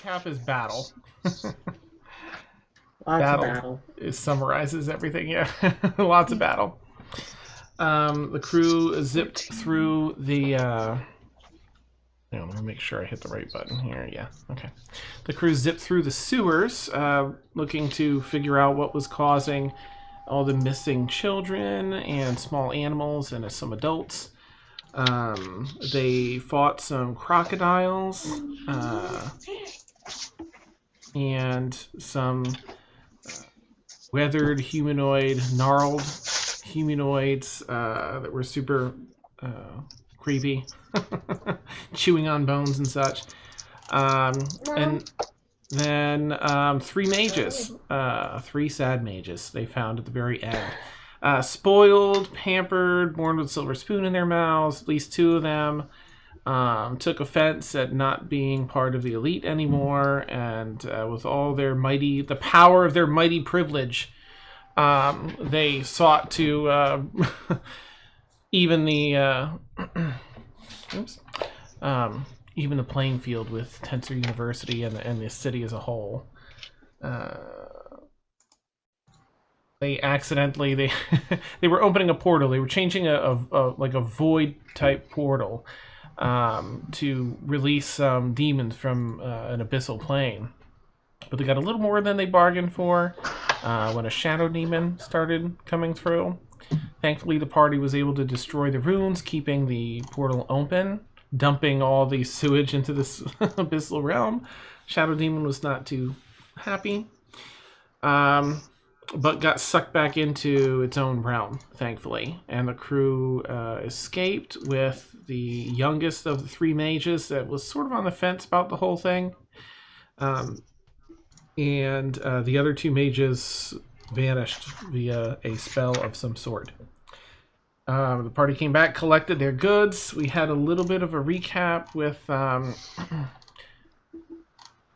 recap is battle. Lots of battle. It summarizes everything. Yeah, lots of battle. The crew zipped through the. Let me make sure I hit the right button here. Yeah, okay. The crew zipped through the sewers, looking to figure out what was causing all the missing children and small animals and some adults. They fought some crocodiles and some weathered gnarled humanoids that were super creepy, chewing on bones and such. And then 3 mages, 3 sad mages they found at the very end. Spoiled, pampered, born with a silver spoon in their mouths. At least 2 of them took offense at not being part of the elite anymore, and with all the power of their mighty privilege, they sought to even the even the playing field with Tensor University and the city as a whole. They accidentally they were opening a portal. They were changing a void type portal to release some demons from an abyssal plane, but they got a little more than they bargained for when a shadow demon started coming through. Thankfully, the party was able to destroy the runes, keeping the portal open, dumping all the sewage into this abyssal realm. Shadow demon was not too happy. But got sucked back into its own realm, thankfully. And the crew escaped with the youngest of the 3 mages that was sort of on the fence about the whole thing. And the other 2 mages vanished via a spell of some sort. The party came back, collected their goods. We had a little bit of a recap with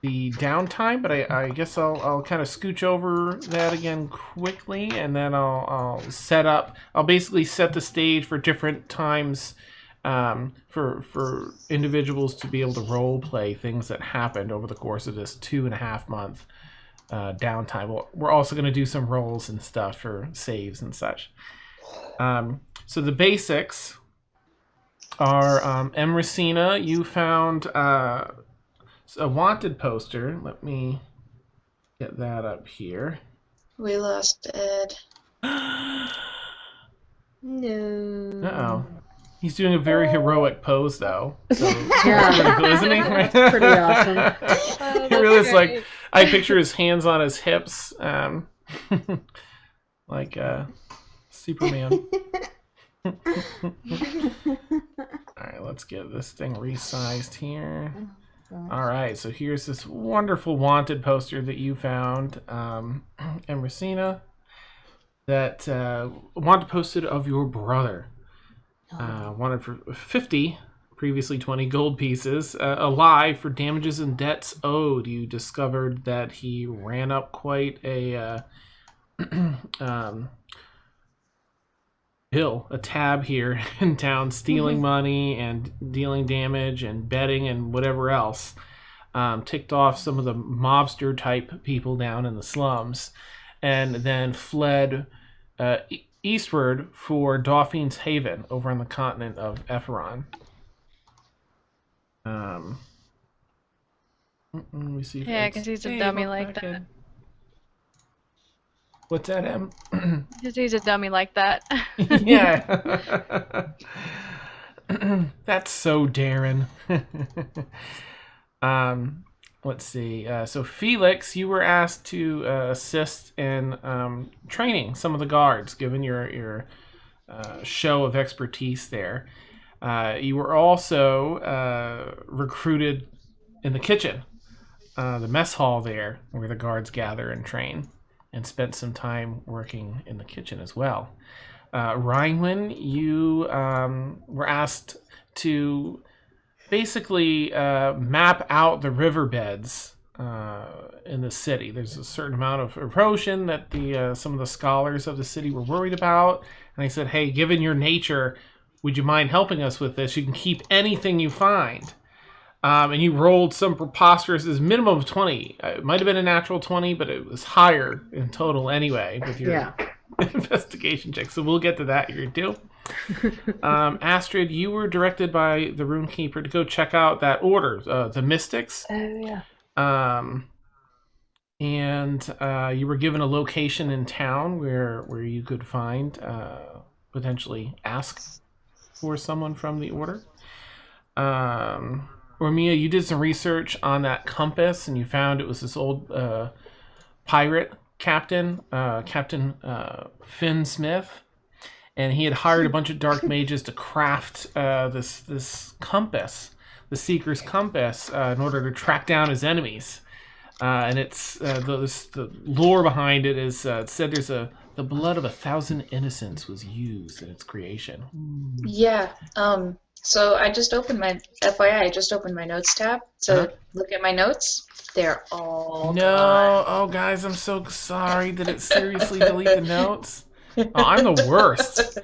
the downtime, but I guess I'll kind of scooch over that again quickly, and then I'll basically set the stage for different times for individuals to be able to role play things that happened over the course of this 2.5 month downtime. We're also going to do some rolls and stuff for saves and such. So the basics are Emracina, you found a wanted poster. Let me get that up here. We lost Ed. No. Uh-oh. He's doing a very heroic pose, though. So Yeah. that's pretty cool, isn't he? That's pretty awesome. He really is like, I picture his hands on his hips, like Superman. Alright, let's get this thing resized here. Alright, so here's this wonderful wanted poster that you found, Emracina, that wanted posted of your brother. Wanted for 50, previously 20 gold pieces, alive for damages and debts owed. You discovered that he ran up quite a a tab here in town, stealing money and dealing damage and betting and whatever else. Ticked off some of the mobster type people down in the slums, and then fled eastward for Dauphine's Haven over on the continent of Ephron. Let me see. Yeah, because he's a dummy like that. What's that, Em? Because he's a dummy like that. Yeah. That's so Darren. Let's see. So Felix, you were asked to assist in training some of the guards, given your show of expertise there. You were also recruited in the kitchen, the mess hall there, where the guards gather and train, and spent some time working in the kitchen as well. Rhinewin, you were asked to basically map out the riverbeds in the city. There's a certain amount of erosion that some of the scholars of the city were worried about, and they said, hey, given your nature, would you mind helping us with this? You can keep anything you find. And you rolled some preposterous, as minimum of 20. It might have been a natural 20, but it was higher in total anyway with your investigation check. So we'll get to that here too. Astrid, you were directed by the Runekeeper to go check out that order, the Mystics. Oh, yeah. And you were given a location in town where you could find, potentially ask for someone from the order. Ormia, you did some research on that compass, and you found it was this old pirate captain, Captain Finn Smith, and he had hired a bunch of dark mages to craft this compass, the Seeker's Compass, in order to track down his enemies. And it's the lore behind it is it said the blood of 1,000 innocents was used in its creation. Yeah. So I just opened my I just opened my notes tab to look at my notes. They're all gone. Oh, guys, I'm so sorry. Did it seriously delete the notes? Oh, I'm the worst.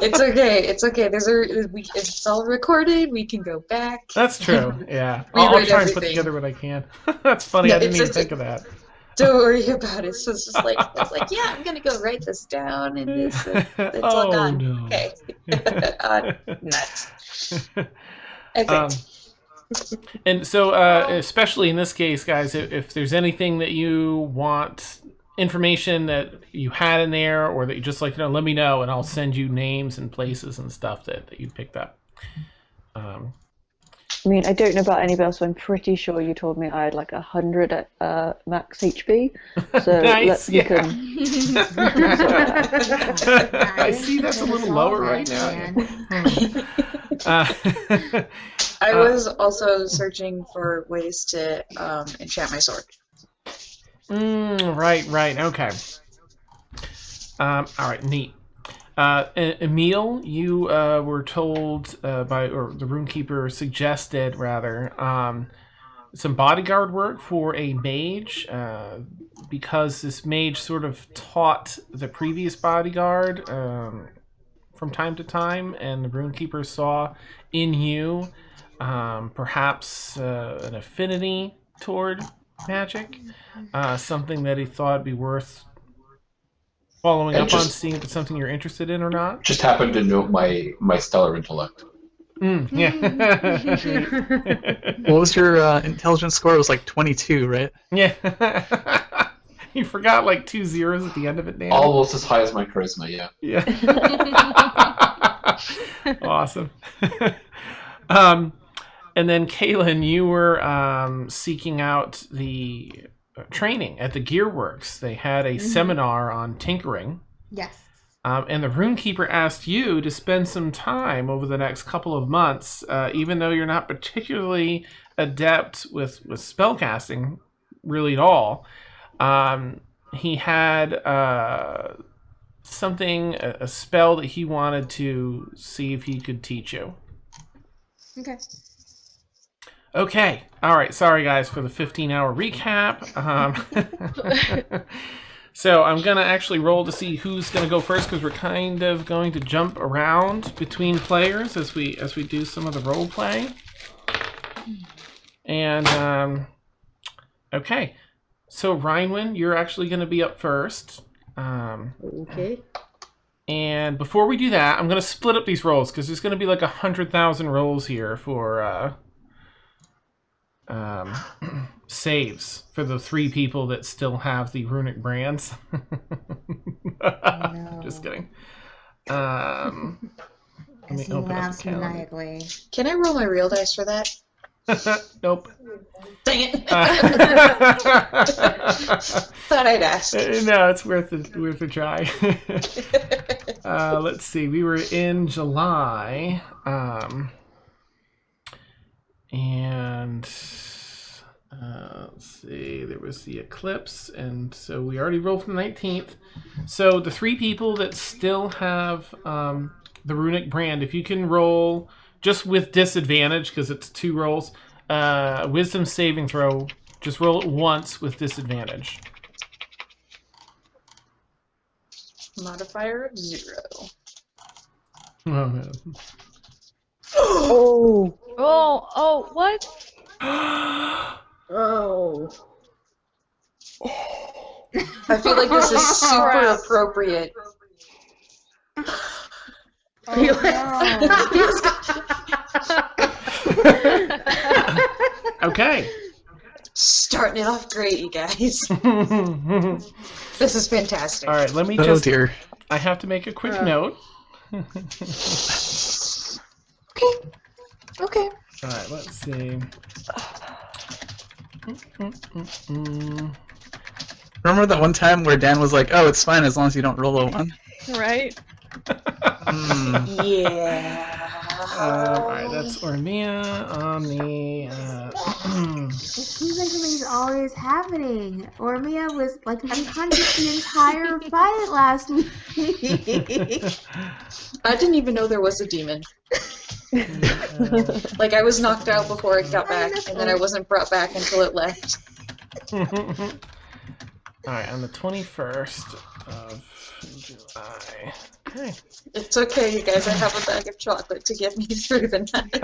It's okay. It's okay. It's all recorded. We can go back. That's true. Yeah. I'll try and put everything. together what I can. That's funny. No, I didn't it's even just- think of that. Don't worry about it. So it's just like yeah, I'm gonna go write this down and it's all gone. No. Okay. Nuts. Okay. And so, especially in this case, guys, if there's anything that you want, information that you had in there, or that you just like to know, let me know, and I'll send you names and places and stuff that you picked up. I mean, I don't know about anybody else, so I'm pretty sure you told me I had like 100 at max HP. So Nice, we can. I see that's a little lower right now. I was also searching for ways to enchant my sword. Right. Okay. All right. Neat. Emil, you were told or the Runekeeper suggested, rather, some bodyguard work for a mage, because this mage sort of taught the previous bodyguard from time to time, and the Runekeeper saw in you perhaps an affinity toward magic, something that he thought would be worth following up on, seeing if it's something you're interested in or not. Just happened to note my stellar intellect. Yeah. What was your intelligence score? It was like 22, right? Yeah. You forgot like 2 zeros at the end of it, Dan. Almost as high as my charisma, yeah. Yeah. Awesome. And then, Kaylin, you were seeking out the training at the Gearworks. They had a seminar on tinkering. Yes. And the Runekeeper asked you to spend some time over the next couple of months, even though you're not particularly adept with spellcasting really at all. He had a spell that he wanted to see if he could teach you. Okay. Okay. All right. Sorry, guys, for the 15-hour recap. So I'm going to actually roll to see who's going to go first, because we're kind of going to jump around between players as we do some of the role play. And, okay. So, Rhinewin, you're actually going to be up first. Okay. And before we do that, I'm going to split up these rolls, because there's going to be like 100,000 rolls here for saves for the 3 people that still have the runic brands. No. Just kidding. As me he open up laughs the calendar. maniacally. Can I roll my real dice for that? Nope. Dang it! Thought I'd ask. No, it's worth a try. Let's see. We were in July, and let's see. There was the eclipse, and so we already rolled for the 19th. So the 3 people that still have the runic brand, if you can roll just with disadvantage, because it's 2 rolls, wisdom saving throw. Just roll it once with disadvantage. Modifier of 0. Oh, no. Oh, Oh, what? Oh. I feel like this is super Crap. appropriate. Okay. Starting it off great, you guys. All This is fantastic. right, let me Oh just. dear. I have to make a quick note. Okay. All right, let's see. Remember that one time where Dan was like, "Oh, it's fine as long as you don't roll a 1." Right? Yeah. All right, that's Ormia on the. It seems like something's always happening. Ormia was like unconscious the entire fight last week. I didn't even know there was a demon. Like, I was knocked out before it got back, and then I wasn't brought back until it left. Alright, on the 21st of July. Okay. It's okay, you guys. I have a bag of chocolate to get me through the night.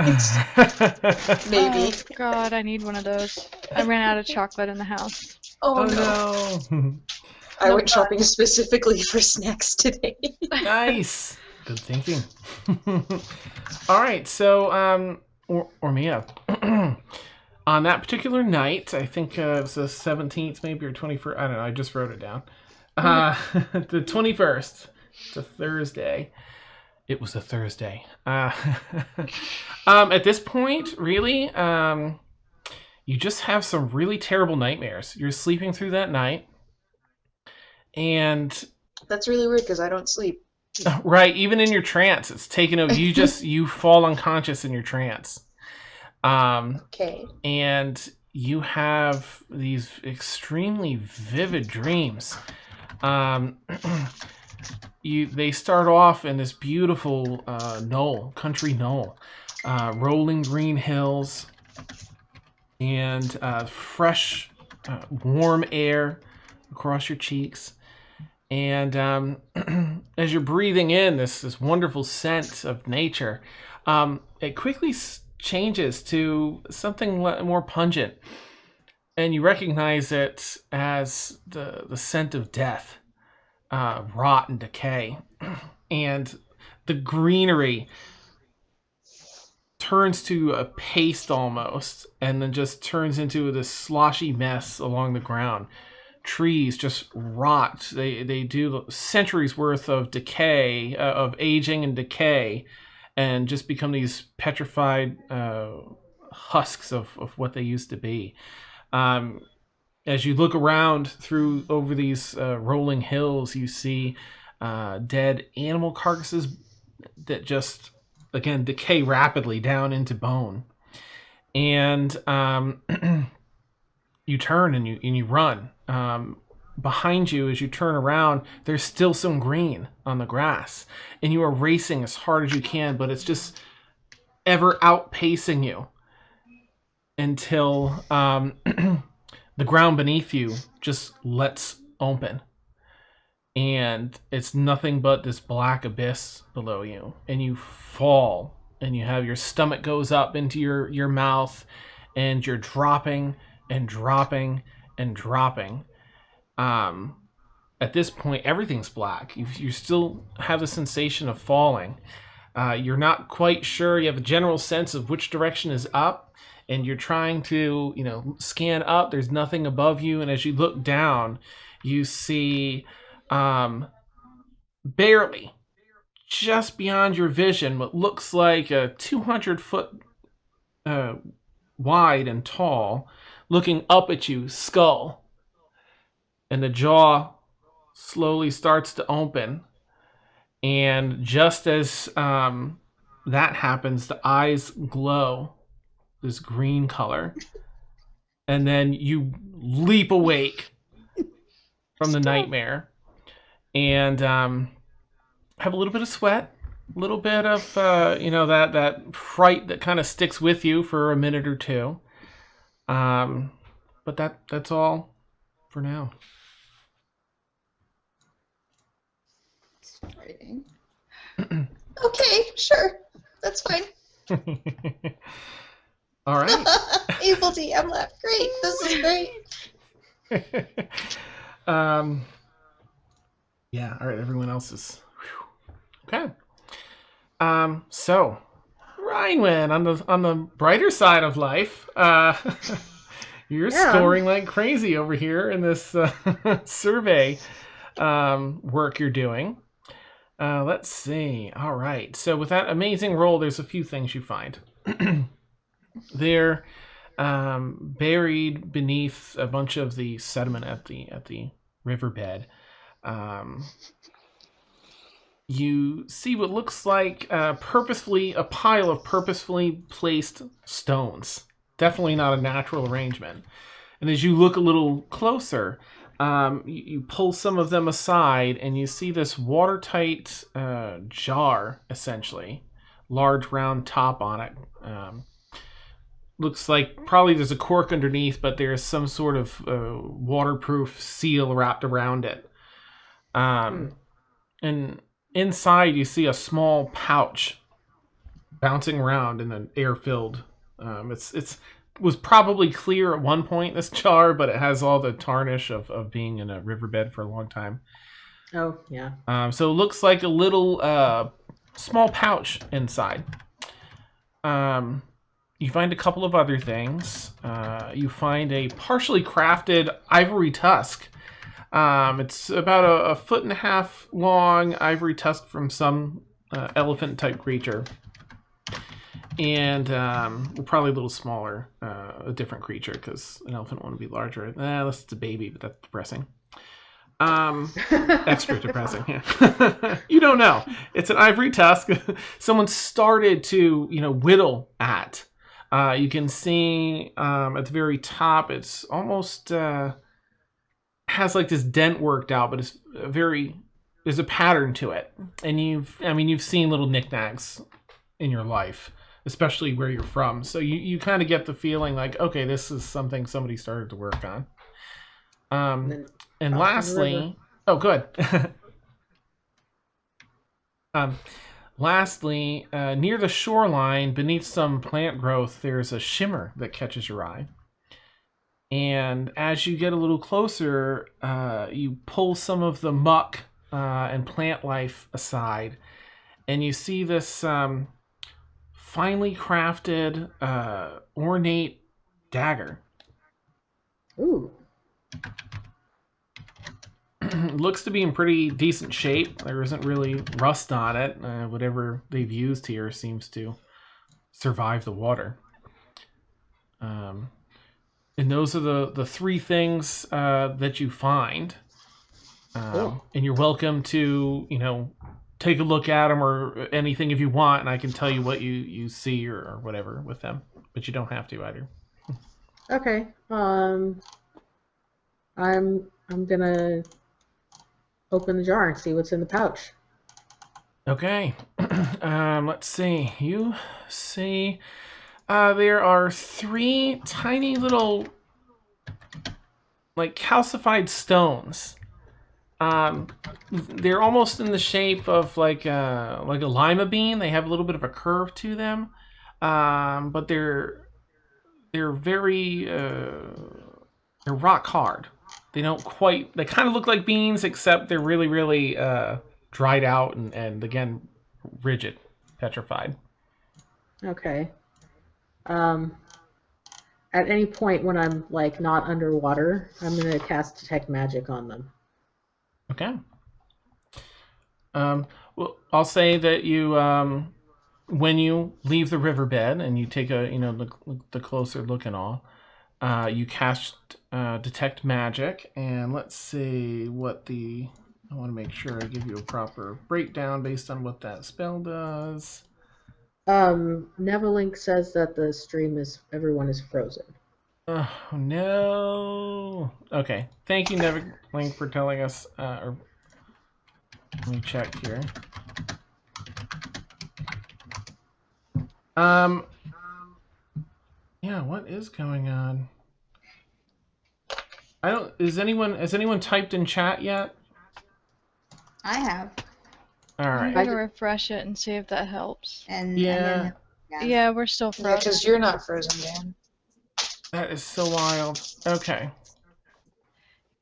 Maybe. Oh, God, I need one of those. I ran out of chocolate in the house. Oh, Oh no. no. I went shopping specifically for snacks today. Nice. Good thinking. Alright, so, Ormia. On that particular night, I think it was the 17th, maybe, or 21st. I don't know. I just wrote it down. The 21st. It's a Thursday. It was a Thursday. At this point, really, you just have some really terrible nightmares. You're sleeping through that night, and That's really weird because I don't sleep. right, even in your trance, it's taken over. You fall unconscious in your trance. Okay. And you have these extremely vivid dreams. They start off in this beautiful country knoll, rolling green hills, and fresh, warm air across your cheeks. And as you're breathing in this wonderful scent of nature, it quickly changes to something more pungent, and you recognize it as the scent of death, rot and decay, and the greenery turns to a paste almost, and then just turns into this sloshy mess along the ground. Trees just rot. They do centuries worth of decay, of aging and decay, and just become these petrified husks of what they used to be. As you look around over these rolling hills, you see dead animal carcasses that just, again, decay rapidly down into bone. And you turn and you run. Behind you, as you turn around, there's still some green on the grass, and you are racing as hard as you can, but it's just ever outpacing you until the ground beneath you just lets open, and it's nothing but this black abyss below you, and you fall, and you have your stomach goes up into your mouth, and you're dropping and dropping and dropping. At this point, everything's black. You still have the sensation of falling. You're not quite sure. You have a general sense of which direction is up, and you're trying to, scan up. There's nothing above you, and as you look down, you see, barely, just beyond your vision, what looks like a 200-foot wide and tall, looking up at you, skull. And the jaw slowly starts to open. And just as that happens, the eyes glow this green color. And then you leap awake from the nightmare. And have a little bit of sweat. A little bit of, that fright that kind of sticks with you for a minute or two. But that's all for now. Okay, sure. That's fine. All right. Evil DM left. Great. This is great. Yeah, all right, everyone else is okay. So Rhinewin, on the brighter side of life, you're scoring like crazy over here in this survey work you're doing. Let's see. All right. So with that amazing roll, there's a few things you find. They're buried beneath a bunch of the sediment at the riverbed. You see what looks like a pile of purposefully placed stones. Definitely not a natural arrangement. And as you look a little closer, you pull some of them aside and you see this watertight jar, essentially. Large round top on it. Looks like probably there's a cork underneath, but there's some sort of waterproof seal wrapped around it. And inside you see a small pouch bouncing around in an air-filled. It's was probably clear at one point, this jar, but it has all the tarnish of being in a riverbed for a long time. Oh, yeah. So it looks like a little small pouch inside. You find a couple of other things. You find a partially crafted ivory tusk. It's about a 1.5 foot long ivory tusk from some elephant-type creature. And probably a little smaller, a different creature, because an elephant wouldn't be larger. Unless it's a baby, but that's depressing. Extra depressing. Yeah. You don't know. It's an ivory tusk. Someone started to, whittle at. You can see at the very top, it's almost has like this dent worked out, but it's there's a pattern to it. And you've seen little knickknacks in your life, especially where you're from. So you kind of get the feeling like, okay, this is something somebody started to work on. And lastly, oh, good. Lastly, near the shoreline, beneath some plant growth, there's a shimmer that catches your eye. And as you get a little closer, you pull some of the muck and plant life aside, and you see this finely crafted, ornate dagger. Ooh. Looks to be in pretty decent shape. There isn't really rust on it. Whatever they've used here seems to survive the water. And those are the three things that you find. And you're welcome to, take a look at them or anything if you want, and I can tell you what you see or whatever with them. But you don't have to either. Okay. I'm gonna open the jar and see what's in the pouch. Okay. Let's see. You see there are 3 tiny little like calcified stones. They're almost in the shape of like a lima bean. They have a little bit of a curve to them. But they're very they're rock hard. They kind of look like beans, except they're really, really dried out and again, rigid, petrified. Okay. At any point when I'm like not underwater, I'm gonna cast Detect Magic on them. Okay. Well, I'll say that you, when you leave the riverbed and you take the closer look and all, you cast Detect Magic, and let's see what I want to make sure I give you a proper breakdown based on what that spell does. Nevelink says that the stream everyone is frozen. Oh no. Okay. Thank you, Nevelink, for telling us. Let me check here. Yeah, what is going on? Has anyone typed in chat yet? I have. All I'm right. gonna refresh it and see if that helps. And Yeah. then Yeah, we're still Yeah, frozen. because you're not frozen, Dan. That is so wild. Okay.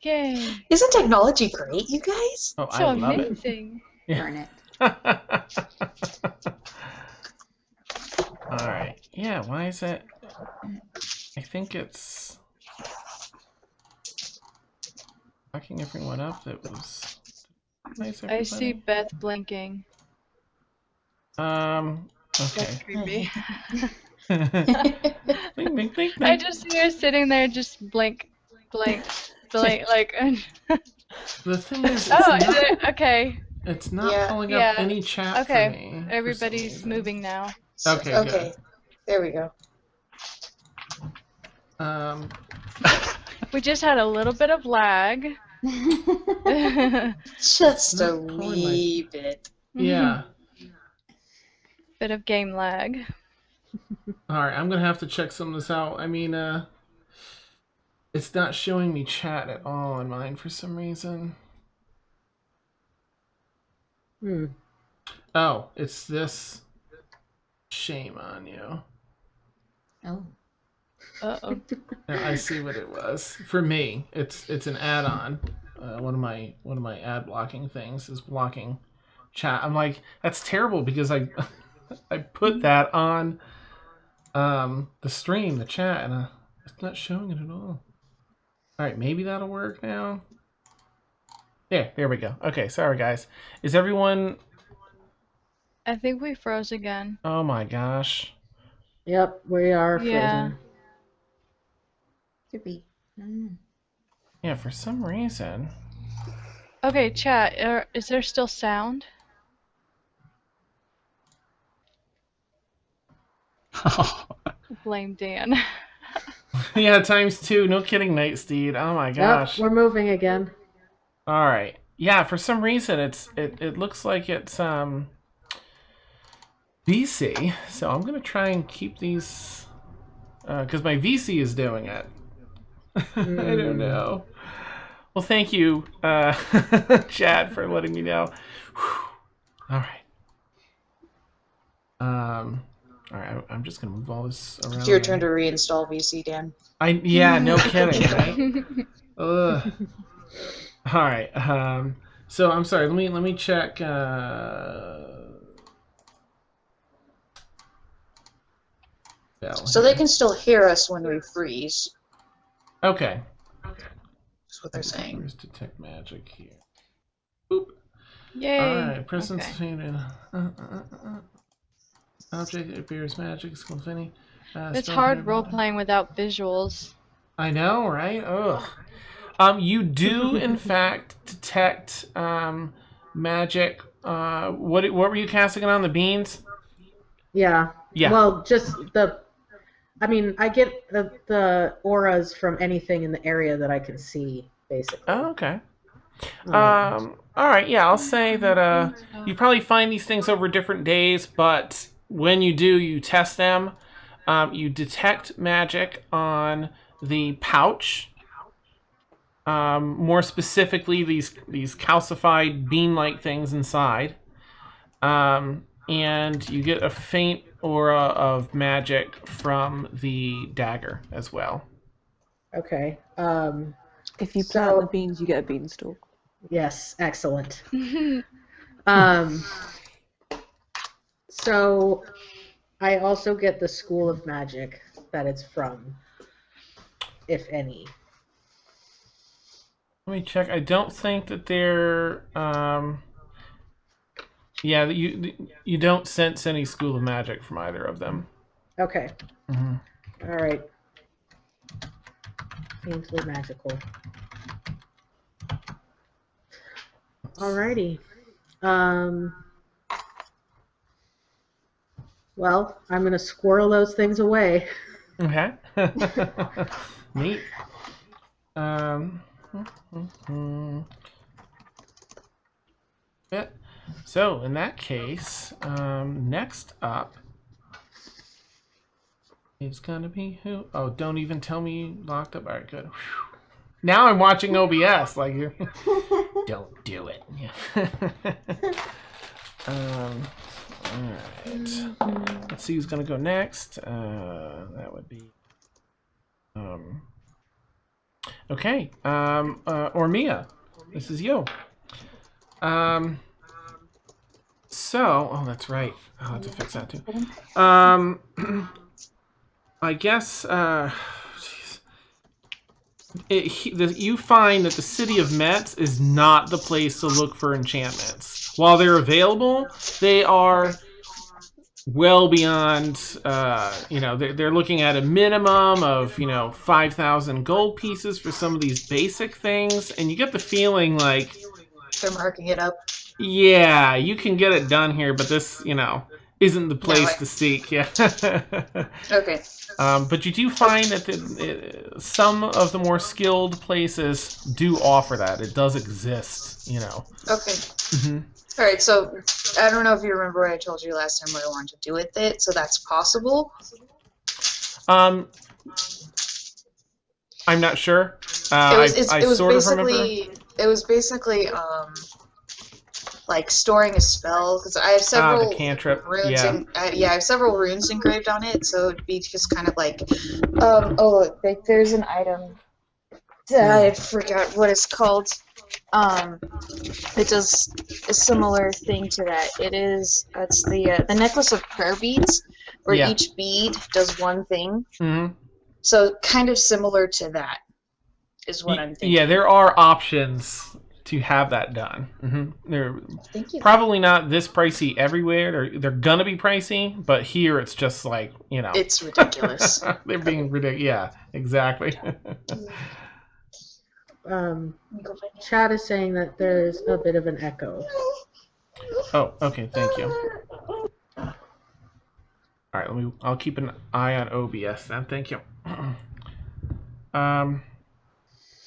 Yay. Isn't technology great, you guys? Oh, So I love it. amazing. Darn it. All right. Yeah, why is it? I think it's locking everyone up that was nice, I see everybody. Beth blinking. Okay. That's creepy. Blink, blink, blink, I blink. just see her sitting there just blink, blink, blink, like... The thing is, Oh, is it? Okay. it's not Yeah. pulling Yeah. up any chat Okay. for me. For some Everybody's reason. moving now. Okay, Okay. good. There we go. We just had a little bit of lag. Just a not pulling wee bit. Yeah. Bit of game lag. All right, I'm gonna have to check some of this out. I mean, it's not showing me chat at all on mine for some reason. Oh, it's this. Shame on you. Oh. Uh-oh. I see what it was. For me, it's an add-on. One of my ad blocking things is blocking chat. I'm like, that's terrible because I I put that on the stream, the chat, and it's not showing it at all. All right, maybe that'll work now. There we go. Okay, sorry guys. Is everyone? I think we froze again. Oh my gosh. Yep, we are frozen. Yeah. Could be. Yeah, for some reason. Okay, chat, is there still sound? Blame Dan. Yeah, ×2. No kidding, Nightsteed. Oh my gosh. Yep, we're moving again. All right. Yeah, for some reason it looks like it's VC. So I'm gonna try and keep these because my VC is doing it. I don't know. Well, thank you, Chad, for letting me know. All right. All right. I'm just gonna move all this around. It's your turn to reinstall VC, Dan. Yeah, no kidding, right? Ugh. All right. So I'm sorry. Let me check. So they can still hear us when we freeze. Okay. That's what they're saying. Where's detect magic here? Boop. Yay. All right. Presence Okay. object appears magic. School any. It's hard role-playing without visuals. I know, right? Ugh. You do, in fact, detect magic. What were you casting it on, the beans? Yeah. Yeah. Well, just I mean, I get the auras from anything in the area that I can see, basically. Oh, okay. All right. Yeah, I'll say that you probably find these things over different days, but when you do, you test them. You detect magic on the pouch. More specifically, these calcified bean-like things inside. And you get a faint aura of magic from the dagger as well. Okay. If you plant the beans, you get a beanstalk. Yes, excellent. So I also get the school of magic that it's from, if any. Let me check. I don't think that they're. Yeah, you don't sense any school of magic from either of them. Okay. Mm-hmm. All right. Painfully magical. Alrighty. Well, I'm gonna squirrel those things away. Okay. Neat. Yeah. So in that case, next up is gonna be who? Oh, don't even tell me you locked up. All right, good. Whew. Now I'm watching OBS. Like, don't do it. Yeah. All right. Let's let's see who's gonna go next. That would be. Okay. Ormia, this is you. So, oh, that's right. I'll have to fix that too. I guess. You find that the city of Metz is not the place to look for enchantments. While they're available, they are well beyond, they're looking at a minimum of, 5,000 gold pieces for some of these basic things, and you get the feeling like... They're marking it up. Yeah, you can get it done here, but this, isn't the place to seek. Yeah. Okay. But you do find that some of the more skilled places do offer that. It does exist, Okay. Mm-hmm. All right, so I don't know if you remember what I told you last time what I wanted to do with it, so that's possible. I'm not sure. It was basically like storing a spell, because I have several the cantrip. runes. Yeah. I have several runes engraved on it, so it'd be just kind of like, there's an item. I forgot what it's called. It does a similar thing to that. It's the necklace of prayer beads, where each bead does one thing. Mm-hmm. So kind of similar to that is what I'm thinking. Yeah, there are options to have that done. Mm-hmm. They're probably not this pricey everywhere. They're gonna be pricey, but here it's just like, It's ridiculous. They're being ridiculous. Yeah, exactly. Chad is saying that there's a bit of an echo. Oh, okay, thank you. All right, I'll keep an eye on OBS then. Thank you.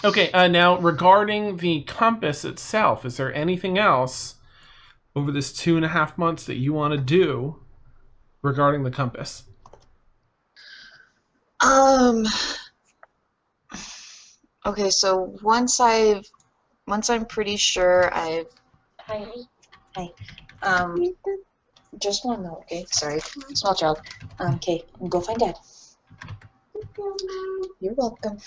Okay, now regarding the compass itself, is there anything else over this 2.5 months that you want to do regarding the compass? Okay, so once I'm pretty sure Hi. Just one minute, okay? Sorry, small child. Okay, go find Dad. You're welcome.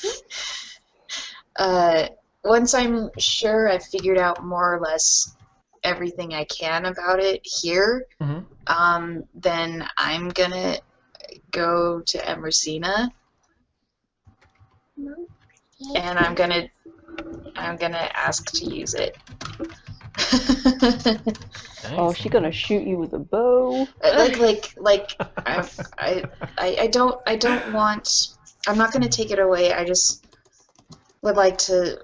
Once I'm sure I've figured out more or less everything I can about it here, then I'm gonna go to Emersina, and I'm gonna ask to use it. Oh, she's gonna shoot you with a bow. I don't want. I'm not gonna take it away. I just would like to.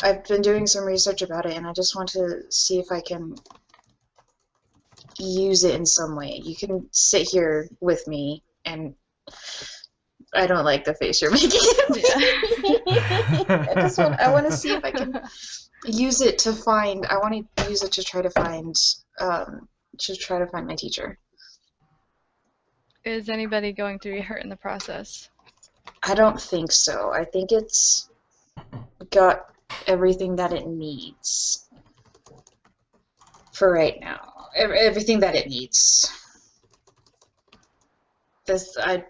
I've been doing some research about it, and I just want to see if I can use it in some way. You can sit here with me, and I don't like the face you're making. I want to see if I can use it to find. I want to use it to try to find. My teacher. Is anybody going to be hurt in the process? I don't think so. I think it's got everything that it needs for right now. Everything that it needs.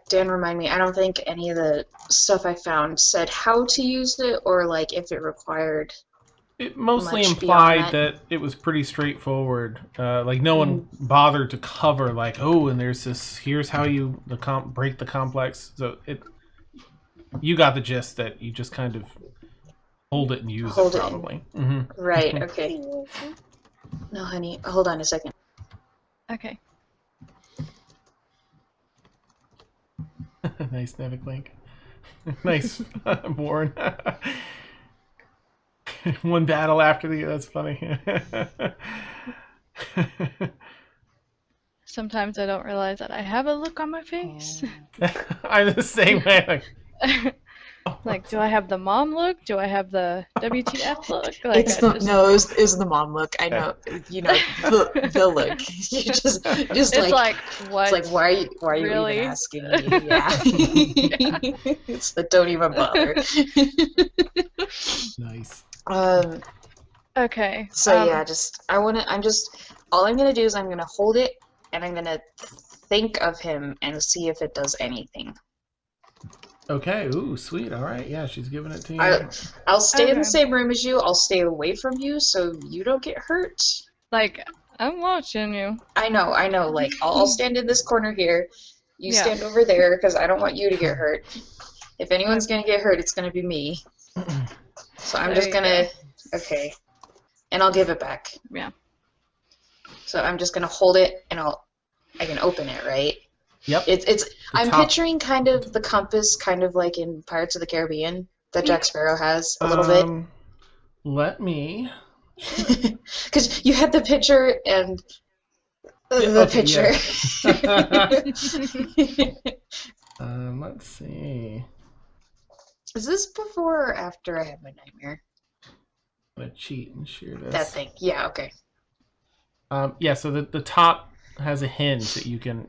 Dan, remind me. I don't think any of the stuff I found said how to use it or like if it required. It mostly implied that it was pretty straightforward. Like no one bothered to cover like, oh, and there's this. Here's how you break the complex. So you got the gist that you just kind of hold it and use it probably. Mm-hmm. Right. Okay. No, honey. Hold on a second. Okay. Nice, Nevik Link. Nice, Warren. One battle after the. That's funny. Sometimes I don't realize that I have a look on my face. I'm the same way. Like, do I have the mom look? Do I have the WTF look? Like, it's the mom look. I know, the look. You just it's like what? It's like why are you really? even asking me? Yeah. It's the don't even bother. Nice. Okay. So yeah, all I'm gonna do is I'm gonna hold it and I'm gonna think of him and see if it does anything. Okay. Ooh, sweet. All right. Yeah, she's giving it to you. I'll stay in Okay. the same room as you. I'll stay away from you so you don't get hurt. Like, I'm watching you. I know. Like, I'll stand in this corner here. You Yeah. stand over there because I don't want you to get hurt. If anyone's gonna get hurt, it's gonna be me. So I'm There just you gonna. go. Okay. And I'll give it back. Yeah. So I'm just gonna hold it and I can open it, right? Yep. I'm top. picturing kind of the compass, kind of like in Pirates of the Caribbean that Jack Sparrow has a little bit. Let me. Because you had the picture and the okay, picture. Let's see. Is this before or after I had my nightmare? I'm gonna cheat and share this. That thing. Yeah. Okay. Yeah. So the top has a hinge that you can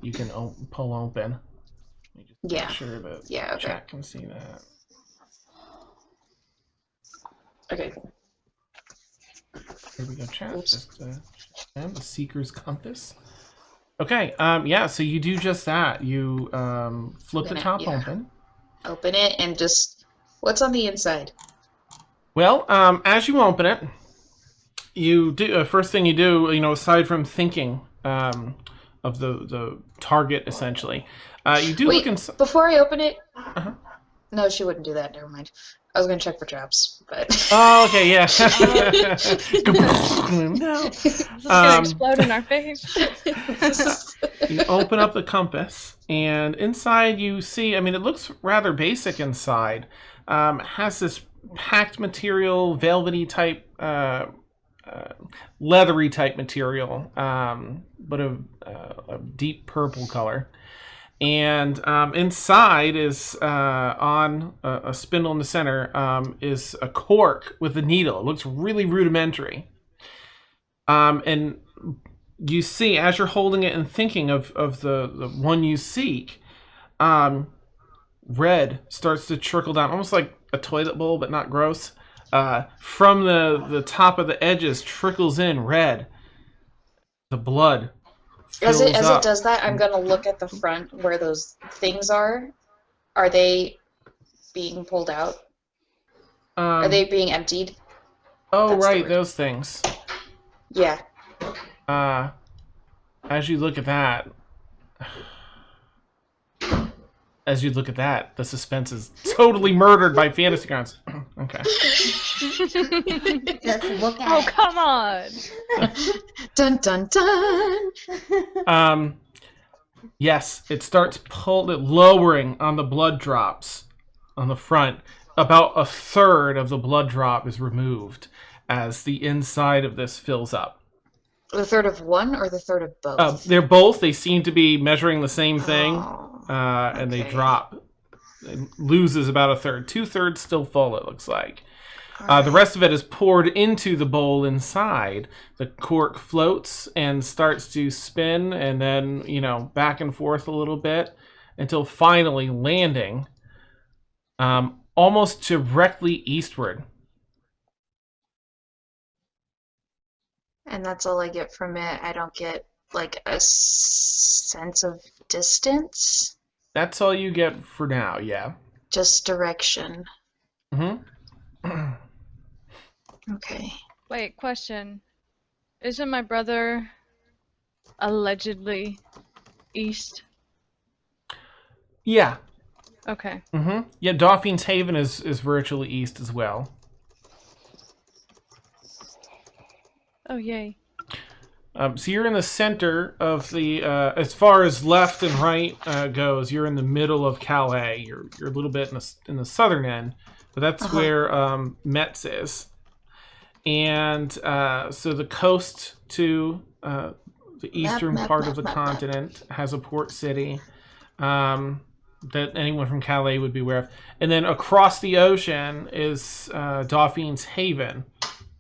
pull open. Let me just Yeah. make sure that Yeah. Okay. chat can see that. Okay. Here we go, chat. Oops. Just and the Seeker's Compass. Okay. Yeah. So you do just that. You flip the Open it, top yeah. open. Open it and just what's on the inside? Well, as you open it, you do first thing you do, aside from thinking of the target, essentially, you do Wait, look inside. before I open it. Uh-huh. No, she wouldn't do that. Never mind. I was gonna check for traps, but. Oh, okay, yeah. No. Is this gonna explode in our face? You open up the compass, and inside you see. I mean, it looks rather basic inside. Has this packed material, velvety type, leathery type material, but a deep purple color. And inside is on a spindle in the center is a cork with a needle. It looks really rudimentary. And you see, as you're holding it and thinking of the one you seek, red starts to trickle down, almost like a toilet bowl, but not gross. From the top of the edges trickles in red. The blood As it up. does that, I'm gonna look at the front where those things are. Are they being pulled out? Are they being emptied? Oh, That's the right, word. those things. Yeah. As you look at that, the suspense is totally murdered by fantasy grounds. Okay. Just look Oh, at come on. Dun dun dun. Yes, it starts lowering on the blood drops on the front. About a third of the blood drop is removed as the inside of this fills up. The third of one or the third of both? They're both. They seem to be measuring the same thing, Oh, and they okay. drop. It loses about a third. 2/3 still full, it looks like. The Alright. rest of it is poured into the bowl inside. The cork floats and starts to spin, and then, back and forth a little bit until finally landing almost directly eastward. And that's all I get from it. I don't get like a sense of distance, That's all you get for now, yeah. just direction. Mm-hmm. Okay. Wait, question. Isn't my brother allegedly east? Yeah. Okay. Mm-hmm. Yeah, Dauphin's Haven is virtually east as well. Oh, yay. So you're in the center of the, as far as left and right goes, you're in the middle of Calais. You're a little bit in the southern end, but that's where Metz is. And so the coast to the eastern part of the continent has a port city that anyone from Calais would be aware of. And then across the ocean is Dauphin's Haven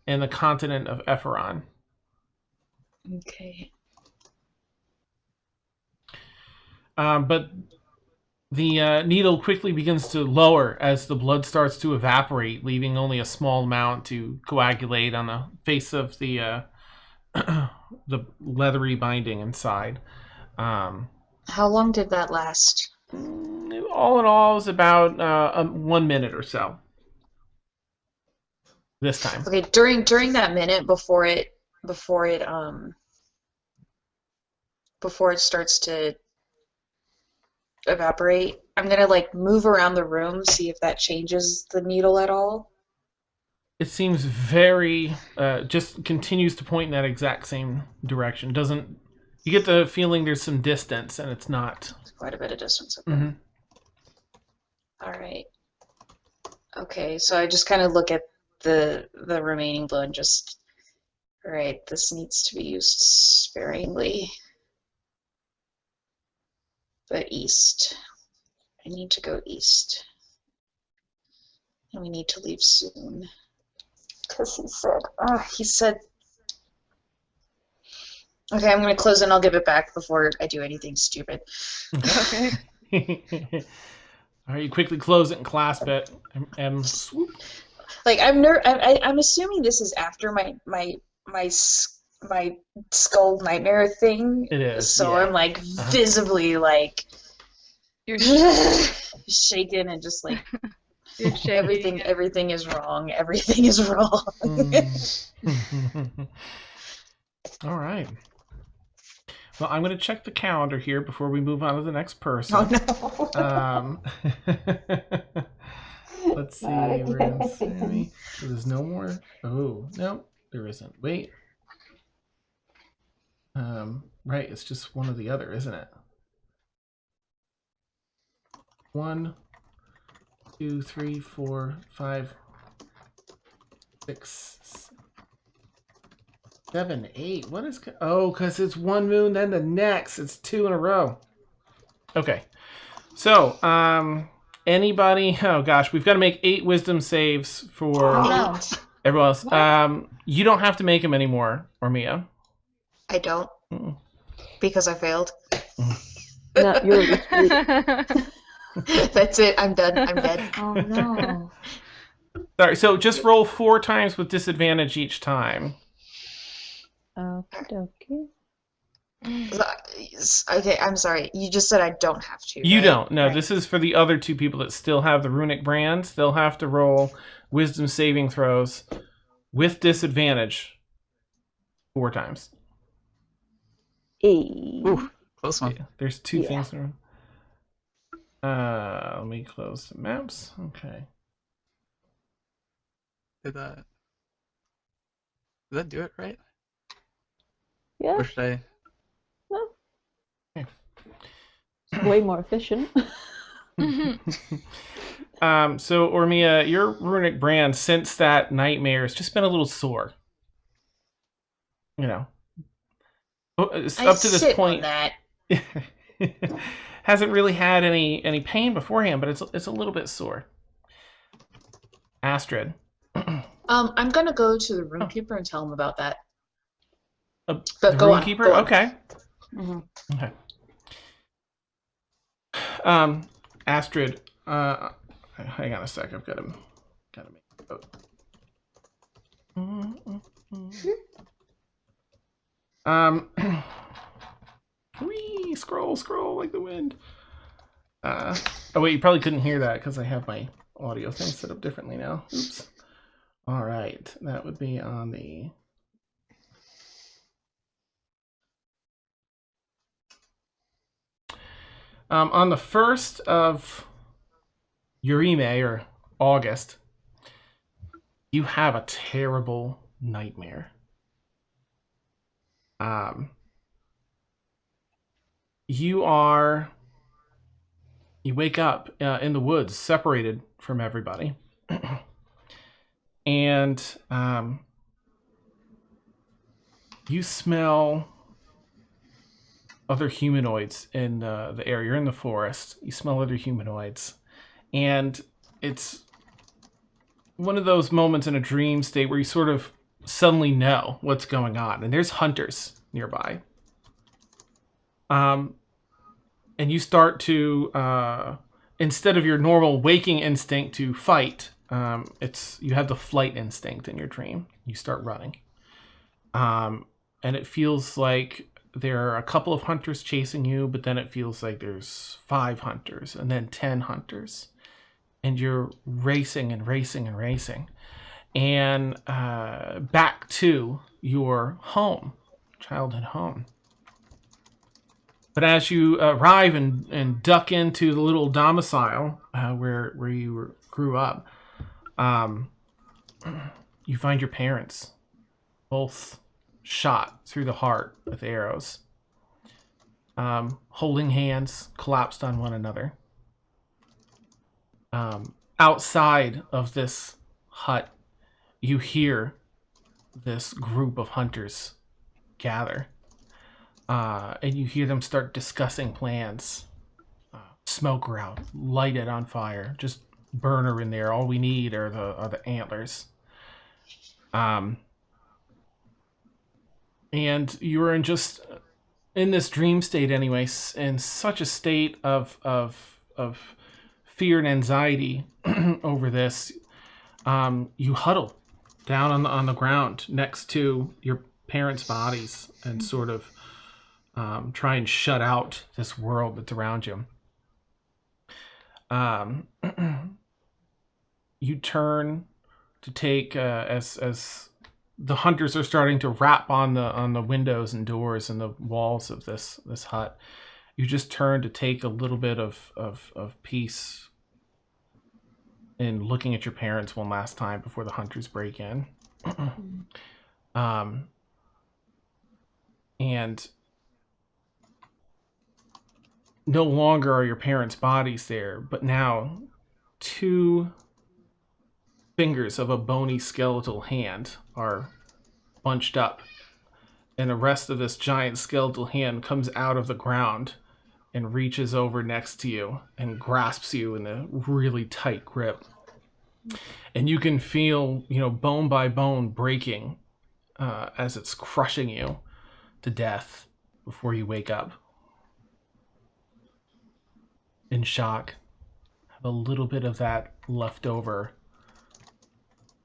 and the continent of Ephron. Okay. But the needle quickly begins to lower as the blood starts to evaporate, leaving only a small amount to coagulate on the face of the the leathery binding inside. How long did that last? All in all, it was about 1 minute or so. This time. Okay, during that minute before it starts to evaporate, I'm gonna like move around the room, see if that changes the needle at all. It seems very just continues to point in that exact same direction. Doesn't you get the feeling there's some distance and it's not It's quite a bit of distance. Okay. Mm-hmm. All right. Okay, so I just kind of look at the remaining blood and just, all right, this needs to be used sparingly. But east. I need to go east. And we need to leave soon. Because he said, okay, I'm going to close it and I'll give it back before I do anything stupid. Okay. All right, you quickly close it and clasp it and swoop. Like I'm assuming this is after my skull nightmare thing. It is. So yeah. I'm like visibly like You're shaken and just like you're shaking. everything is wrong. Everything is wrong. All right. Well, I'm going to check the calendar here before we move on to the next person. Oh no. Let's see. We're going to Sammy. So there's no more. Oh, no, there isn't. Wait. Right, it's just one or the other, isn't it? 1, 2, 3, 4, 5, 6, 7, 8. What is? Oh, because it's one moon, then the next. It's 2 in a row. Okay. So, anybody? Oh gosh, we've got to make 8 wisdom saves for everyone else. You don't have to make them anymore, Ormia. I don't. Because I failed. No, you're That's it. I'm done. I'm dead. Oh no. Sorry, so just roll 4 times with disadvantage each time. Okay. Okay, I'm sorry. You just said I don't have to. You right? don't. No, Right. this is for the other 2 people that still have the runic brands. They'll have to roll wisdom saving throws with disadvantage 4 times. Ooh, close one. Yeah, there's 2 Yeah. things in a row. Let me close the maps. Okay. Did that do it right? Yeah, Or should I? it's way more efficient. So Ormia, your runic brand since that nightmare has just been a little sore. You know, up to this sit point, on that. hasn't really had any pain beforehand, but it's a little bit sore. Astrid. I'm gonna go to the roomkeeper and tell him about that. The But go on, roomkeeper? go on. Okay. Mhm. Okay. Astrid, hang on a sec. I've got to make a vote. Whee, scroll like the wind. Oh wait, you probably couldn't hear that because I have my audio thing set up differently now. Oops. All right, that would be on the. On the 1st of Urime, or August, you have a terrible nightmare. You wake up in the woods, separated from everybody. And you smell other humanoids in the area. You're in the forest. You smell other humanoids. And it's one of those moments in a dream state where you sort of suddenly know what's going on. And there's hunters nearby. And you start to, instead of your normal waking instinct to fight, you have the flight instinct in your dream. You start running. And it feels like there are a couple of hunters chasing you, but then it feels like there's 5 hunters and then 10 hunters. And you're racing and racing and racing. And back to your home, childhood home. But as you arrive and duck into the little domicile where you grew up, you find your parents both shot through the heart with arrows, holding hands, collapsed on one another. Outside of this hut, you hear this group of hunters gather, and you hear them start discussing plans. Smoker out, light it on fire, just burner in there. All we need are the antlers. And you're in this dream state anyway, in such a state of fear and anxiety over this. You huddle down on the ground next to your parents' bodies and sort of try and shut out this world that's around you. You turn to take as the hunters are starting to rap on the windows and doors and the walls of this hut. You just turn to take a little bit of peace in looking at your parents one last time before the hunters break in. And no longer are your parents' bodies there, but now 2 fingers of a bony skeletal hand are bunched up, and the rest of this giant skeletal hand comes out of the ground and reaches over next to you and grasps you in a really tight grip. And you can feel, bone by bone breaking as it's crushing you to death before you wake up. In shock, have a little bit of that leftover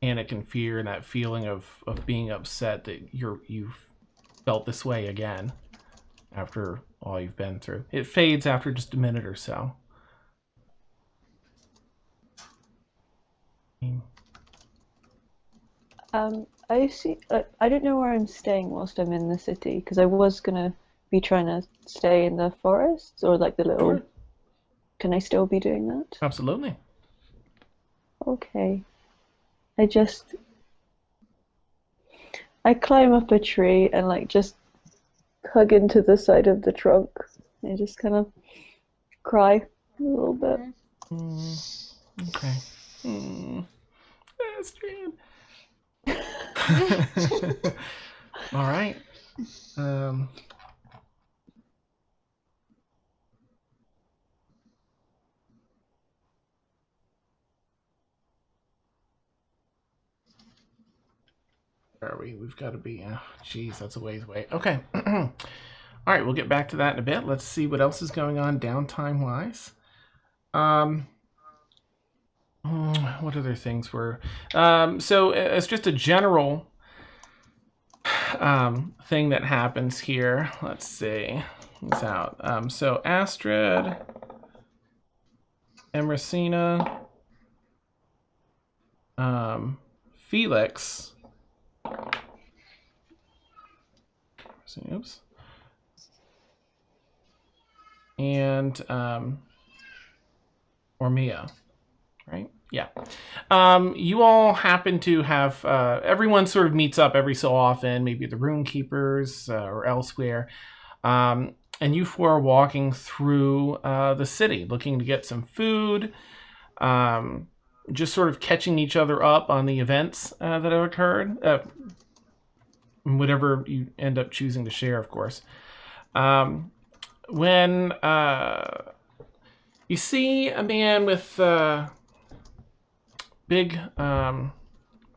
panic and fear and that feeling of being upset that you've felt this way again after all you've been through. It fades after just a minute or so. I see. I don't know where I'm staying whilst I'm in the city, because I was gonna be trying to stay in the forests or like the little. Sure. Can I still be doing that? Absolutely. Okay. I climb up a tree and like just hug into the side of the trunk and just kind of cry a little bit. Okay. Astrid. All right. Where are we? We've got to be. Geez, that's a ways away. Okay. All right, we'll get back to that in a bit. Let's see what else is going on downtime wise. What other things were? So it's just a general thing that happens here. Let's see. It's out. So Astrid, Emercina, Felix. Oops. And Ormia, right? Yeah. You all happen to have everyone sort of meets up every so often, maybe the Rune Keepers or elsewhere. And you 4 are walking through the city, looking to get some food, just sort of catching each other up on the events that have occurred. Whatever you end up choosing to share, of course. When you see a man with big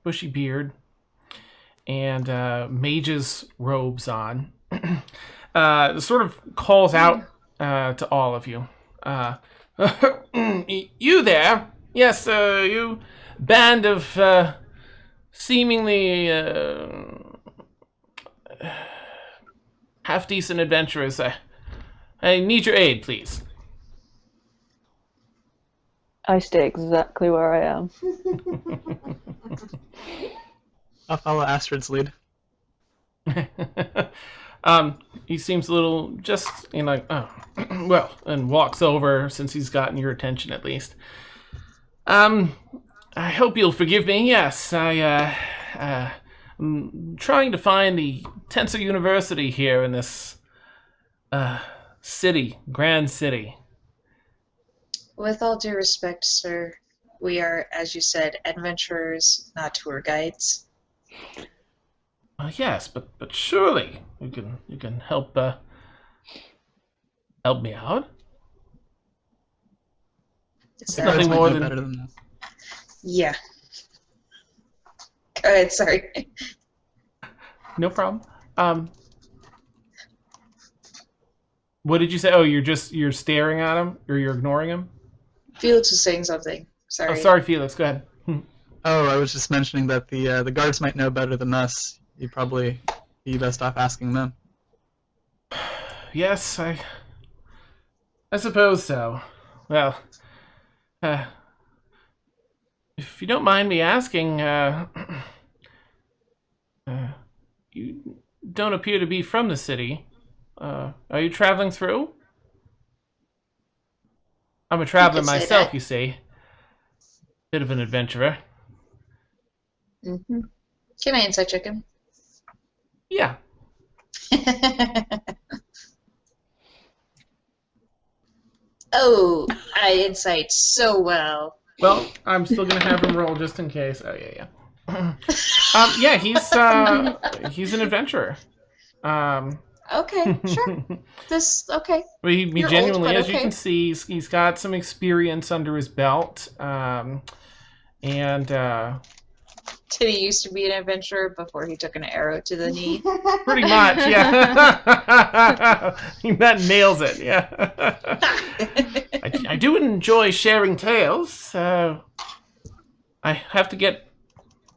bushy beard and mage's robes on, sort of calls out to all of you. You there? Yes, you band of half-decent adventurers. I need your aid, please. I stay exactly where I am. I'll follow Astrid's lead. He seems a little just, like, oh, well, and walks over since he's gotten your attention at least. I hope you'll forgive me. Yes, I'm trying to find the Tensor University here in this city, grand city. With all due respect, sir, we are, as you said, adventurers, not tour guides. Yes, but surely you can help me out. Is Nothing that... Might more know than- better than this. Yeah. Go ahead, sorry. No problem. What did you say? Oh, you're staring at him, or you're ignoring him? Felix was saying something. Sorry. Oh, sorry, Felix. Go ahead. Oh, I was just mentioning that the guards might know better than us. You'd probably be best off asking them. Yes, I suppose so. Well, if you don't mind me asking, you don't appear to be from the city. Are you traveling through? I'm a traveler say myself, that. you see. Bit of an adventurer. Mm-hmm. Can I insight check him? Yeah. Oh, I insight so well. Well, I'm still gonna have him roll just in case. Oh yeah. Yeah, he's an adventurer. Okay, sure. Okay. Well, he You're genuinely, old, but as you okay. can see, he's got some experience under his belt, and Did he used to be an adventurer before he took an arrow to the knee? pretty much, yeah. That nails it, yeah. I do enjoy sharing tales, so I have to get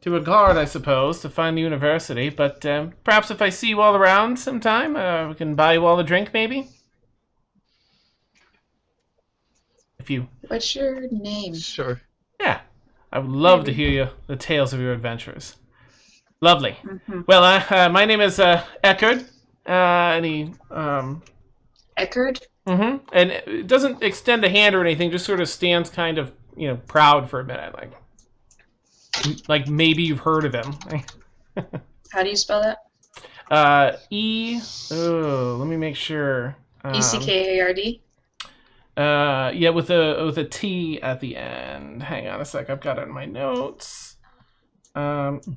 to a guard, I suppose, to find the university, but perhaps if I see you all around sometime, we can buy you all a drink, maybe? If you... What's your name? Sure. Yeah, I would love to hear the tales of your adventures. Lovely. Mm-hmm. Well, my name is Eckerd, and he... Eckerd? Mm-hmm. And it doesn't extend a hand or anything, just sort of stands kind of, proud for a minute, like maybe you've heard of him. How do you spell that? Let me make sure. ECKARD? Yeah, with a T at the end. Hang on a sec, I've got it in my notes. EKHARDT.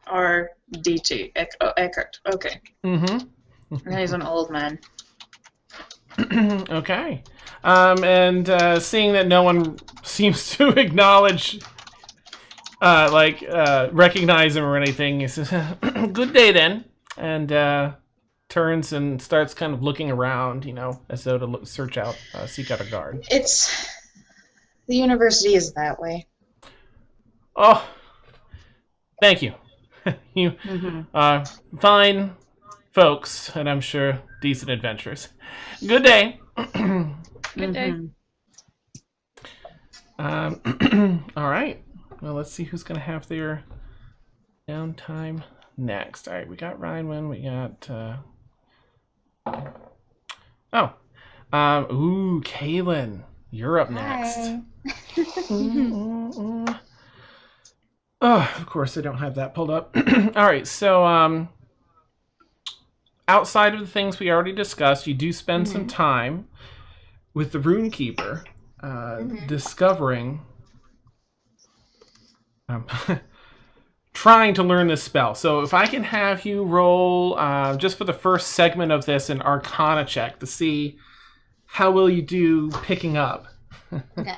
RDT. Eckerd. Okay. Mm-hmm. And he's an old man. Okay. And seeing that no one seems to acknowledge, recognize him or anything, he says, "Good day then," and turns and starts kind of looking around, as though to seek out a guard. The university is that way. Oh, thank you. You are fine folks, and I'm sure decent adventurers. Good day. Good day. All right. Well, let's see who's going to have their downtime next. All right, we got Ryan. We got... Kaylin. You're up next. Hi. Oh, of course, I don't have that pulled up. All right, so outside of the things we already discussed, you do spend some time with the Runekeeper, discovering, trying to learn this spell. So if I can have you roll, just for the first segment of this, an Arcana check to see how will you do picking up. Okay.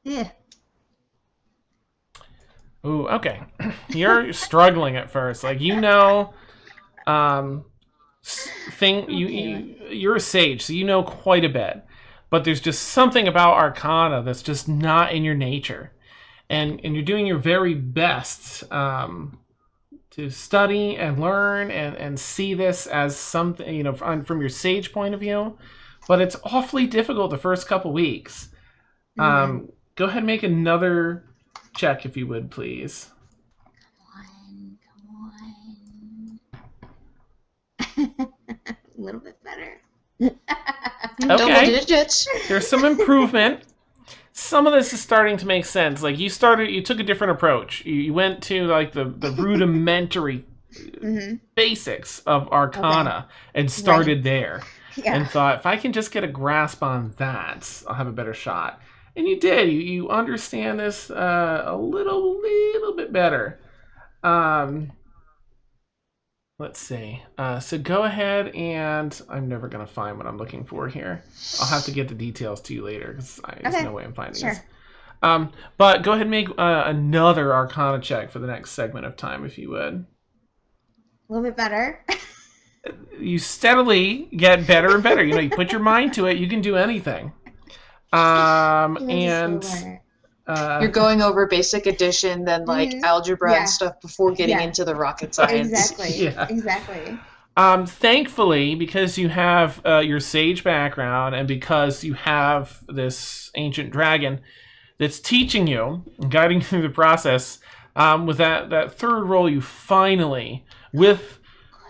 Yeah. Ooh, okay. You're struggling at first. you're a sage, so you know quite a bit. But there's just something about Arcana that's just not in your nature. And you're doing your very best to study and learn and see this as something, you know, from your sage point of view. But it's awfully difficult the first couple weeks. Go ahead and make another check if you would, please. Come on. A little bit better. Double Okay. digits. There's some improvement. Some of this is starting to make sense. Like you took a different approach. You went to like the rudimentary basics of Arcana and started there. Yeah. And thought, if I can just get a grasp on that, I'll have a better shot. And you did. You understand this a little bit better. Let's see. So go ahead and I'm never going to find what I'm looking for here. I'll have to get the details to you later because there's no way I'm finding this. But go ahead and make another Arcana check for the next segment of time, if you would. A little bit better. You steadily get better and better. You know, you put your mind to it, you can do anything. And You're going over basic addition, then like algebra and stuff before getting into the rocket science. Exactly. Thankfully, because you have your sage background and because you have this ancient dragon that's teaching you and guiding you through the process, with that third roll, you finally, with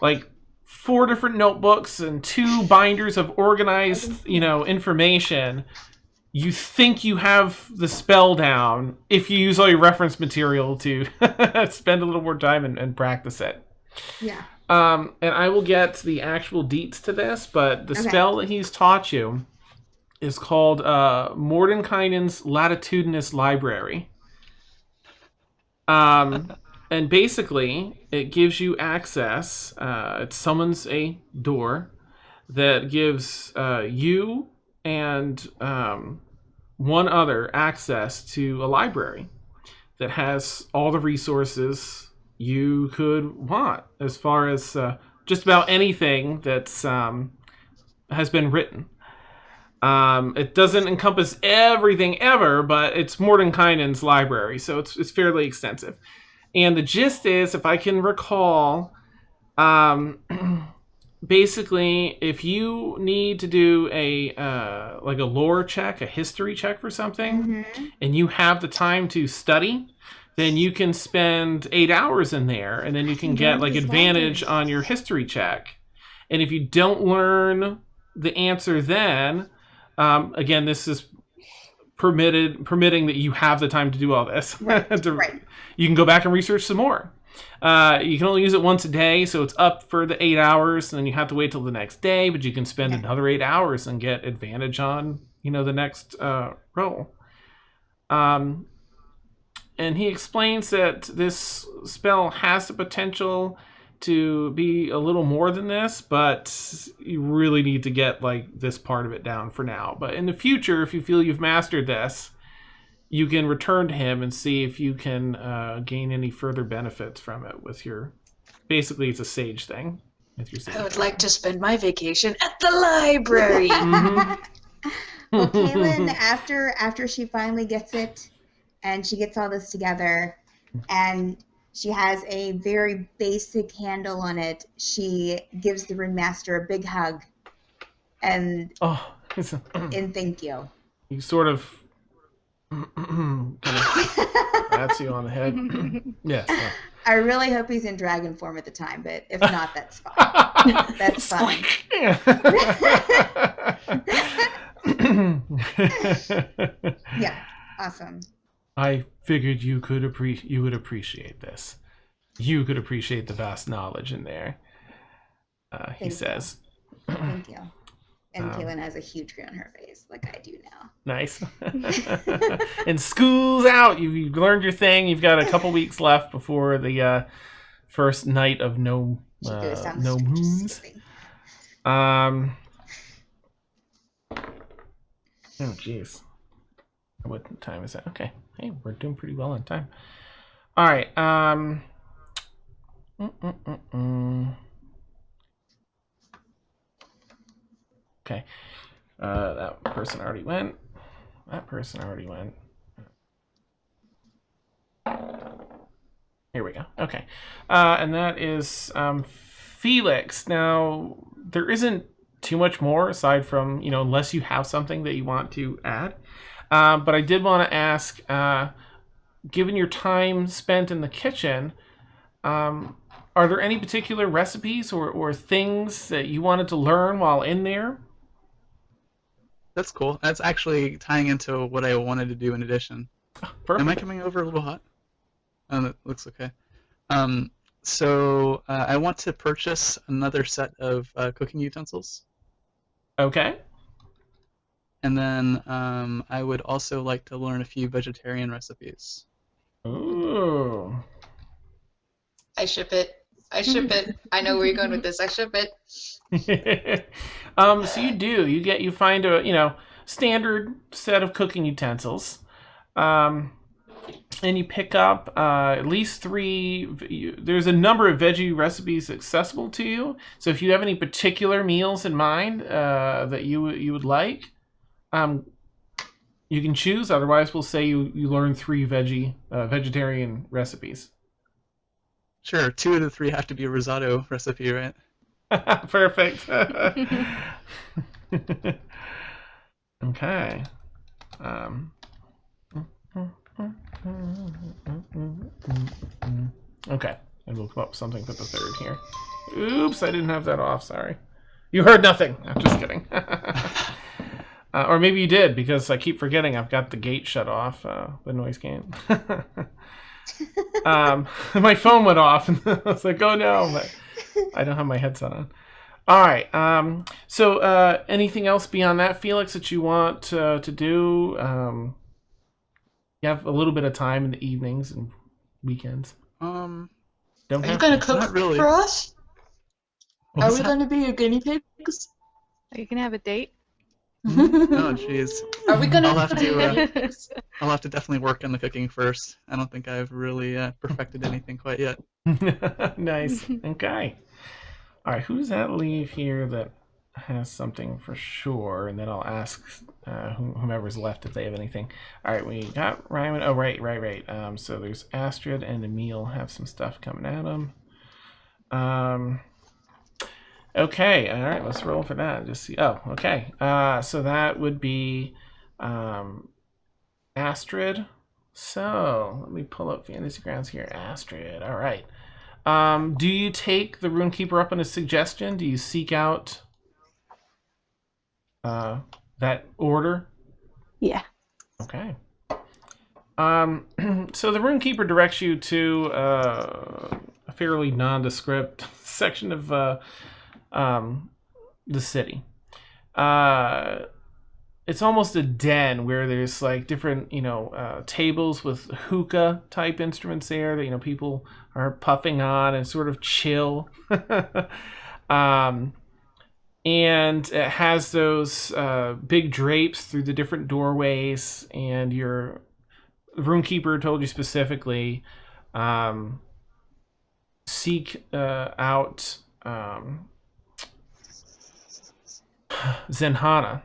like 4 different notebooks and 2 binders of organized, information, you think you have the spell down if you use all your reference material to spend a little more time and practice it. Yeah. And I will get the actual deets to this, but the spell that he's taught you is called Mordenkainen's Latitudinous Library. And basically, it gives you access. It summons a door that gives you and one other access to a library that has all the resources you could want as far as just about anything that's has been written. It doesn't encompass everything ever, but it's Mordenkainen's library, so it's fairly extensive. And the gist is, if I can recall, basically, if you need to do a lore check, a history check for something, and you have the time to study, then you can spend 8 hours in there, and then you can get like advantage on your history check. And if you don't learn the answer then, again, this is permitting that you have the time to do all this. Right. You can go back and research some more. You can only use it once a day, so it's up for the 8 hours, and then you have to wait till the next day, but you can spend another 8 hours and get advantage on, the next roll. And he explains that this spell has the potential to be a little more than this, but you really need to get like this part of it down for now. But in the future, if you feel you've mastered this, you can return to him and see if you can gain any further benefits from it with your... Basically, it's a sage thing. With your sage. I would like to spend my vacation at the library. Well, Kaylin, after she finally gets it, and she gets all this together, and she has a very basic handle on it, she gives the Rune Master a big hug, and and thank you. You sort of... That's you on the head. Yes. Yeah. I really hope he's in dragon form at the time, but if not, that's fine. That's fine. Yeah, awesome. I figured you would appreciate this. You could appreciate the vast knowledge in there. He says. Thank you. And Kaylin has a huge grin on her face, like I do now. Nice. And school's out. You've learned your thing. You've got a couple weeks left before the first night of no moons. Oh, jeez. What time is that? Okay. Hey, we're doing pretty well on time. All right. Okay. That person already went. That person already went. Here we go. Okay. And that is Felix. Now, there isn't too much more aside from, unless you have something that you want to add. But I did want to ask, given your time spent in the kitchen, are there any particular recipes or things that you wanted to learn while in there? That's cool. That's actually tying into what I wanted to do in addition. Perfect. Am I coming over a little hot? That looks okay. So I want to purchase another set of cooking utensils. Okay. And then I would also like to learn a few vegetarian recipes. Ooh. I ship it. I know where you're going with this. I ship it. So you find a standard set of cooking utensils, and you pick up at least 3. There's a number of veggie recipes accessible to you. So if you have any particular meals in mind that you would like, you can choose. Otherwise, we'll say you learn 3 vegetarian recipes. Sure, 2 of the 3 have to be a risotto recipe, right? Perfect. Okay. Okay. And we'll come up with something for the 3rd here. Oops, I didn't have that off. Sorry. You heard nothing. I'm just kidding. Or maybe you did, because I keep forgetting I've got the gate shut off, the noise gate. My phone went off, and I was like, oh no, but I don't have my headset on. All right. So anything else beyond that, Felix, that you want to do? You have a little bit of time in the evenings and weekends. Are you going to cook really. for us? What's Are we going to be your guinea pigs? Are you gonna have a date? Oh, jeez. Are we going I'll have to? to. I'll have to definitely work on the cooking first. I don't think I've really perfected anything quite yet. Nice. Okay. All right. Who does that leave here that has something for sure? And then I'll ask whomever's left if they have anything. All right. We got Ryman. Oh, right. So there's Astrid and Emil have some stuff coming at them. Okay. All right. Let's roll for that. Just see. Oh, okay. So that would be Astrid. So let me pull up Fantasy Grounds here. Astrid. All right. Do you take the Runekeeper up on a suggestion? Do you seek out that order? Yeah. Okay. So the Runekeeper directs you to a fairly nondescript section of the city. It's almost a den where there's like different, tables with hookah type instruments there that, people are puffing on and sort of chill. And it has those big drapes through the different doorways, and your Runekeeper told you specifically seek out Zenhana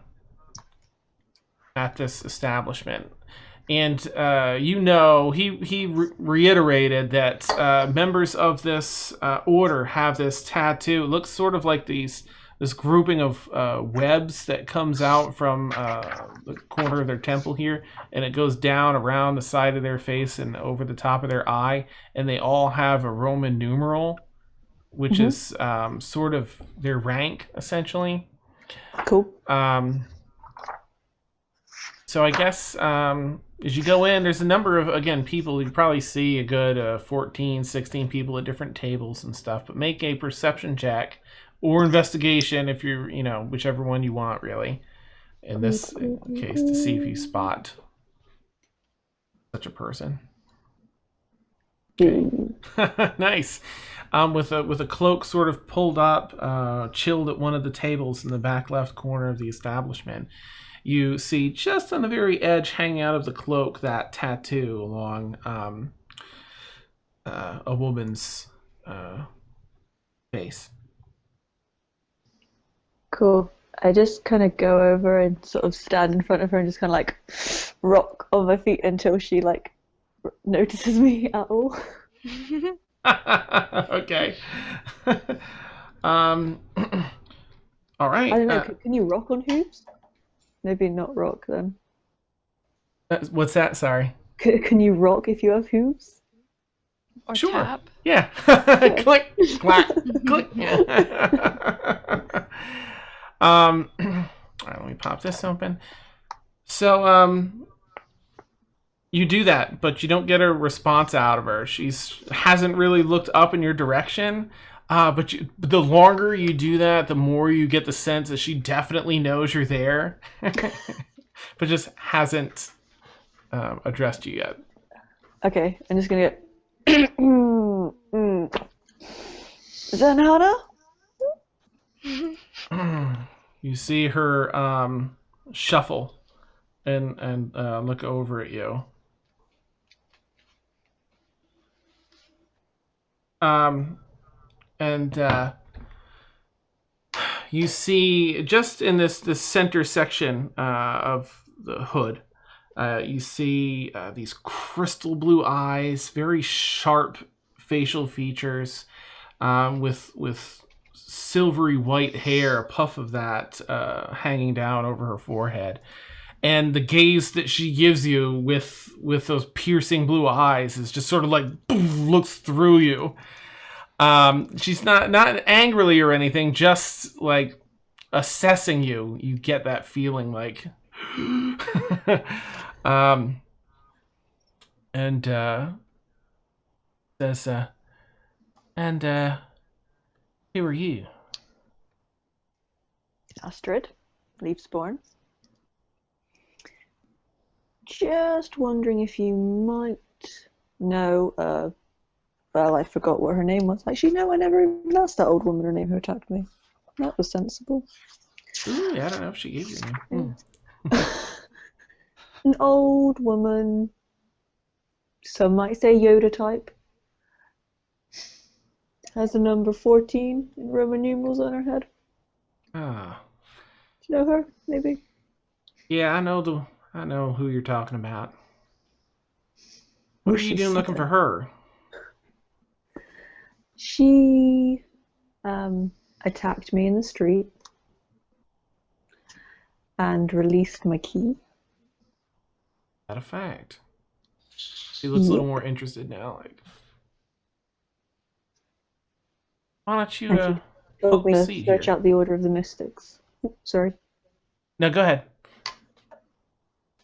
at this establishment. And he reiterated that members of this order have this tattoo. It looks sort of like this grouping of webs that comes out from the corner of their temple here, and it goes down around the side of their face and over the top of their eye, and they all have a Roman numeral, which is sort of their rank, essentially. Cool. So I guess as you go in, there's a number of, again, people. You probably see a good 14, 16 people at different tables and stuff. But make a perception check or investigation if you're, whichever one you want, really. In this case, to see if you spot such a person. Okay. Nice. With a cloak sort of pulled up, chilled at one of the tables in the back left corner of the establishment. You see just on the very edge, hanging out of the cloak, that tattoo along a woman's face. Cool. I just kind of go over and sort of stand in front of her and just kind of like rock on my feet until she like notices me at all. Okay. um. All right. I don't know. Can you rock on hooves? Maybe not rock then. What's that? Sorry. Can you rock if you have hooves? Or Sure. tap. Yeah. Click, clack, click. All right, let me pop this open. So, you do that, but you don't get a response out of her. She's hasn't really looked up in your direction. But the longer you do that, the more you get the sense that she definitely knows you're there, but just hasn't addressed you yet. Okay, I'm just gonna get. Zanana? You see her shuffle and look over at you. And you see just in this center section of the hood, you see these crystal blue eyes, very sharp facial features, with silvery white hair, a puff of that hanging down over her forehead. And the gaze that she gives you with those piercing blue eyes is just sort of like looks through you. She's not angrily or anything, just like assessing you. You get that feeling like, and says, and who are you? Astrid, Leafspawn. Just wondering if you might know, well, I forgot what her name was. Actually, no, I never even asked that old woman her name who attacked me. That was sensible. Ooh, I don't know if she gave you a name. An old woman, some might say Yoda type. Has the number 14 in Roman numerals on her head. Ah. Do you know her, maybe? Yeah, I know who you're talking about. What are you doing looking for her? She attacked me in the street and released my key. That a fact. She looks a little more interested now. Like, why don't you Told me to see search here? out the Order of the Mystics. Sorry. No, go ahead.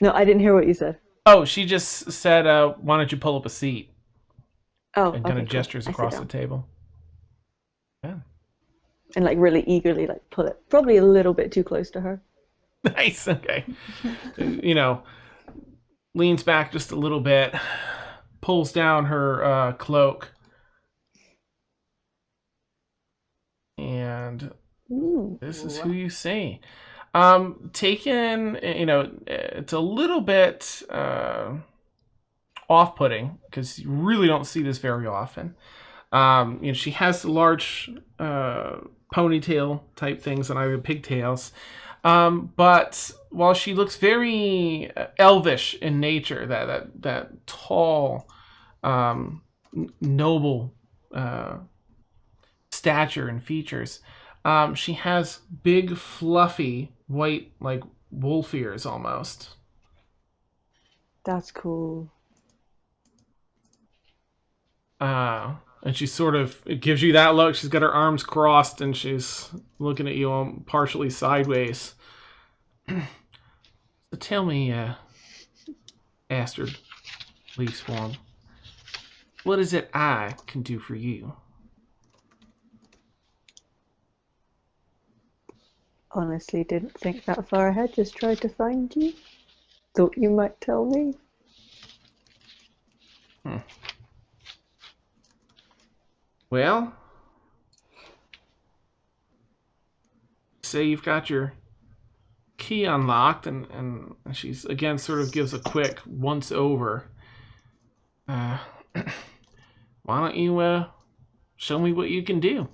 No, I didn't hear what you said. Oh, she just said, why don't you pull up a seat? Oh, And kind okay, of gestures cool. across the table. Yeah. And like really eagerly like pull it. Probably a little bit too close to her. Nice, okay. Leans back just a little bit, pulls down her cloak, and this is who you see. Taken, it's a little bit off-putting because you really don't see this very often. She has large ponytail type things and either pigtails. But while she looks very elvish in nature, that tall, noble stature and features, she has big, fluffy, white, like wolf ears almost. That's cool. And she sort of gives you that look. She's got her arms crossed and she's looking at you partially sideways. So tell me, Astrid Leafspawn, what is it I can do for you? Honestly, didn't think that far ahead. Just tried to find you. Thought you might tell me. Well, say you've got your key unlocked, and she's again sort of gives a quick once over. Why don't you show me what you can do?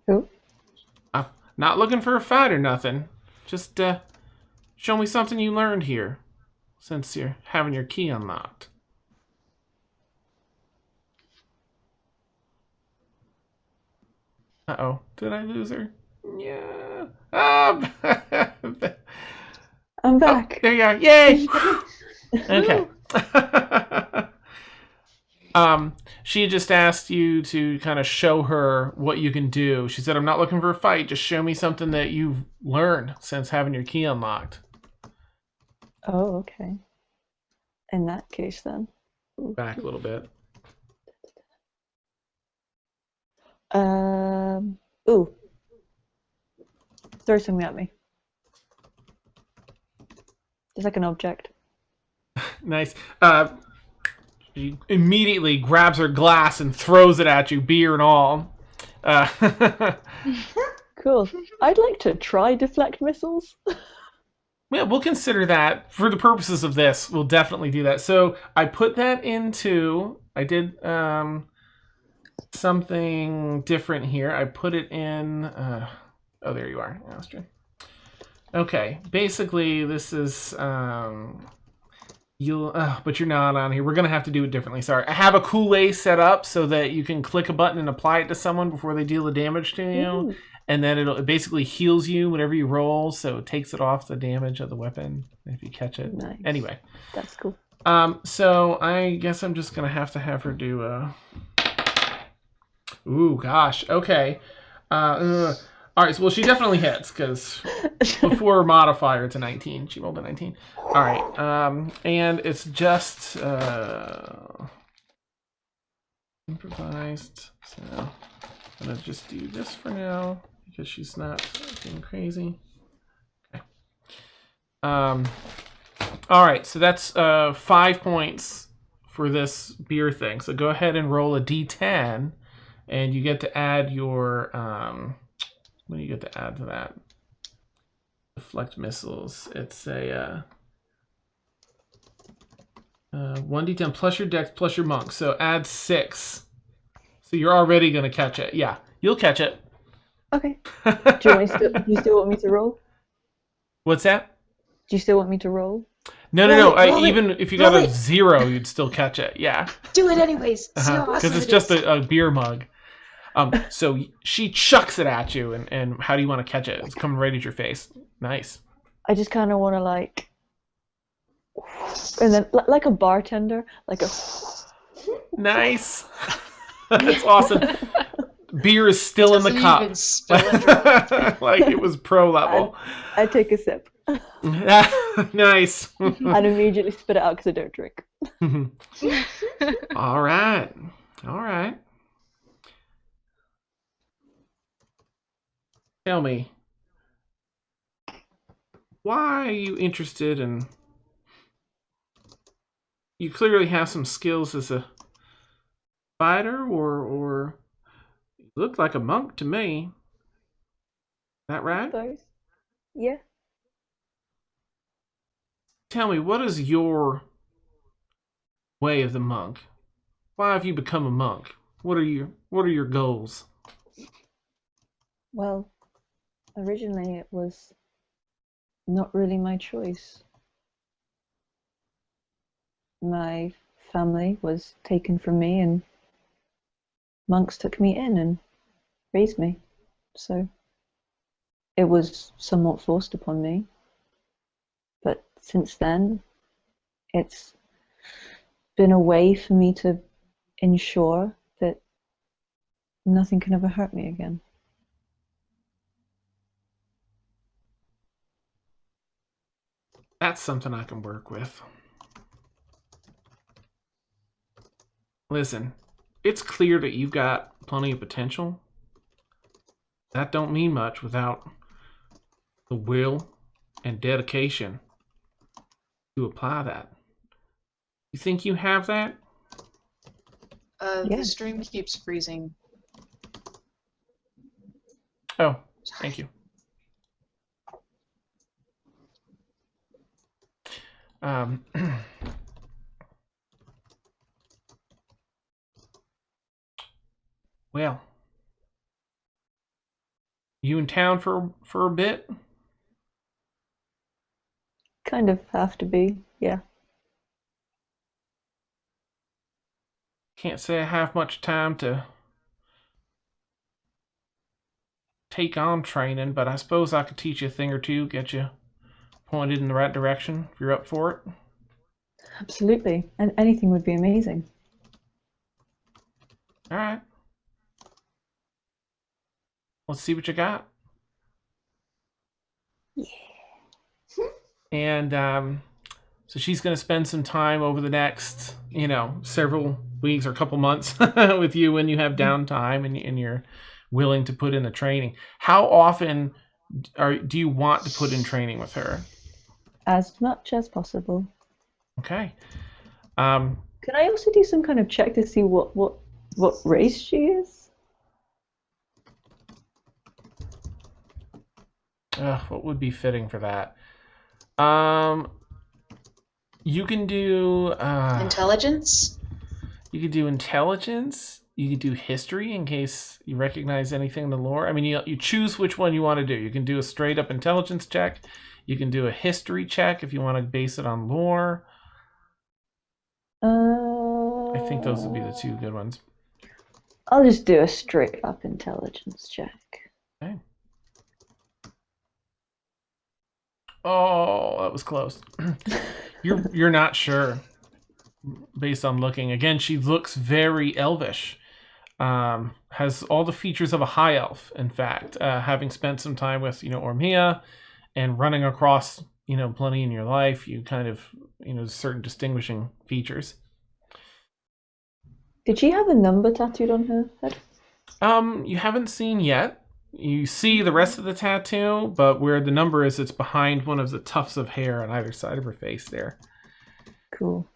Oh, Not looking for a fight or nothing. Just show me something you learned here, since you're having your key unlocked. Uh-oh. Did I lose her? Yeah. I'm back. There you are. Yay! Okay. She just asked you to kind of show her what you can do. She said, I'm not looking for a fight. Just show me something that you've learned since having your key unlocked. Oh, okay. In that case, then. Back a little bit. Ooh. Throw something at me. Just like an object. Nice. She immediately grabs her glass and throws it at you, beer and all. Cool. I'd like to try deflect missiles. Yeah, we'll consider that for the purposes of this. We'll definitely do that. So I put that into. I did something different here. I put it in. Oh, there you are, Astrid. Okay, basically this is. But you're not on here. We're gonna have to do it differently. Sorry. I have a Kool-Aid set up so that you can click a button and apply it to someone before they deal the damage to you. Ooh. And then it basically heals you whenever you roll, so it takes it off the damage of the weapon if you catch it. Nice. Anyway. That's cool. So I guess I'm just gonna have to have her do Ooh, gosh. Okay. All right, so, well, she definitely hits, because before her modifier, it's a 19. She rolled a 19. All right, and it's just improvised. So I'm going to just do this for now, because she's not getting crazy. Okay. All right, so that's 5 points for this beer thing. So go ahead and roll a d10, and you get to add your... what do you get to add to that? Deflect missiles. It's a 1d10 plus your dex plus your monk. So add 6. So you're already going to catch it. Yeah, you'll catch it. Okay. Do you still want me to roll? What's that? Do you still want me to roll? No. Even if you got a 0, you'd still catch it. Yeah. Do it anyways. Because it's just a beer mug. So she chucks it at you, and how do you want to catch it? It's coming right at your face. Nice. I just kind of want to and then like a bartender, like a. Nice. That's awesome. Beer is still in the cup. Even spill Like it was pro level. I take a sip. Nice. And immediately spit it out because I don't drink. All right. Tell me, why are you interested in... You clearly have some skills as a fighter, or you look like a monk to me. Is that right? Those? Yeah. Tell me, what is your way of the monk? Why have you become a monk? What are your goals? Well, originally it was not really my choice. My family was taken from me, and monks took me in and raised me. So it was somewhat forced upon me. But since then, it's been a way for me to ensure that nothing can ever hurt me again. That's something I can work with. Listen, it's clear that you've got plenty of potential. That don't mean much without the will and dedication to apply that. You think you have that? The stream keeps freezing. Oh, thank you. Well, You in town for a bit? Kind of have to be, yeah. Can't say I have much time to take on training, but I suppose I could teach you a thing or two, get you pointed in the right direction if you're up for it. Absolutely. And anything would be amazing. All right. Let's see what you got. Yeah. And so she's going to spend some time over the next, several weeks or a couple months with you when you have downtime and you're willing to put in the training. How often do you want to put in training with her? As much as possible. Okay. Can I also do some kind of check to see what race she is? What would be fitting for that? You can do Intelligence? You could do intelligence. You could do history in case you recognize anything in the lore. I mean, you choose which one you want to do. You can do a straight up intelligence check. You can do a history check if you want to base it on lore. I think those would be the two good ones. I'll just do a straight up intelligence check. Okay. Oh, that was close. You're not sure based on looking. Again, she looks very elvish. Has all the features of a high elf, in fact, having spent some time with, Ormia and running across, plenty in your life, you kind of, certain distinguishing features. Did she have a number tattooed on her head? You haven't seen yet. You see the rest of the tattoo, but where the number is, it's behind one of the tufts of hair on either side of her face there. Cool.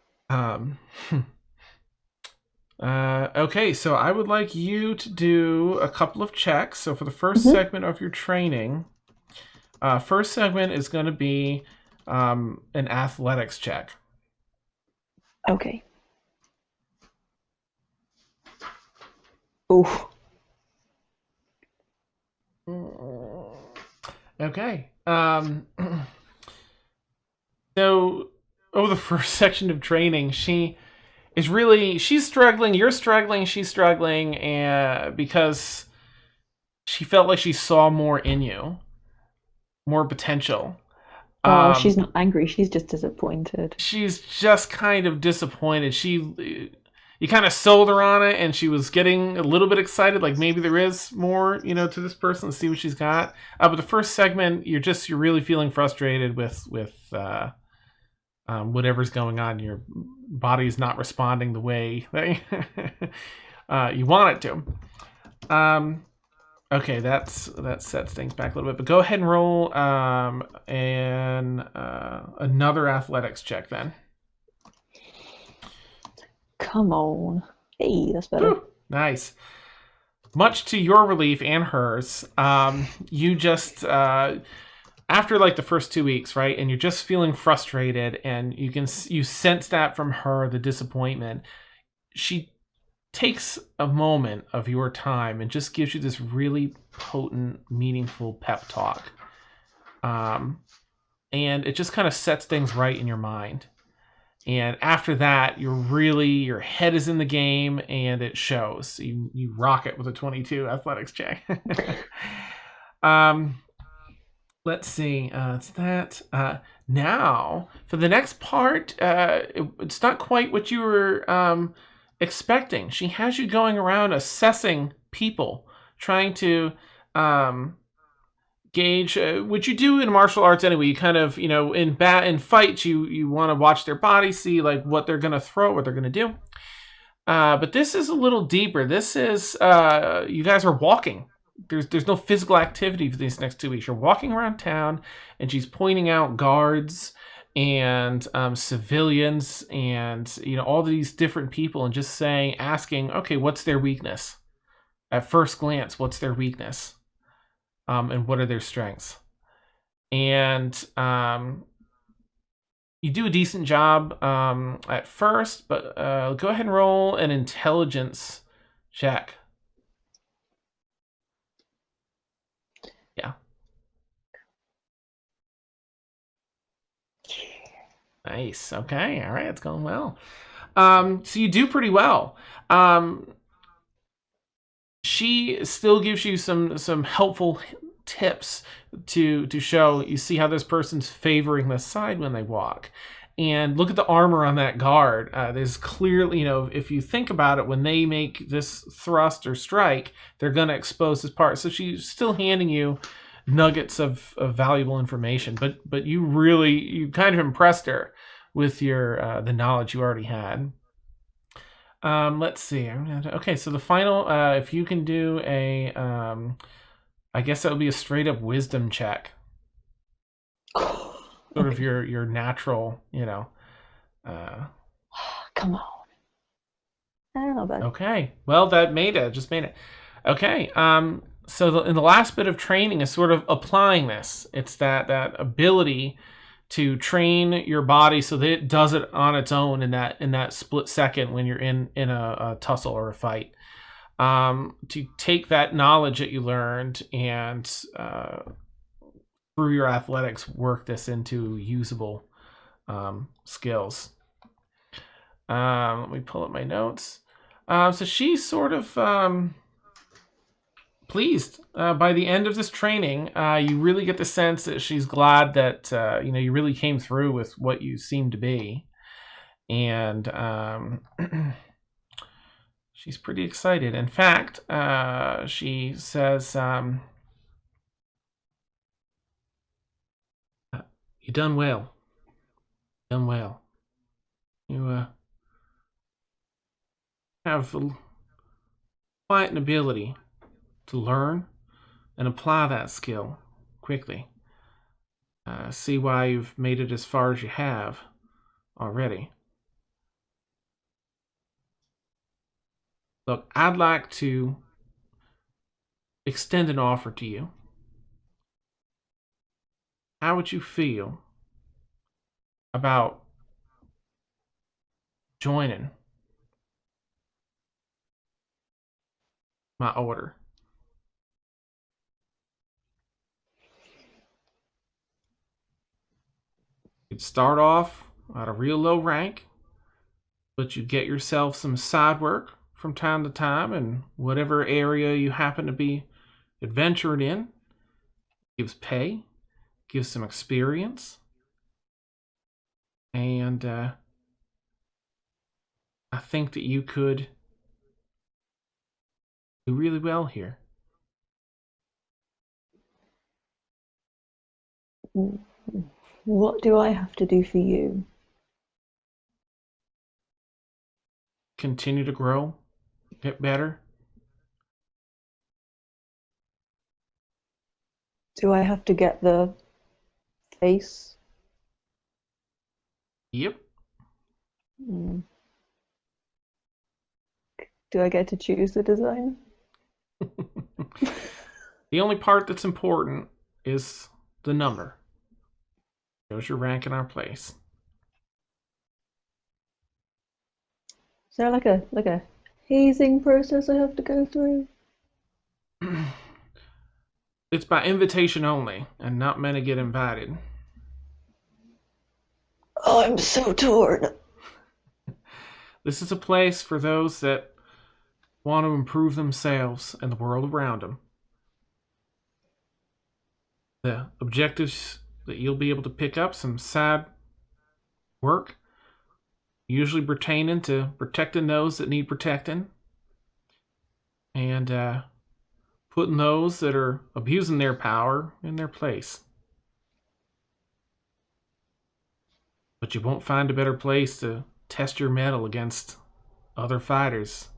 Okay, so I would like you to do a couple of checks. So for the first segment of your training, first segment is going to be an athletics check. Okay. Oof. Okay. So over the first section of training, she's struggling, you're struggling, she's struggling, and because she felt like she saw more in you, more potential. Oh, she's not angry, she's just disappointed. She's just kind of disappointed. You kind of sold her on it, and she was getting a little bit excited, like maybe there is more, to this person. Let's see what she's got. But the first segment, you're really feeling frustrated with whatever's going on. Your body's not responding the way that you want it to. Okay, that sets things back a little bit. But go ahead and roll another athletics check then. Come on. Hey, that's better. Whew, nice. Much to your relief and hers, you just after like the first 2 weeks, right? And you're just feeling frustrated, and you sense that from her, the disappointment. She takes a moment of your time and just gives you this really potent, meaningful pep talk. And it just kind of sets things right in your mind. And after that, your head is in the game, and it shows. You rock it with a 22 athletics check. Let's see. It's that. Now, for the next part, it's not quite what you were expecting. She has you going around assessing people, trying to gauge what you do in martial arts anyway. You kind of, in fights, you want to watch their body, see like what they're gonna throw, what they're gonna do. But this is a little deeper. This is you guys are walking. There's no physical activity for these next 2 weeks. You're walking around town, and she's pointing out guards and civilians and all these different people, and just asking, okay, what's their weakness? At first glance, what's their weakness? And what are their strengths? And you do a decent job at first, but go ahead and roll an intelligence check. Nice. Okay. All right. It's going well. So you do pretty well. She still gives you some helpful tips to show. You see how this person's favoring the side when they walk. And look at the armor on that guard. There's clearly, if you think about it, when they make this thrust or strike, they're going to expose this part. So she's still handing you nuggets of valuable information. But you kind of impressed her with your the knowledge you already had. Let's see. Okay, so the final, if you can do a, I guess that would be a straight up wisdom check. Sort of your natural, Come on. I don't know about Okay, well that made it. Just made it. Okay. So in the last bit of training is sort of applying this. It's that ability to train your body so that it does it on its own in that split second when you're in a tussle or a fight. To take that knowledge that you learned and through your athletics work this into usable skills. Let me pull up my notes. So she's sort of pleased. By the end of this training, you really get the sense that she's glad that you really came through with what you seem to be, and she's pretty excited. In fact, she says, "You done well. Done well. You have quite an ability to learn and apply that skill quickly. See why you've made it as far as you have already. Look, I'd like to extend an offer to you. How would you feel about joining my order?" You'd start off at a real low rank, but you'd get yourself some side work from time to time in whatever area you happen to be adventuring in. Gives pay, gives some experience, and I think that you could do really well here. What do I have to do for you? Continue to grow, get better. Do I have to get the face? Yep. Mm. Do I get to choose the design? The only part that's important is the number. Shows your rank in our place. Is there like a hazing process I have to go through? It's by invitation only, and not many get invited. Oh, I'm so torn. This is a place for those that want to improve themselves and the world around them. The objectives that you'll be able to pick up some side work, usually pertaining to protecting those that need protecting, and putting those that are abusing their power in their place. But you won't find a better place to test your mettle against other fighters.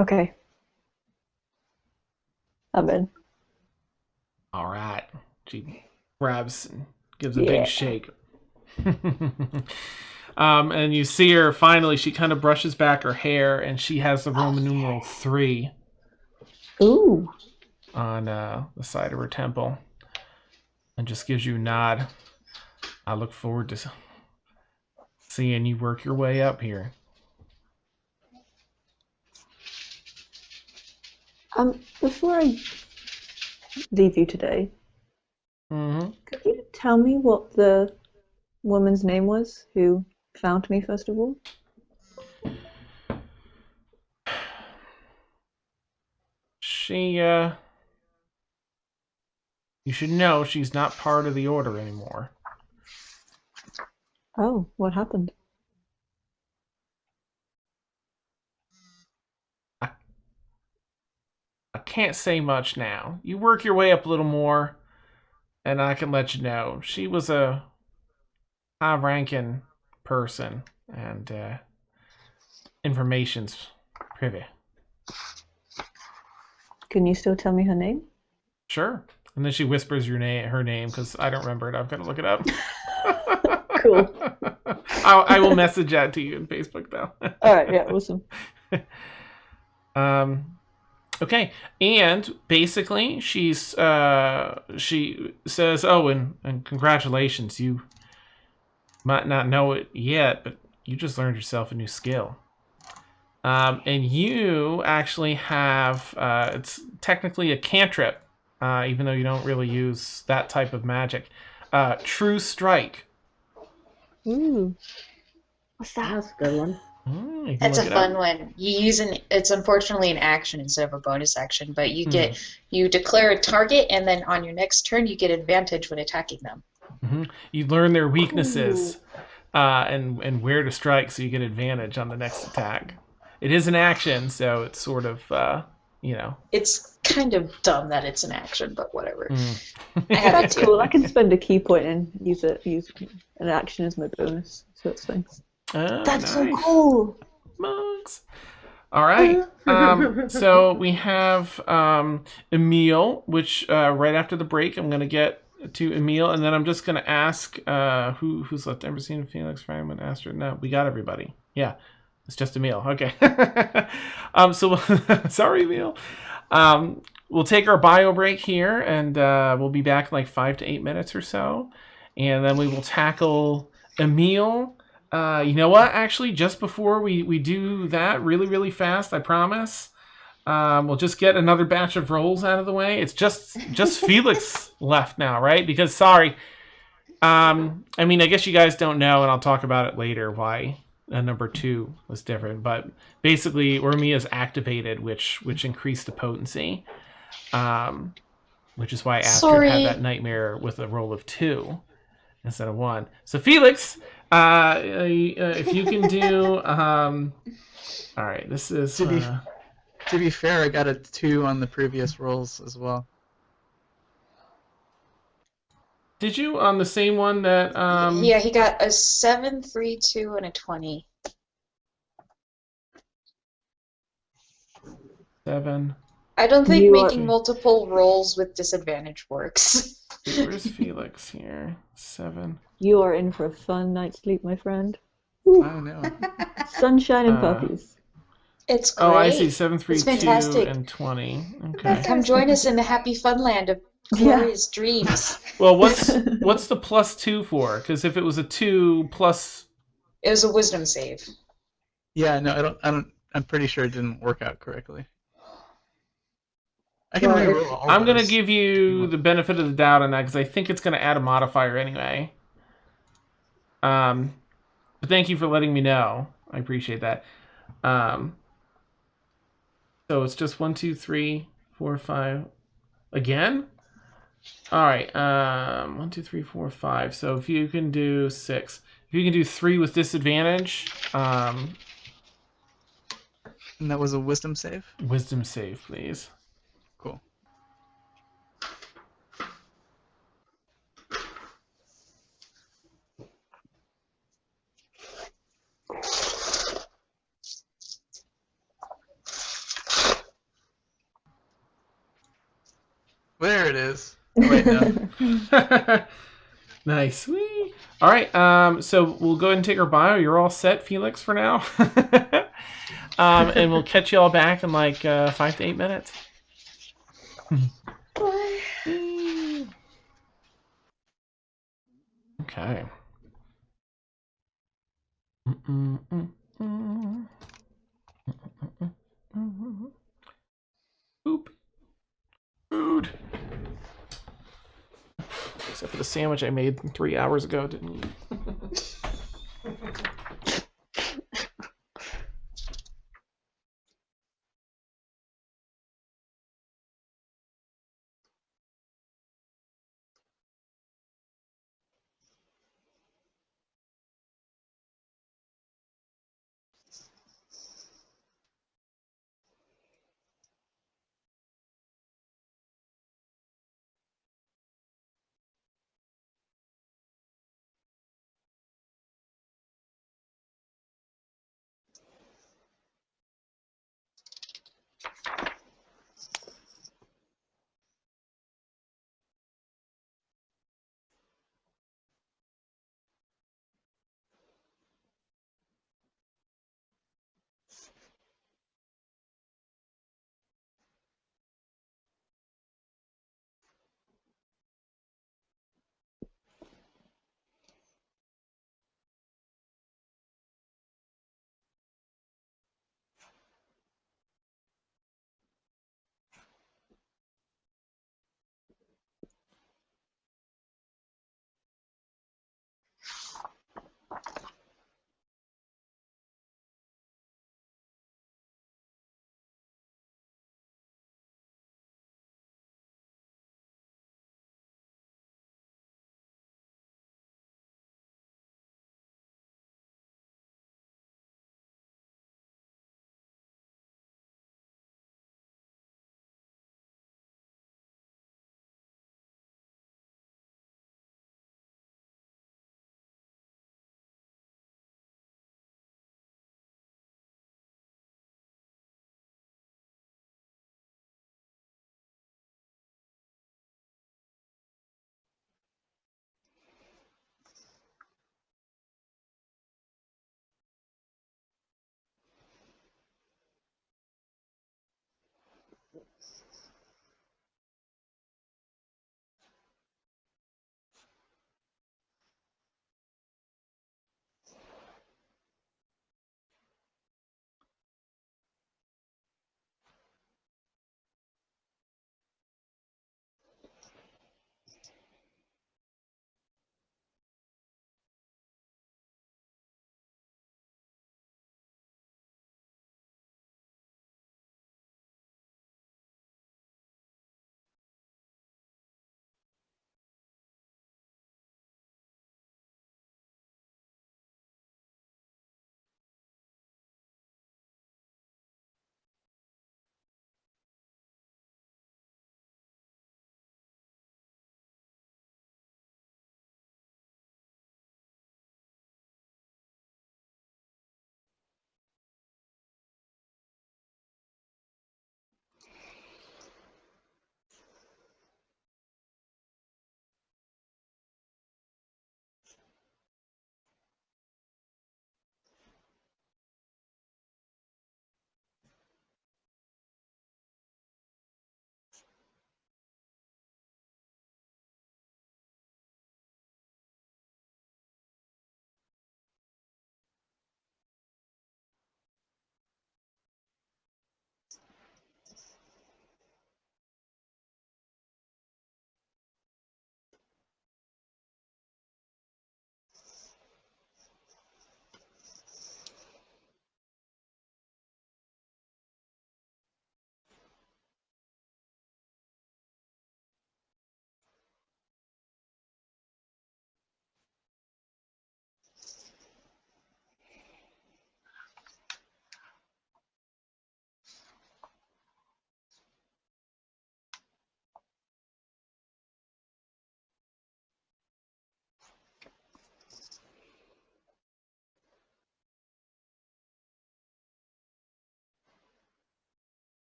Okay. I'm in. All right. She grabs and gives a big shake. And you see her finally, she kind of brushes back her hair and she has the Roman numeral 3 Ooh. on the side of her temple and just gives you a nod. I look forward to seeing you work your way up here. Before I leave you today. Mm-hmm. Could you tell me what the woman's name was who found me, first of all? She, you should know she's not part of the order anymore. Oh, what happened? I can't say much now. You work your way up a little more, and I can let you know. She was a high-ranking person, and information's privy. Can you still tell me her name? Sure. And then she whispers her name, because I don't remember it. I've got to look it up. Cool. I will message that to you in Facebook, though. All right, yeah, awesome. Okay, and basically she says, "Oh, and congratulations, you might not know it yet, but you just learned yourself a new skill. And you actually have it's technically a cantrip, even though you don't really use that type of magic. True Strike. Ooh. What's that? That's a good one. You can That's a look it fun up. one. It's unfortunately an action instead of a bonus action, but you declare a target, and then on your next turn you get advantage when attacking them. You learn their weaknesses and where to strike, so you get advantage on the next attack. It is an action, so it's sort of It's kind of dumb that it's an action, but whatever. I have it That's too. cool. I can spend a key point and use an action as my bonus, so that's fine. Oh, That's so nice. cool. Monks. All right. So we have Emil, which right after the break, I'm going to get to Emil, and then I'm just going to ask who's left. Ever seen Felix, Fragment, Astrid? No, we got everybody. Yeah, it's just Emil. Okay. So sorry, Emil. We'll take our bio break here, and we'll be back in like 5 to 8 minutes or so, and then we will tackle Emil. You know what? Actually, just before we do that, really, really fast, I promise, we'll just get another batch of rolls out of the way. It's just Felix left now, right? Because, sorry. I mean, I guess you guys don't know, and I'll talk about it later, why number 2 was different. But basically, Urmia is activated, which increased the potency, which is why Astrid had that nightmare with a roll of 2 instead of 1. So, Felix... if you can do, all right. This is To be fair, I got a 2 on the previous rolls as well. Did you on the same one that? Yeah, he got a 7, 3, 2, and a 20. 7. I don't think You making are- multiple rolls with disadvantage works. Where's Felix here? 7. You are in for a fun night's sleep, my friend. I know. Sunshine and puppies. It's great. Oh, I see. 7, 3, It's 2, fantastic. and 20. Okay. Come join us in the happy fun land of glorious dreams. Well, what's the +2 for? Because if it was a 2 plus, It was a wisdom save. Yeah, no, I don't. I'm pretty sure it didn't work out correctly. I can Well, reroll if- all I'm gonna those. give you the benefit of the doubt on that because I think it's gonna add a modifier anyway. But thank you for letting me know. I appreciate that. So it's just 1, 2, 3, 4, 5. Again? All right. 1, 2, 3, 4, 5. So if you can do 6, if you can do 3 with disadvantage, And that was a wisdom save? wisdom save, please. Cool. There it is. Oh, wait, no. Nice. Whee! All right. So we'll go ahead and take our bio. You're all set, Felix, for now. And we'll catch you all back in like 5 to 8 minutes. Okay. Boop. Food. the sandwich I made 3 hours ago, didn't you?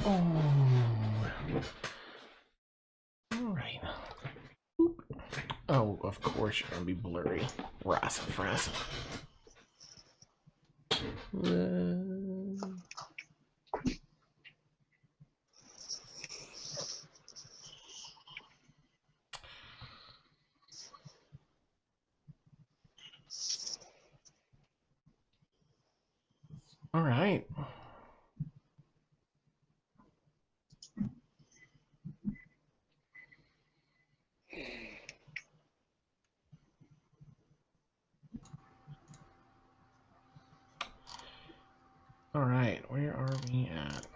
Alright. Oh, of course you're gonna be blurry. Rasa frasa. Alright. Alright, where are we at?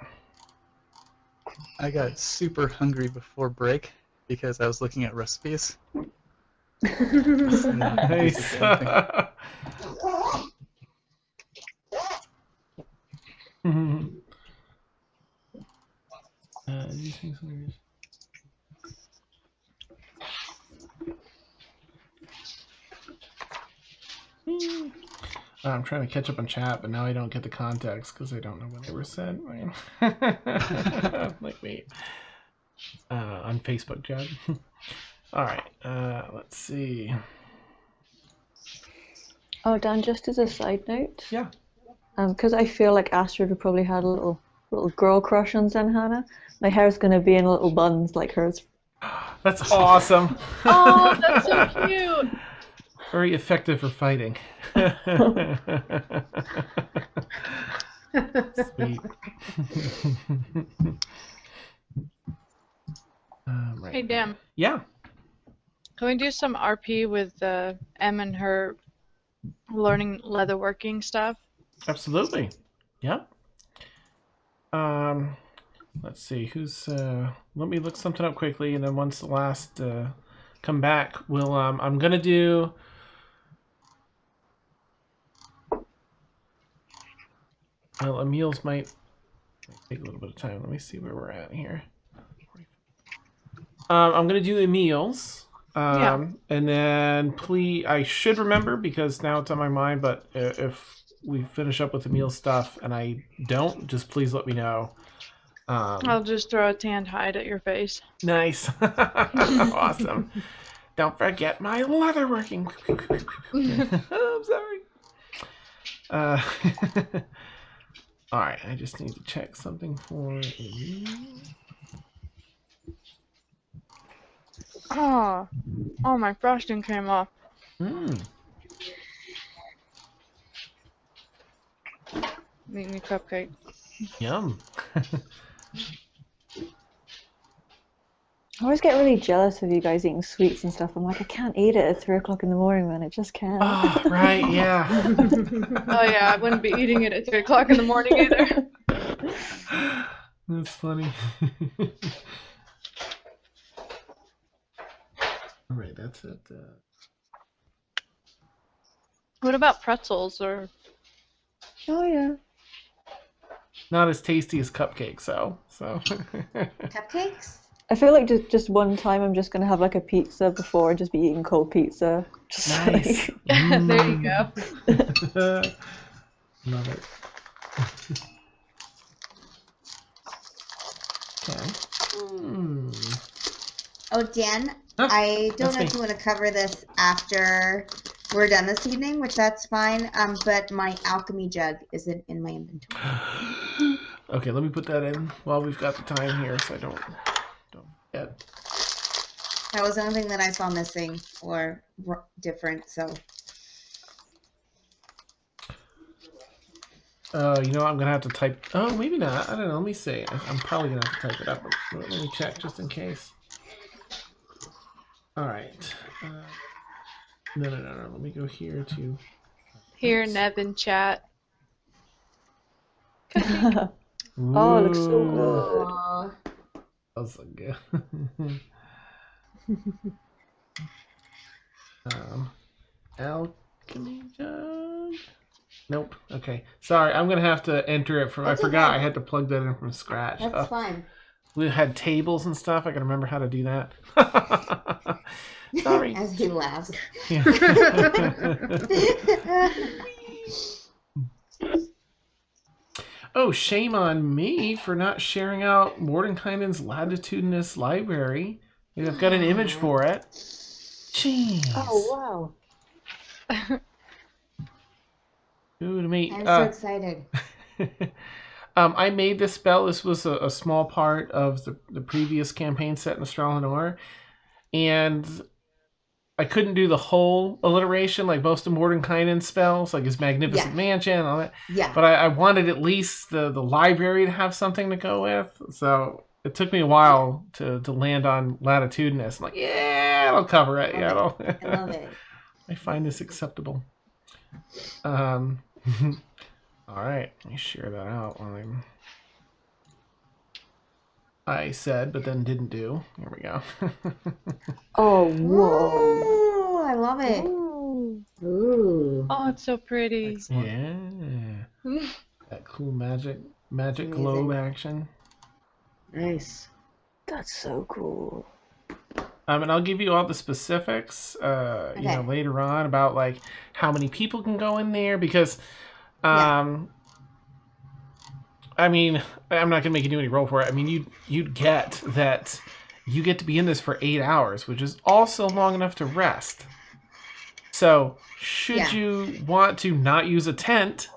I got super hungry before break because I was looking at recipes. Nice. These things I'm trying to catch up on chat, but now I don't get the context because I don't know when they were sent. Like, wait. On Facebook, Jed. All right. Let's see. Oh, Dan, just as a side note. Yeah. Because I feel like Astrid would probably had a little girl crush on Zenhana. My hair's gonna be in little buns like hers. That's awesome. Oh, that's so cute. Very effective for fighting. Sweet. Right. Hey, Dan. Yeah. Can we do some RP with Em and her learning leatherworking stuff? Absolutely. Yeah. Let's see who's. Let me look something up quickly, and then once the last come back, we'll. I'm gonna do. Well, Emil's might take a little bit of time. Let me see where we're at here. I'm gonna do Emil's. Yeah. And then please, I should remember because now it's on my mind. But if we finish up with Emil's stuff and I don't, just please let me know. I'll just throw a tanned hide at your face. Nice. Awesome. Don't forget my leatherworking. I'm sorry. All right, I just need to check something for Emil. Oh, my frosting came off. Mm. Make me cupcake. Yum. I always get really jealous of you guys eating sweets and stuff. I'm like, I can't eat it at 3 o'clock in the morning, man. I just can't. Oh, right, yeah. Oh yeah, I wouldn't be eating it at 3 o'clock in the morning either. That's funny. All right, that's it. What about pretzels or? Oh yeah. Not as tasty as cupcakes, so. Cupcakes? I feel like just one time I'm just gonna have like a pizza before and just be eating cold pizza. Just Nice. There you go. Love it. Okay. Oh, Dan, Huh, I don't that's know if me. you want to cover this after we're done this evening, which that's fine. But my alchemy jug isn't in my inventory. Okay, let me put that in while we've got the time here, so I don't forget. That was the only thing that I saw missing or different. So You know, I'm gonna have to type. Oh, maybe not. I don't know. Let me see. I'm probably gonna have to type it up. But let me check just in case. All right. No. Let me go here to. Here, Nev in chat. Oh, it looks so good. Aw. That was so good. Alchemy jug. Nope. Okay. Sorry, I'm gonna have to enter it from. That's I forgot okay. I had to plug that in from scratch. That's fine. We had tables and stuff. I can remember how to do that. Sorry. As he laughs. Yeah. Oh, shame on me for not sharing out Mordenkainen's latitudinous library. I've got an image for it. Jeez. Oh wow. Ooh, me. I'm so excited. I made this spell. This was a small part of the previous campaign set in Astralanor. And I couldn't do the whole alliteration like most of Mordenkainen's spells, like his Magnificent Mansion and all that. Yeah. But I wanted at least the library to have something to go with. So it took me a while to land on Latitudinous. I'm like, yeah, it'll cover it. I love Yeah, it. I find this acceptable. All right, let me share that out. I said, but then didn't do. Here we go. Oh, whoa. Ooh, I love it. Ooh. Oh, it's so pretty. Yeah, that cool magic Amazing. globe action. Nice. That's so cool. And I'll give you all the specifics, later on about like how many people can go in there because, I mean, I'm not gonna make you do any roll for it. I mean, you'd get that you get to be in this for 8 hours, which is also long enough to rest. So, should you want to not use a tent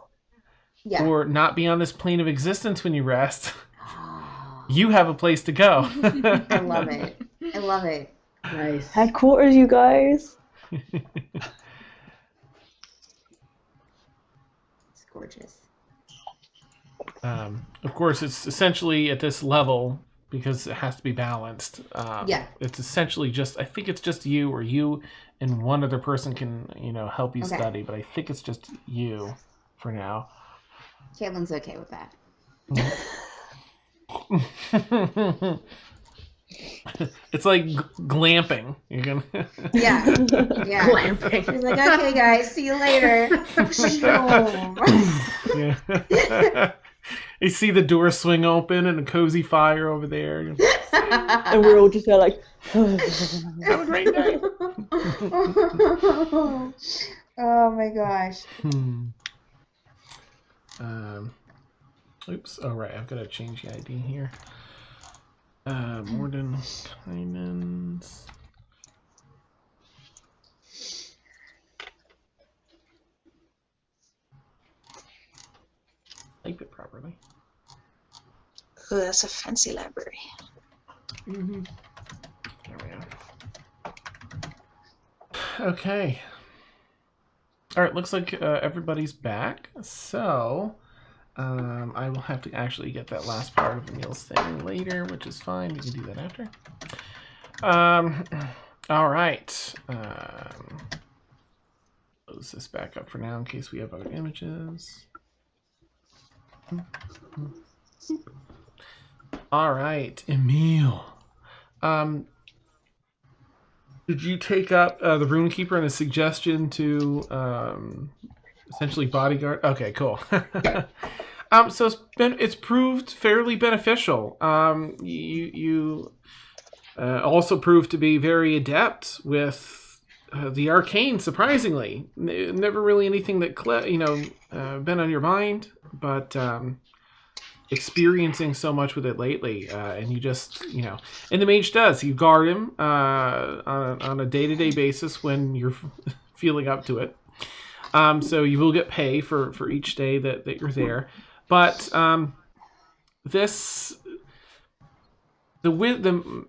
or not be on this plane of existence when you rest, you have a place to go. I love it. I love it. Nice. Headquarters, you guys. It's gorgeous. Of course, it's essentially at this level because it has to be balanced. It's essentially just, I think it's just you or you and one other person can, help you study, but I think it's just you for now. Caitlin's okay with that. It's like glamping. You're gonna Yeah. Glamping. She's like, okay, guys, see you later. Yeah. You see the door swing open and a cozy fire over there. And we're all just there like, Have a great night. Oh my gosh. Oops. All right. I've got to change the ID here. Mordenkainen's. Type it properly. Ooh, that's a fancy library. Mm-hmm. There we go. Okay. All right. Looks like everybody's back. So. I will have to actually get that last part of Emil's thing later, which is fine. We can do that after. All right. Close this back up for now in case we have other images. All right, Emil. Did you take up the Runekeeper and the suggestion to essentially bodyguard? Okay, cool. So it's proved fairly beneficial. You also proved to be very adept with the arcane. Surprisingly, never really anything that been on your mind, but experiencing so much with it lately, and you just and the mage does. You guard him on a day-to-day basis when you're feeling up to it. So you will get pay for each day that you're there. But the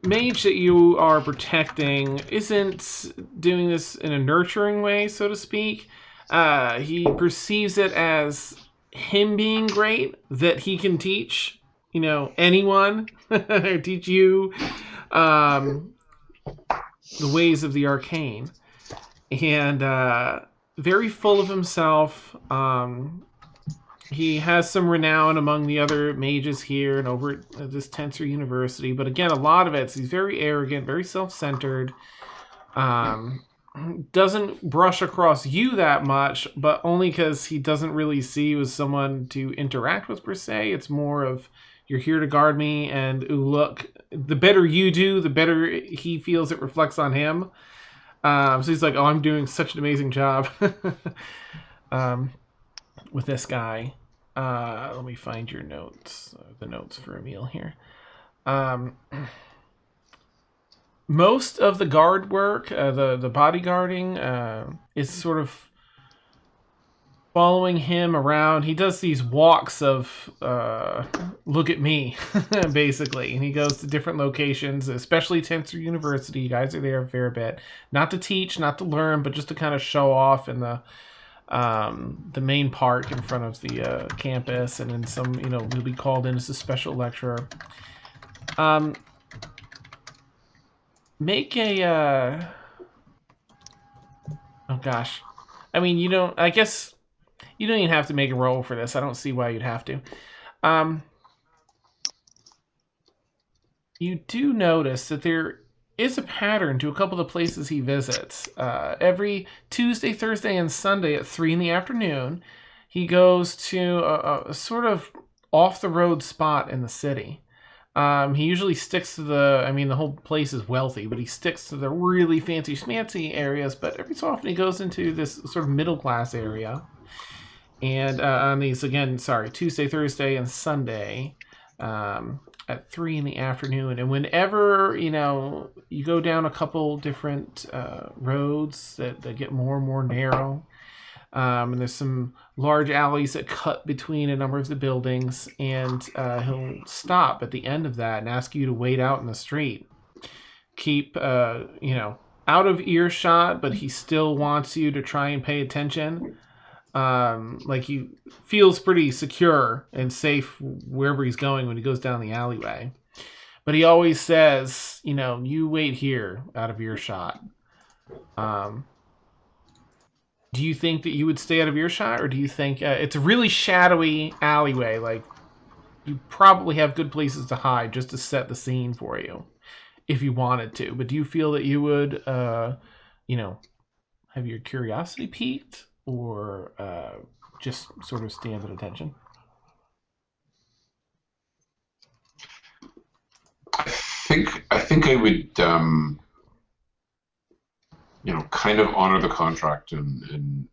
mage that you are protecting isn't doing this in a nurturing way, so to speak. He perceives it as him being great, that he can teach, anyone, or teach you the ways of the arcane. And very full of himself. He has some renown among the other mages here and over at this Tensor University. But again, a lot of he's very arrogant, very self-centered. Doesn't brush across you that much, but only because he doesn't really see you as someone to interact with per se. It's more of, you're here to guard me, and ooh, look, the better you do, the better he feels it reflects on him. So he's like, oh, I'm doing such an amazing job with this guy. Let me find your notes, the notes for Emil here. Um, most of the guard work, the bodyguarding, is sort of following him around. He does these walks of look at me, basically, and he goes to different locations, especially Tensor University. You guys are there a fair bit, not to teach, not to learn, but just to kind of show off in the main park in front of the campus, and then some, he'll be called in as a special lecturer. Make a oh gosh, I mean, I guess you don't even have to make a roll for this. I don't see why you'd have to. You do notice that there is a pattern to a couple of the places he visits. Every Tuesday, Thursday, and Sunday at 3 in the afternoon, he goes to a sort of off-the-road spot in the city. He usually sticks to the whole place is wealthy, but he sticks to the really fancy schmancy areas, but every so often he goes into this sort of middle-class area. And on these, again, Tuesday, Thursday, and Sunday, at 3 in the afternoon. And whenever, you go down a couple different roads that get more and more narrow, and there's some large alleys that cut between a number of the buildings, and he'll stop at the end of that and ask you to wait out in the street. Keep, out of earshot, but he still wants you to try and pay attention. Like he feels pretty secure and safe wherever he's going when he goes down the alleyway. But he always says, you wait here out of earshot. Do you think that you would stay out of earshot, or do you think it's a really shadowy alleyway? Like, you probably have good places to hide just to set the scene for you if you wanted to. But do you feel that you would, have your curiosity piqued? Or just sort of stand at attention? I think I would, kind of honor the contract and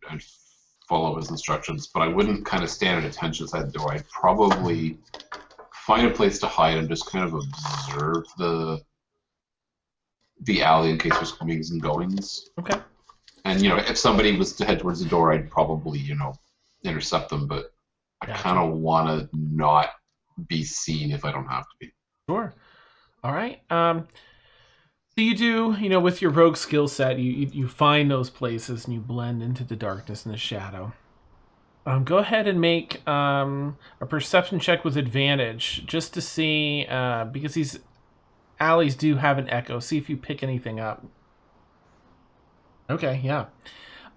follow his instructions, but I wouldn't kind of stand at attention outside the door. I'd probably find a place to hide and just kind of observe the alley in case there's comings and goings. Okay. And, if somebody was to head towards the door, I'd probably, intercept them, but I kind of want to not be seen if I don't have to be. Sure. All right. So you do, with your rogue skill set, you find those places and you blend into the darkness and the shadow. Go ahead and make a perception check with advantage, just to see, because these alleys do have an echo. See if you pick anything up. Okay, yeah.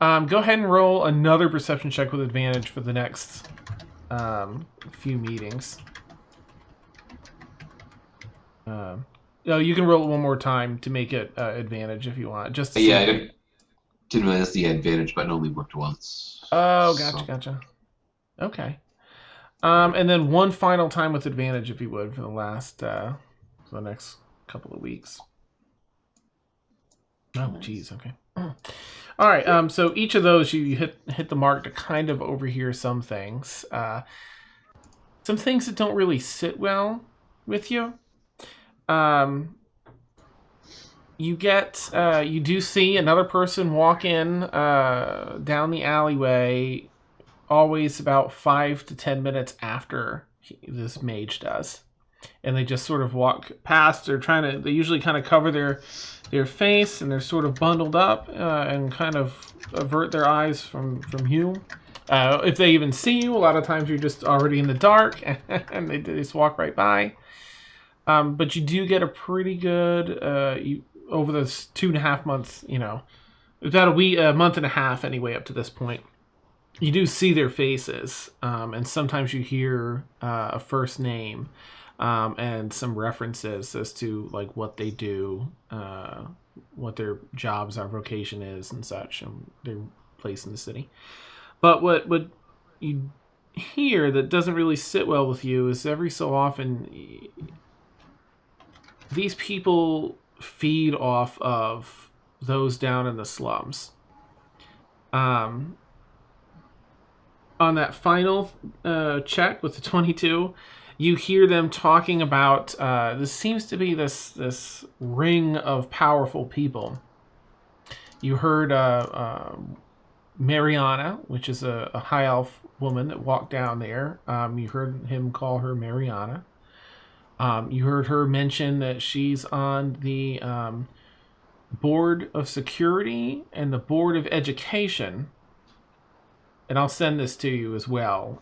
Go ahead and roll another perception check with advantage for the next few meetings. You can roll it one more time to make it advantage if you want. Just to yeah, I didn't realize the advantage button only worked once. Oh, gotcha. Okay. And then one final time with advantage, if you would, for the next couple of weeks. Oh, geez, okay. All right, so each of those you hit the mark to kind of overhear some things. Some things that don't really sit well with you. You do see another person walk in down the alleyway, always about 5 to 10 minutes after this mage does. And they just sort of walk past. They usually kind of cover their face, and they're sort of bundled up and kind of avert their eyes from you. If they even see you, a lot of times you're just already in the dark and they just walk right by. But you do get a pretty good, over those 2.5 months, about a month and a half anyway up to this point. You do see their faces, and sometimes you hear a first name. And some references as to like what they do, what their jobs, our vocation is, and such, and their place in the city. But what you hear that doesn't really sit well with you is every so often these people feed off of those down in the slums. on that final check with the 22, you hear them talking about this seems to be this ring of powerful people. You heard Mariana, which is a high elf woman that walked down there. You heard him call her Mariana. You heard her mention that she's on the Board of Security and the Board of Education. And I'll send this to you as well.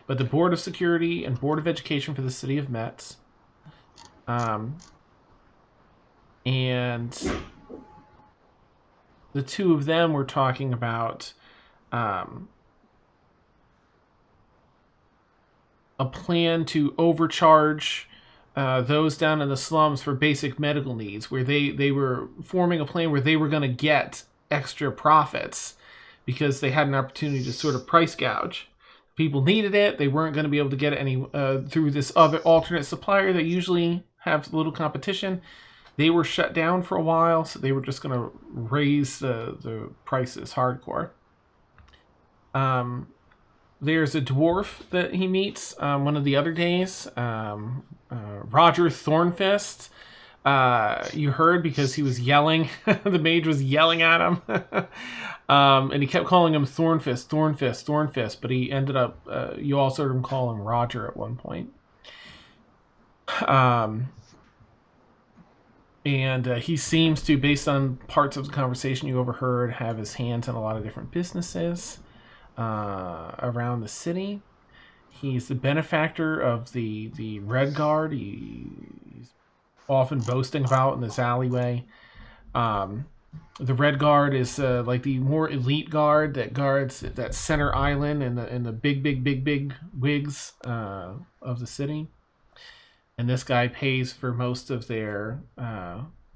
But the Board of Security and Board of Education for the city of Metz. And the two of them were talking about a plan to overcharge those down in the slums for basic medical needs, where they were forming a plan where they were going to get extra profits because they had an opportunity to sort of price gouge. People needed it. They weren't going to be able to get it any through this other alternate supplier that usually have little competition. They were shut down for a while, so they were just going to raise the prices hardcore. There's a dwarf that he meets one of the other days, Roger Thornfist. You heard because he was yelling. The mage was yelling at him. And he kept calling him Thornfist, Thornfist, Thornfist, but he ended up, you also heard him call him Roger at one point. And he seems to, based on parts of the conversation you overheard, have his hands in a lot of different businesses around the city. He's the benefactor of the Red Guard. He's often boasting about in this alleyway. The Red Guard is like the more elite guard that guards that center island and the big wigs of the city. And this guy pays for most of their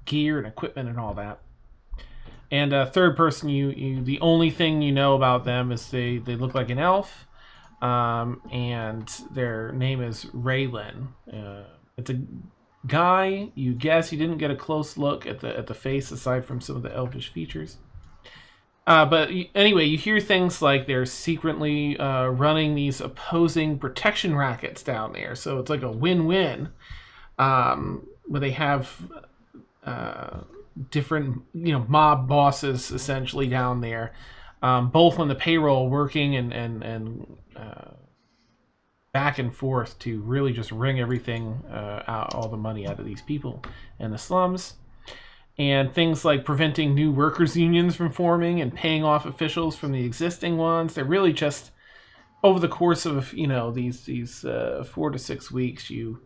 gear and equipment and all that. And a third person, you the only thing you know about them is they look like an elf, and their name is Raylan. It's a guy. You guess you didn't get a close look at the face aside from some of the elfish features. But anyway, you hear things like they're secretly running these opposing protection rackets down there. So it's like a win-win, where they have different, mob bosses essentially down there, both on the payroll working and back and forth to really just wring everything out, all the money out of these people in the slums. And things like preventing new workers' unions from forming and paying off officials from the existing ones. They're really just, over the course of, these 4 to 6 weeks, you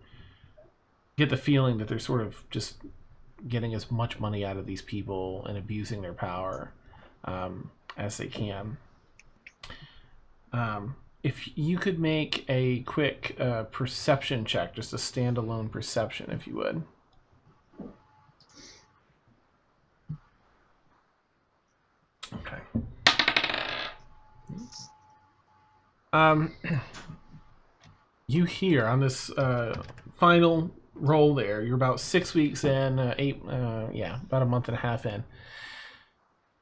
get the feeling that they're sort of just getting as much money out of these people and abusing their power as they can. If you could make a quick perception check, just a standalone perception, if you would. Okay. You hear on this final roll there, you're about 6 weeks in, about a month and a half in.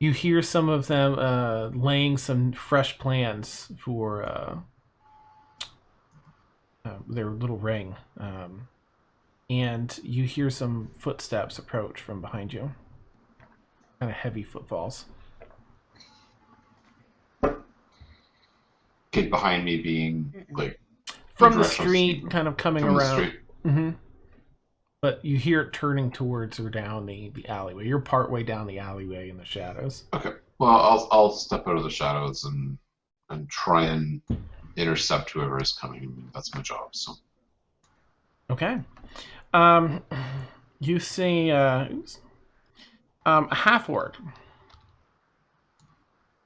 You hear some of them laying some fresh plans for their little ring. And you hear some footsteps approach from behind you. Kind of heavy footfalls. Kid behind me being like from the street, kind of coming from around. The street. Mm-hmm. But you hear it turning towards or down the alleyway. You're partway down the alleyway in the shadows. Okay. Well, I'll step out of the shadows and try and intercept whoever is coming. I mean, that's my job. So. Okay. You see a half-orc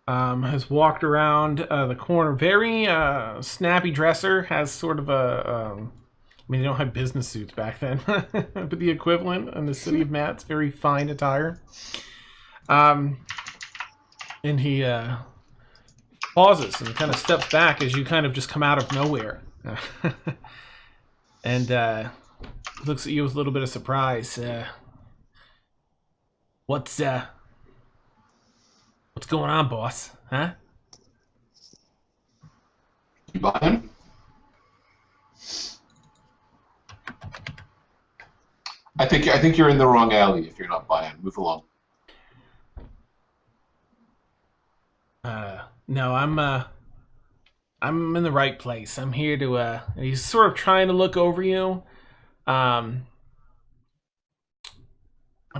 has walked around the corner. Very snappy dresser. Has sort of a... I mean, they don't have business suits back then, but the equivalent in the city of Metz. Very fine attire. And he pauses and kind of steps back as you kind of just come out of nowhere. And looks at you with a little bit of surprise. What's going on, boss? Huh? You buying? I think you're in the wrong alley if you're not buying. Move along. No, I'm in the right place. I'm here to and he's sort of trying to look over you. I'm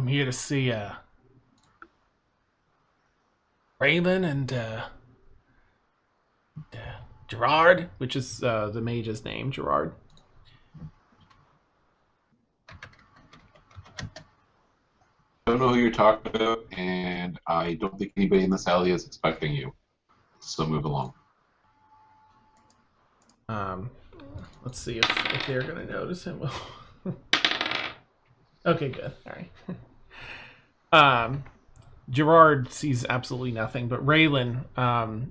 here to see Raylan and Gerard, which is the mage's name, Gerard. I don't know who you're talking about, and I don't think anybody in this alley is expecting you. So move along. Let's see if they're gonna notice him. Okay, good. All right. Gerard sees absolutely nothing, but Raylan,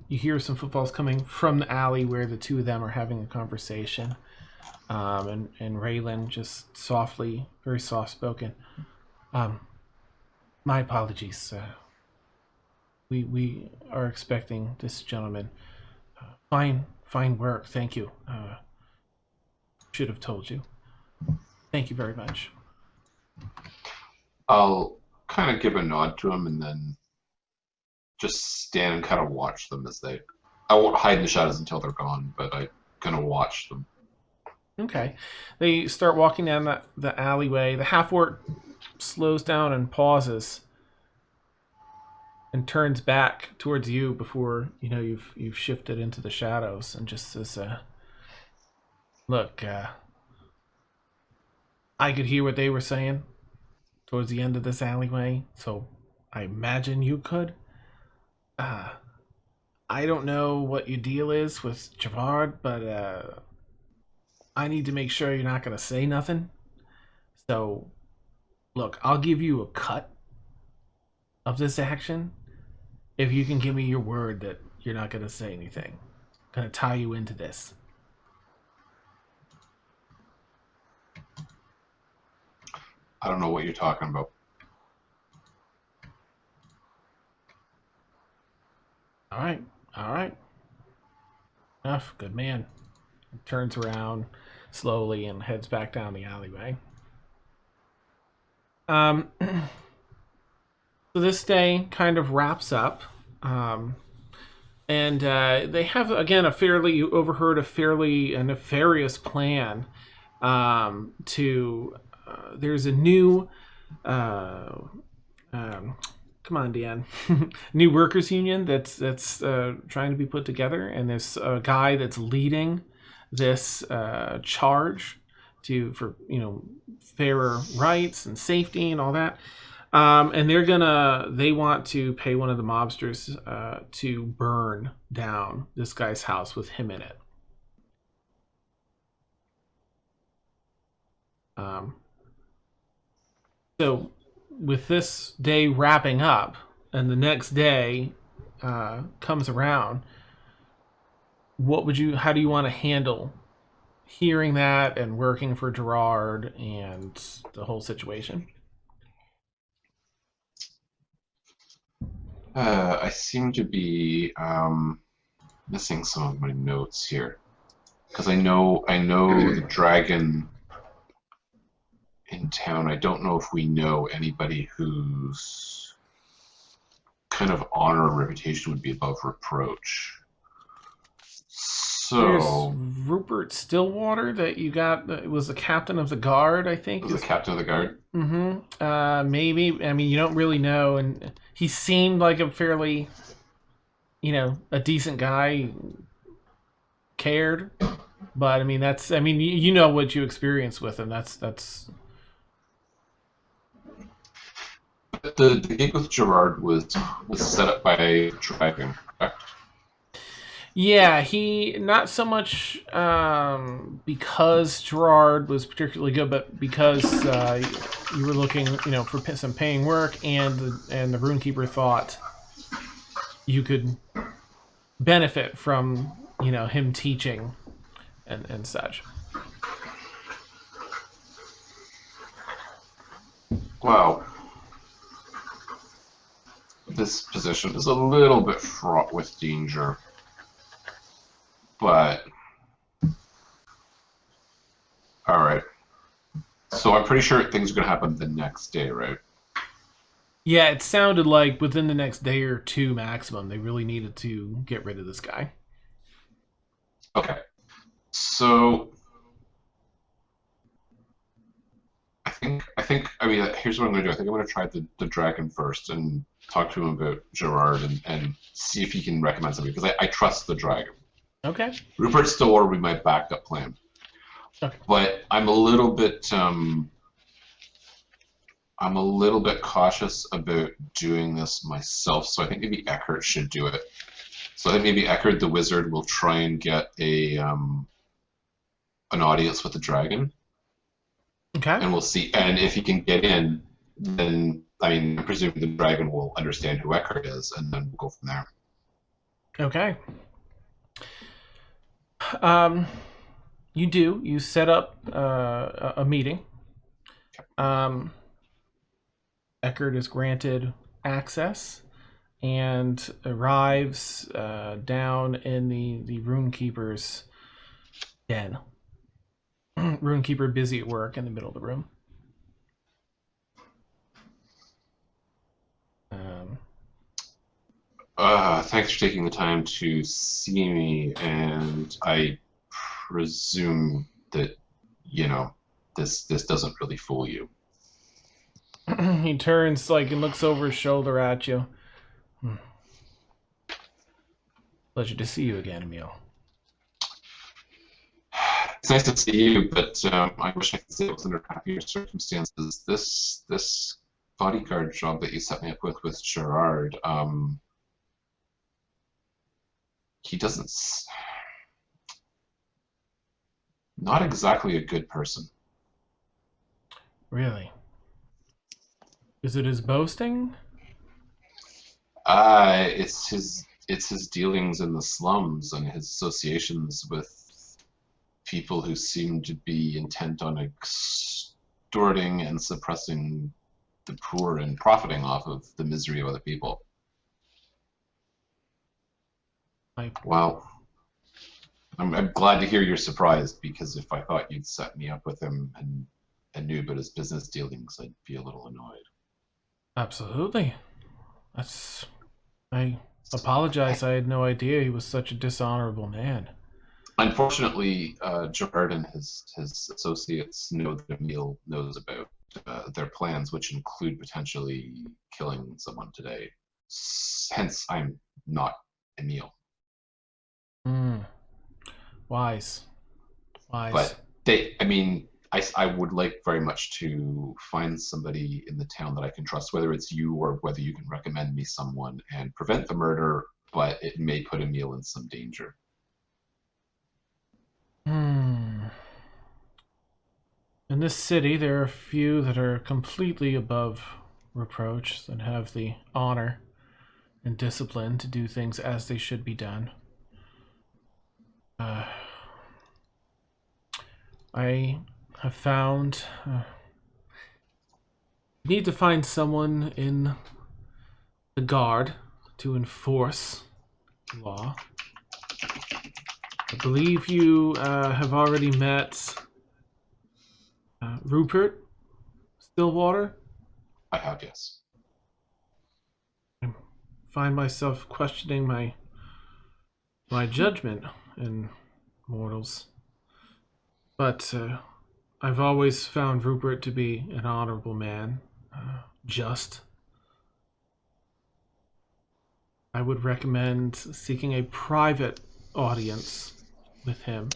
you hear some footfalls coming from the alley where the two of them are having a conversation. And Raylan just softly, very soft-spoken. My apologies. We are expecting this gentleman. Fine work. Thank you. Should have told you. Thank you very much. I'll kind of give a nod to him and then just stand and kind of watch them as they... I won't hide in the shadows until they're gone, but I kind of watch them. Okay. They start walking down the alleyway. The half-orc slows down and pauses and turns back towards you before you've shifted into the shadows and just says, look, I could hear what they were saying towards the end of this alleyway, so I imagine you could. I don't know what your deal is with Gerard, but I need to make sure you're not going to say nothing. So, look, I'll give you a cut of this action if you can give me your word that you're not going to say anything. I'm going to tie you into this. I don't know what you're talking about. All right. Enough, good man. He turns around slowly and heads back down the alleyway. So this day kind of wraps up. And they have, again, you overheard a fairly nefarious plan to... there's a new... come on, Dan. New workers union that's trying to be put together, and there's a guy that's leading this charge for fairer rights and safety and all that. And they want to pay one of the mobsters to burn down this guy's house with him in it. So with this day wrapping up and the next day comes around, how do you want to handle hearing that and working for Gerard and the whole situation? I seem to be missing some of my notes here, because I know the dragon in town. I don't know if we know anybody whose kind of honor or reputation would be above reproach. So there's Rupert Stillwater that you got. That was the captain of the guard, I think. Was the captain of the guard? Mm-hmm. Maybe. I mean, you don't really know, and he seemed like a fairly, a decent guy. Cared, but I mean, you know what you experienced with him. That's. The gig with Gerard was set up by a dragon, correct? Yeah, he not so much because Gerard was particularly good, but because you were looking, for some paying work, and the Runekeeper thought you could benefit from, him teaching and such. Wow. This position is a little bit fraught with danger, but I'm pretty sure things are going to happen the next day, right? Yeah, it sounded like within the next day or two maximum, they really needed to get rid of this guy. Okay. So I mean, here's what I'm going to do. I think I'm going to try the dragon first and talk to him about Gerard and see if he can recommend something, because I trust the dragon. Okay. Rupert Store will be my backup plan. Okay. But I'm a little bit cautious about doing this myself, so I think maybe Eckhart should do it. So I think maybe Eckhart the wizard will try and get an audience with the dragon. Okay. And we'll see. And if he can get in, then I mean, I presume the dragon will understand who Eckhart is, and then we'll go from there. Okay. You do. You set up a meeting. Eckhart is granted access and arrives down in the Runekeeper's den. Runekeeper busy at work in the middle of the room. Thanks for taking the time to see me, and I presume that, you know, this doesn't really fool you. He turns and looks over his shoulder at you. Pleasure to see you again, Emil. It's nice to see you, but I wish I could say it was under happier circumstances. This bodyguard job that you set me up with Gerard, he doesn't... Not exactly a good person. Really? Is it his boasting? It's his dealings in the slums and his associations with people who seem to be intent on extorting and suppressing the poor and profiting off of the misery of other people. Well, I'm glad to hear you're surprised, because if I thought you'd set me up with him and knew about his business dealings, I'd be a little annoyed. Absolutely. I apologize. I had no idea he was such a dishonorable man. Unfortunately, Gerard and his associates know that Emil knows about their plans, which include potentially killing someone today. Hence, I'm not Emil. Wise. But I would like very much to find somebody in the town that I can trust, whether it's you or whether you can recommend me someone, and prevent the murder, but it may put Emil in some danger. In this city, there are a few that are completely above reproach, that have the honor and discipline to do things as they should be done. I have found you need to find someone in the guard to enforce law. I believe you have already met Rupert Stillwater. I have, yes. I find myself questioning my judgment in mortals. But I've always found Rupert to be an honorable man, just. I would recommend seeking a private audience with him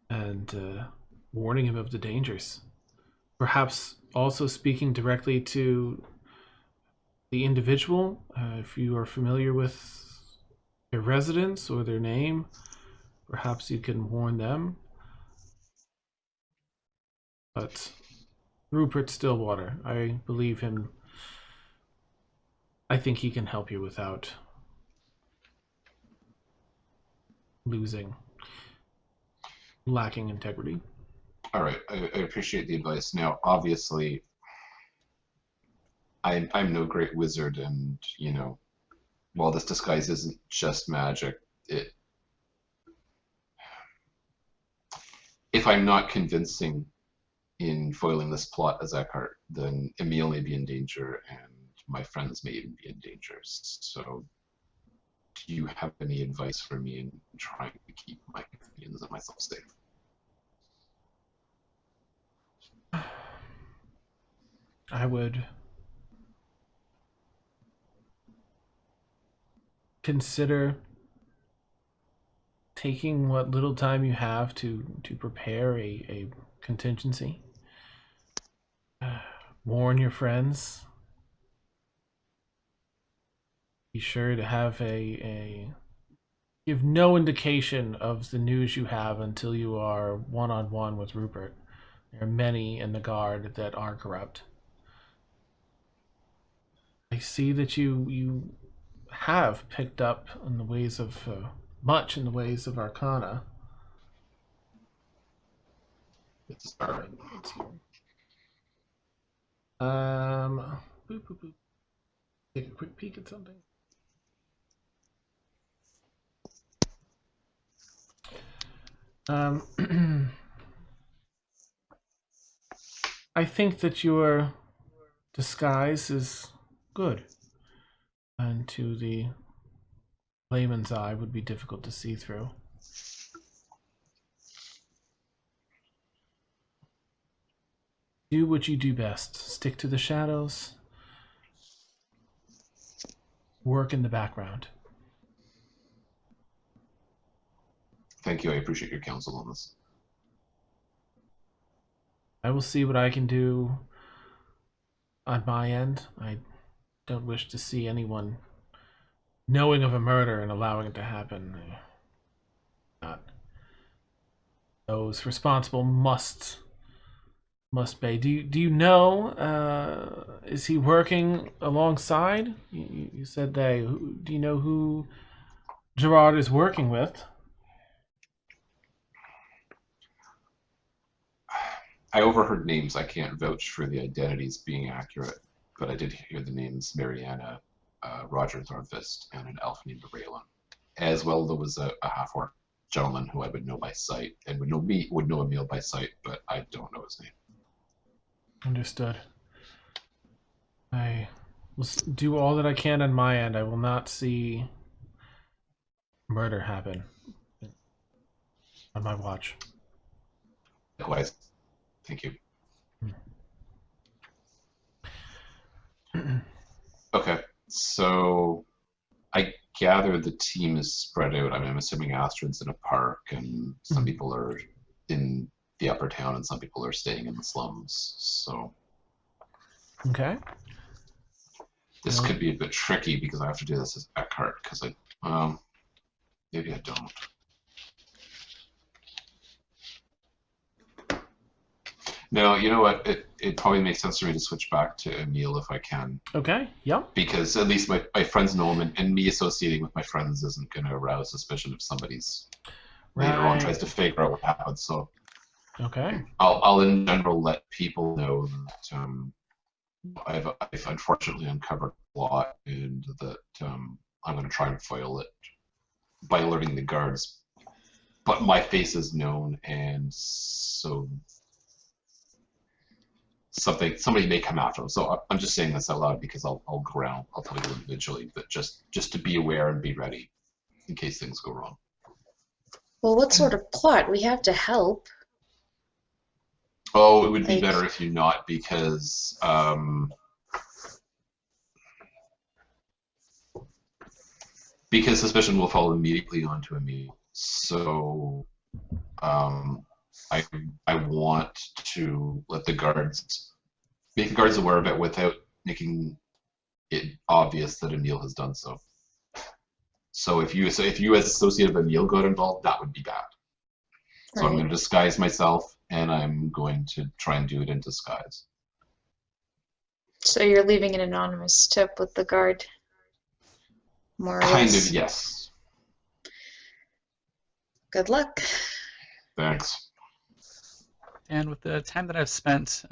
and warning him of the dangers. Perhaps also speaking directly to the individual, if you are familiar with their residence or their name, perhaps you can warn them. But Rupert Stillwater, I believe him. I think he can help you without lacking integrity. All right, I appreciate the advice. Now, obviously, I'm no great wizard, and while this disguise isn't just magic, if I'm not convincing in foiling this plot as Eckhart, then Emil may be in danger and my friends may even be in danger. So do you have any advice for me in trying to keep my companions and myself safe? I would consider taking what little time you have to prepare a contingency. Warn your friends. Be sure to have give no indication of the news you have until you are one-on-one with Rupert. There are many in the guard that are corrupt. I see that you have picked up in the ways of much in the ways of Arcana. It's a start. Boop, boop, boop. Take a quick peek at something. I think that your disguise is good, and to the layman's eye would be difficult to see through. Do what you do best. Stick to the shadows. Work in the background. Thank you. I appreciate your counsel on this. I will see what I can do on my end. I don't wish to see anyone knowing of a murder and allowing it to happen. Not those responsible must pay. Do you know? Is he working alongside? You said they. Do you know who Gerard is working with? I overheard names. I can't vouch for the identities being accurate, but I did hear the names Mariana, Roger Thornfist, and an elf named Raylan. As well, there was a half-orc gentleman who I would know by sight, and would know Emil by sight, but I don't know his name. Understood. I will do all that I can on my end. I will not see murder happen on my watch. Likewise. Thank you. Okay, so I gather the team is spread out. I mean, I'm assuming Astrid's in a park, and some people are in the upper town, and some people are staying in the slums. So, okay. This could be a bit tricky because I have to do this as Eckhart. Because maybe I don't. No, you know what? It probably makes sense for me to switch back to Emil if I can. Okay, yep. Because at least my friends know him, and me associating with my friends isn't going to arouse suspicion if somebody's later on tries to figure out what happened. So, okay. I'll in general let people know that I've unfortunately uncovered a lot, and that I'm going to try and foil it by alerting the guards. But my face is known, and so somebody may come after them. So I'm just saying this out loud because I'll go around. I'll tell you individually, but just to be aware and be ready in case things go wrong. Well, what sort of plot? We have to help. Oh, it would be better if you not, because suspicion will fall immediately onto me. So I want to let the guards make the guards aware of it without making it obvious that Emil has done so. So if you as associate of Emil got involved, that would be bad. So right. I'm going to disguise myself, and I'm going to try and do it in disguise. So you're leaving an anonymous tip with the guard? More or kind less. of, yes. Good luck. Thanks. And with the time that I've spent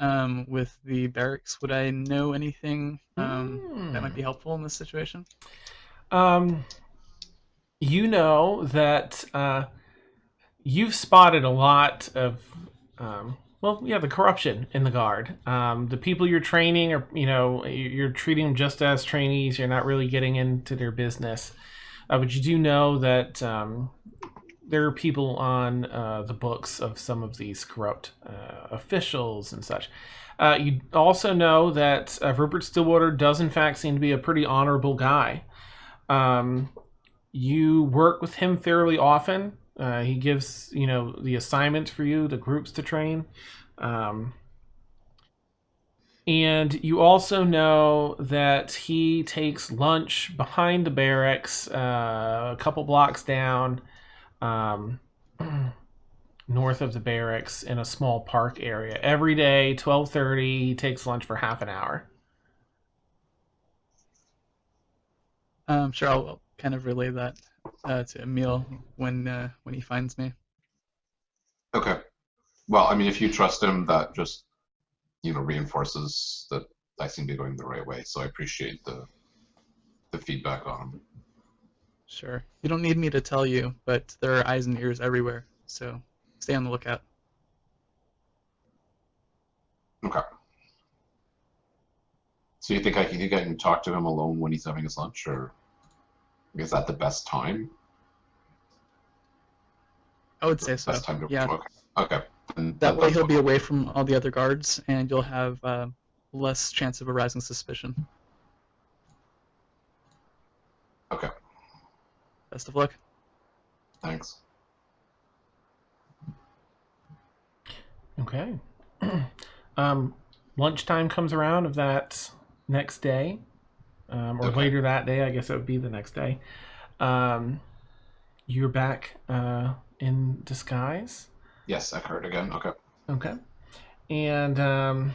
with the barracks, would I know anything that might be helpful in this situation? You know that you've spotted a lot of the corruption in the guard. The people you're training are, you're treating them just as trainees. You're not really getting into their business. But you do know that there are people on the books of some of these corrupt officials and such. You also know that Rupert Stillwater does in fact seem to be a pretty honorable guy. You work with him fairly often. He gives, the assignments for you, the groups to train. And you also know that he takes lunch behind the barracks, a couple blocks down, north of the barracks in a small park area. Every day, 12:30, he takes lunch for half an hour. Sure, I'll kind of relay that to Emil when he finds me. Okay. Well, I mean, if you trust him, that just, reinforces that I seem to be going the right way. So I appreciate the feedback on him. Sure. You don't need me to tell you, but there are eyes and ears everywhere, so stay on the lookout. Okay. So you think I can talk to him alone when he's having his lunch, or is that the best time? I would say so. Best time to Yeah. Okay. And That way he'll be away from all the other guards, and you'll have less chance of arousing suspicion. Okay. Best of luck. Thanks. Okay. Lunchtime comes around of that next day, or Okay. later that day. I guess it would be the next day. You're back in disguise. Yes, Eckhart again. Okay. Okay. And and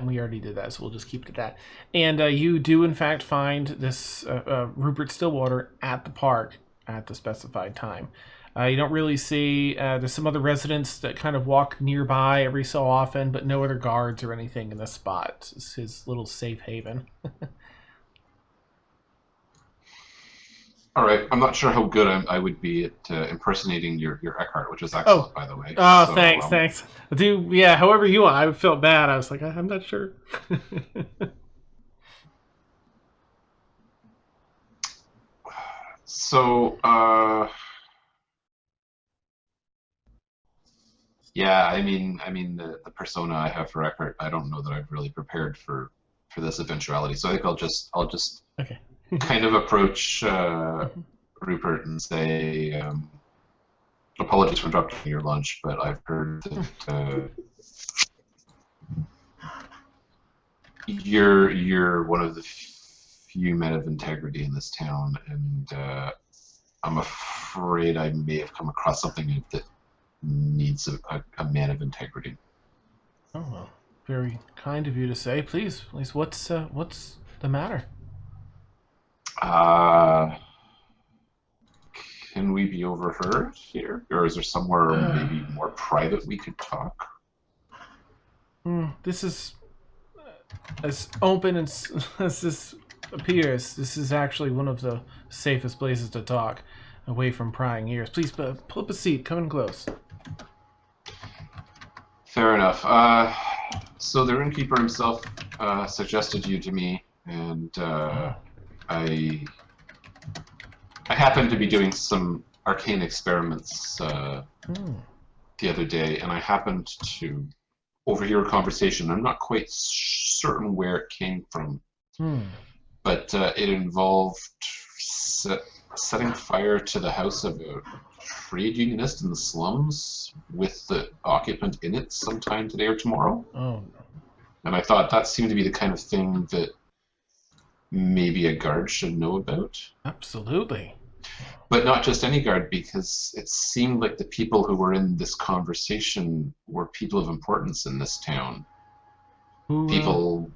we already did that, so we'll just keep it at that. And you do, in fact, find this Rupert Stillwater at the park at the specified time. You don't really see, there's some other residents that kind of walk nearby every so often, but no other guards or anything in this spot. It's his little safe haven. All right. I'm not sure how good I would be at impersonating your Eckhart, which is excellent, by the way. Oh, So, thanks. However you want. I felt bad. I was like, I'm not sure. So, yeah, I mean, the persona I have for Eckhart, I don't know that I've really prepared for this eventuality. So I think I'll just Okay. kind of approach Rupert and say, apologies for interrupting your lunch, but I've heard that you're one of the few men of integrity in this town, and I'm afraid I may have come across something that needs a man of integrity. Oh, well, very kind of you to say. Please, what's the matter? Can we be overheard here? Or is there somewhere maybe more private we could talk? This is as open as this appears. This is actually one of the safest places to talk, away from prying ears. Please, pull up a seat. Come in close. Fair enough. So the innkeeper himself suggested you to me, and I happened to be doing some arcane experiments the other day, and I happened to overhear a conversation. I'm not quite certain where it came from, but it involved setting fire to the house of a trade unionist in the slums with the occupant in it sometime today or tomorrow. Oh. And I thought that seemed to be the kind of thing that maybe a guard should know about. Absolutely. But not just any guard, because it seemed like the people who were in this conversation were people of importance in this town. People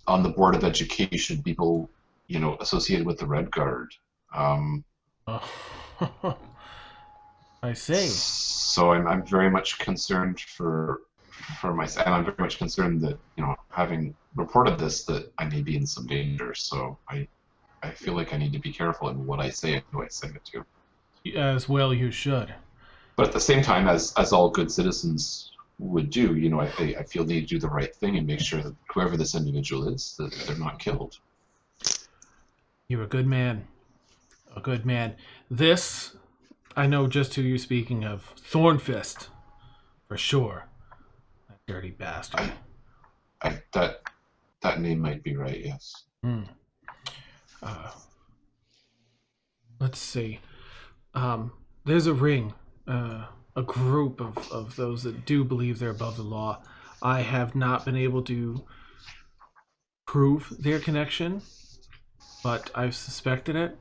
on the Board of Education, people, associated with the Red Guard. I see. So I'm very much concerned for myself, and I'm very much concerned that, having reported this, that I may be in some danger. So I feel like I need to be careful in what I say and who I say it to. As well you should. But at the same time, as all good citizens would do, you know, I feel they need to do the right thing and make sure that whoever this individual is, that they're not killed. You're a good man. A good man. This, I know just who you're speaking of. Thornfist. For sure. That dirty bastard. That name might be right, yes. Let's see. There's a ring. A group of those that do believe they're above the law. I have not been able to prove their connection, but I've suspected it.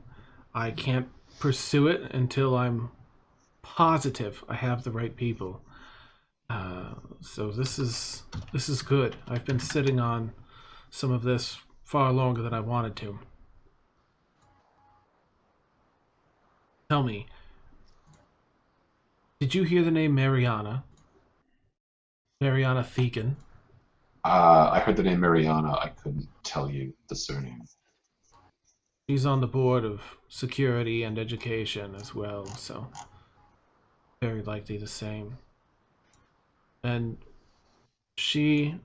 I can't pursue it until I'm positive I have the right people. So this is good. I've been sitting on some of this far longer than I wanted to. Tell me, did you hear the name Mariana? Mariana Thekin? I heard the name Mariana. I couldn't tell you the surname. She's on the board of security and education as well, so very likely the same. And she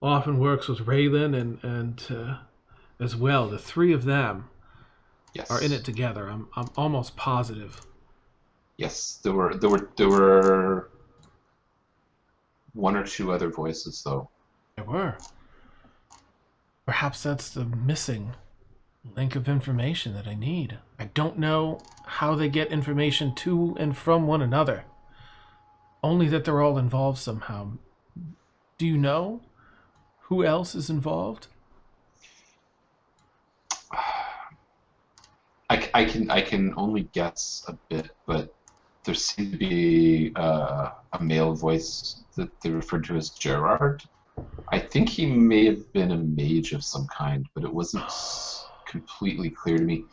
often works with Raylan and as well. The three of them are in it together. I'm almost positive. Yes, there were one or two other voices though. There were. Perhaps that's the missing link of information that I need. I don't know how they get information to and from one another. Only that they're all involved somehow. Do you know who else is involved? I can only guess a bit, but there seemed to be a male voice that they referred to as Gerard. I think he may have been a mage of some kind, but it wasn't completely clear to me.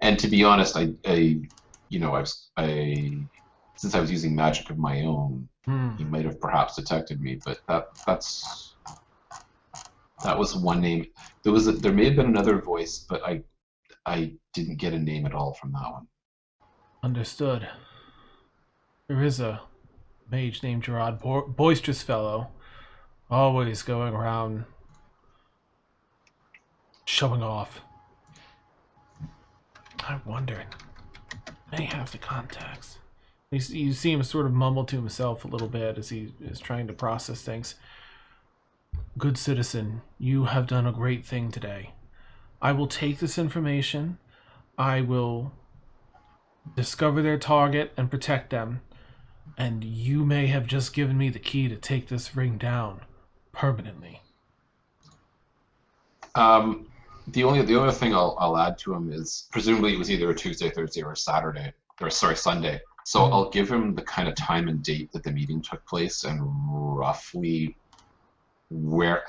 And to be honest, I since I was using magic of my own, he might have perhaps detected me. But that was one name. There may have been another voice, but I didn't get a name at all from that one. Understood. There is a mage named Gerard, boisterous fellow, always going around showing off. I wondered. May have the contacts. You see him sort of mumble to himself a little bit as he is trying to process things. Good citizen, you have done a great thing today. I will take this information. I will discover their target and protect them. And you may have just given me the key to take this ring down permanently. The only other thing I'll add to him is presumably it was either a Tuesday, Thursday, or Saturday, or sorry, Sunday. So I'll give him the kind of time and date that the meeting took place and roughly where.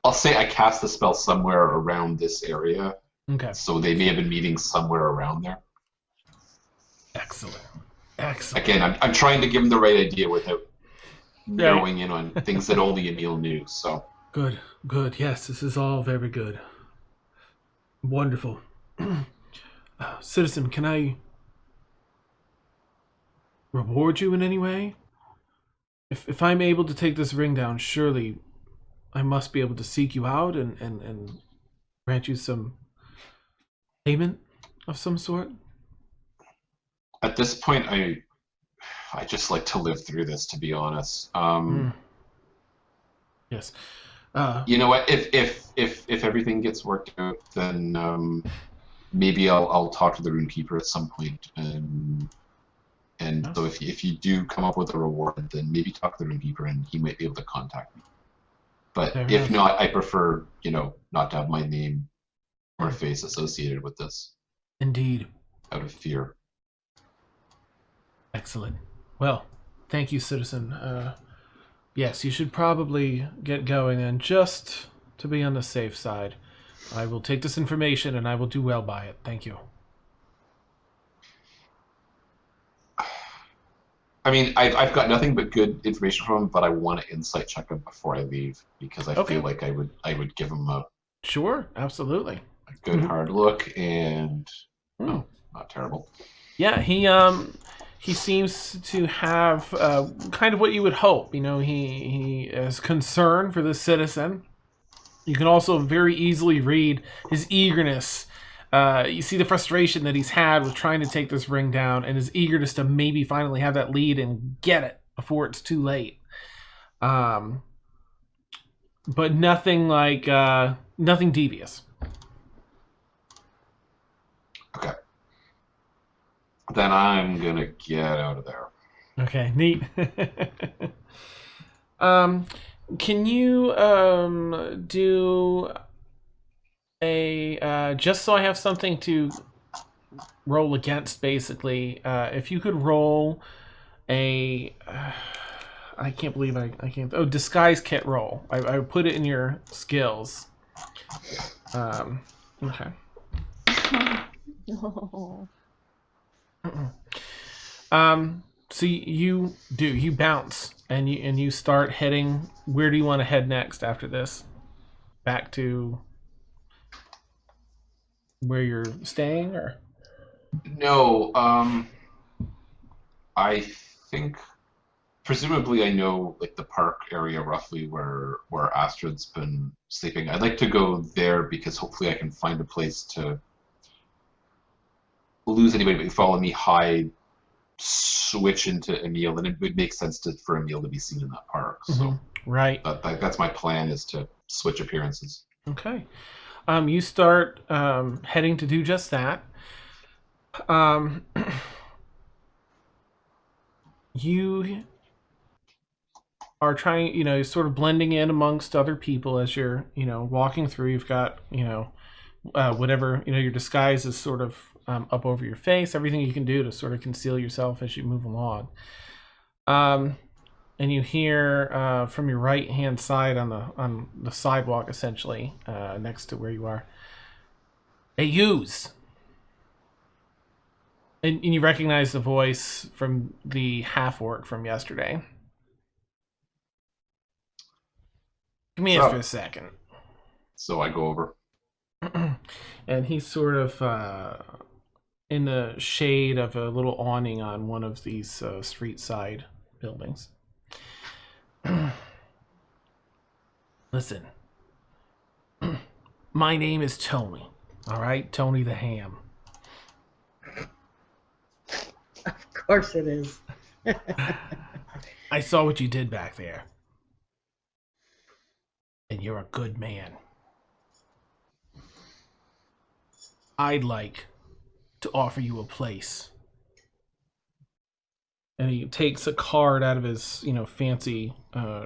I'll say I cast the spell somewhere around this area. Okay. So they may have been meeting somewhere around there. Excellent. Excellent. Again, I'm trying to give him the right idea without narrowing in on things that only Emil knew. So. Good. Good. Yes, this is all very good. Wonderful. Citizen, can I reward you in any way? If I'm able to take this ring down, surely I must be able to seek you out and grant you some payment of some sort. At this point, I just like to live through this, to be honest. Yes. You know what? If everything gets worked out, then maybe I'll talk to the Runekeeper at some point, and so if you do come up with a reward, then maybe talk to the Runekeeper, and he might be able to contact me. But if not, I prefer not to have my name or face associated with this. Indeed. Out of fear. Excellent. Well, thank you, citizen. Yes, you should probably get going then, just to be on the safe side. I will take this information and I will do well by it. Thank you. I mean, I've got nothing but good information from him, but I want to insight check him before I leave because I feel like I would give him a absolutely good hard look and not terrible. Yeah, he seems to have kind of what you would hope. You know, he is concerned for the citizen. You can also very easily read his eagerness. You see the frustration that he's had with trying to take this ring down, and his eagerness to maybe finally have that lead and get it before it's too late. But nothing like nothing devious. Okay. Then I'm gonna get out of there. Okay, neat. Can you do a just so I have something to roll against, basically? If you could roll a, I can't believe I can't. Oh, disguise kit roll. I put it in your skills. Okay. No. So you bounce and you start heading. Where do you want to head next after this? Back to where you're staying, or? No, I think presumably I know like the park area roughly where Astrid's been sleeping. I'd like to go there because hopefully I can find a place to lose anybody but follow me, hide, switch into Emil, and it would make sense for Emil to be seen in that park. So right, that's my plan, is to switch appearances. Okay. You start heading to do just that. You are trying, sort of blending in amongst other people as you're, walking through. You've got, whatever, your disguise is sort of up over your face, everything you can do to sort of conceal yourself as you move along. And you hear from your right-hand side on the sidewalk, essentially, next to where you are, "Hey, yous!" And you recognize the voice from the half-orc from yesterday. Come here for a second. So I go over. And he's sort of in the shade of a little awning on one of these street side buildings. Listen. My name is Tony. All right? Tony the Ham. Of course it is. I saw what you did back there. And you're a good man. I'd like to offer you a place. And he takes a card out of his, fancy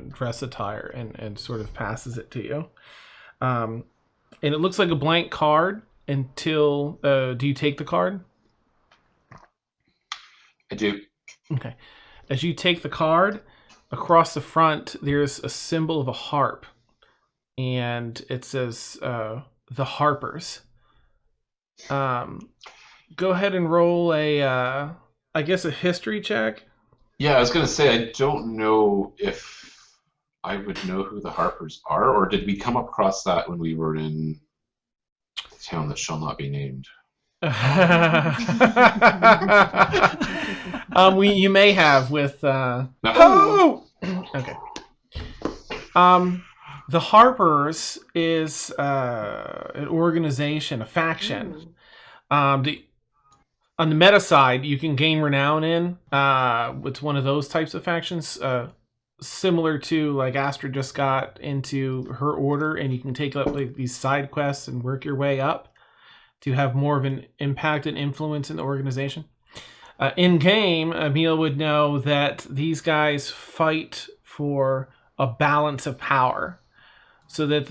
dress attire and sort of passes it to you. And it looks like a blank card until... do you take the card? I do. Okay. As you take the card, across the front, there's a symbol of a harp. And it says, The Harpers. Go ahead and roll a history check. Yeah, I was going to say, I don't know if I would know who the Harpers are, or did we come across that when we were in the town that shall not be named? You may have with No. Oh! Okay. The Harpers is an organization, a faction. On the meta side, you can gain renown in. It's one of those types of factions, similar to like Astrid just got into her order, and you can take up like these side quests and work your way up to have more of an impact and influence in the organization. In game, Emil would know that these guys fight for a balance of power, so that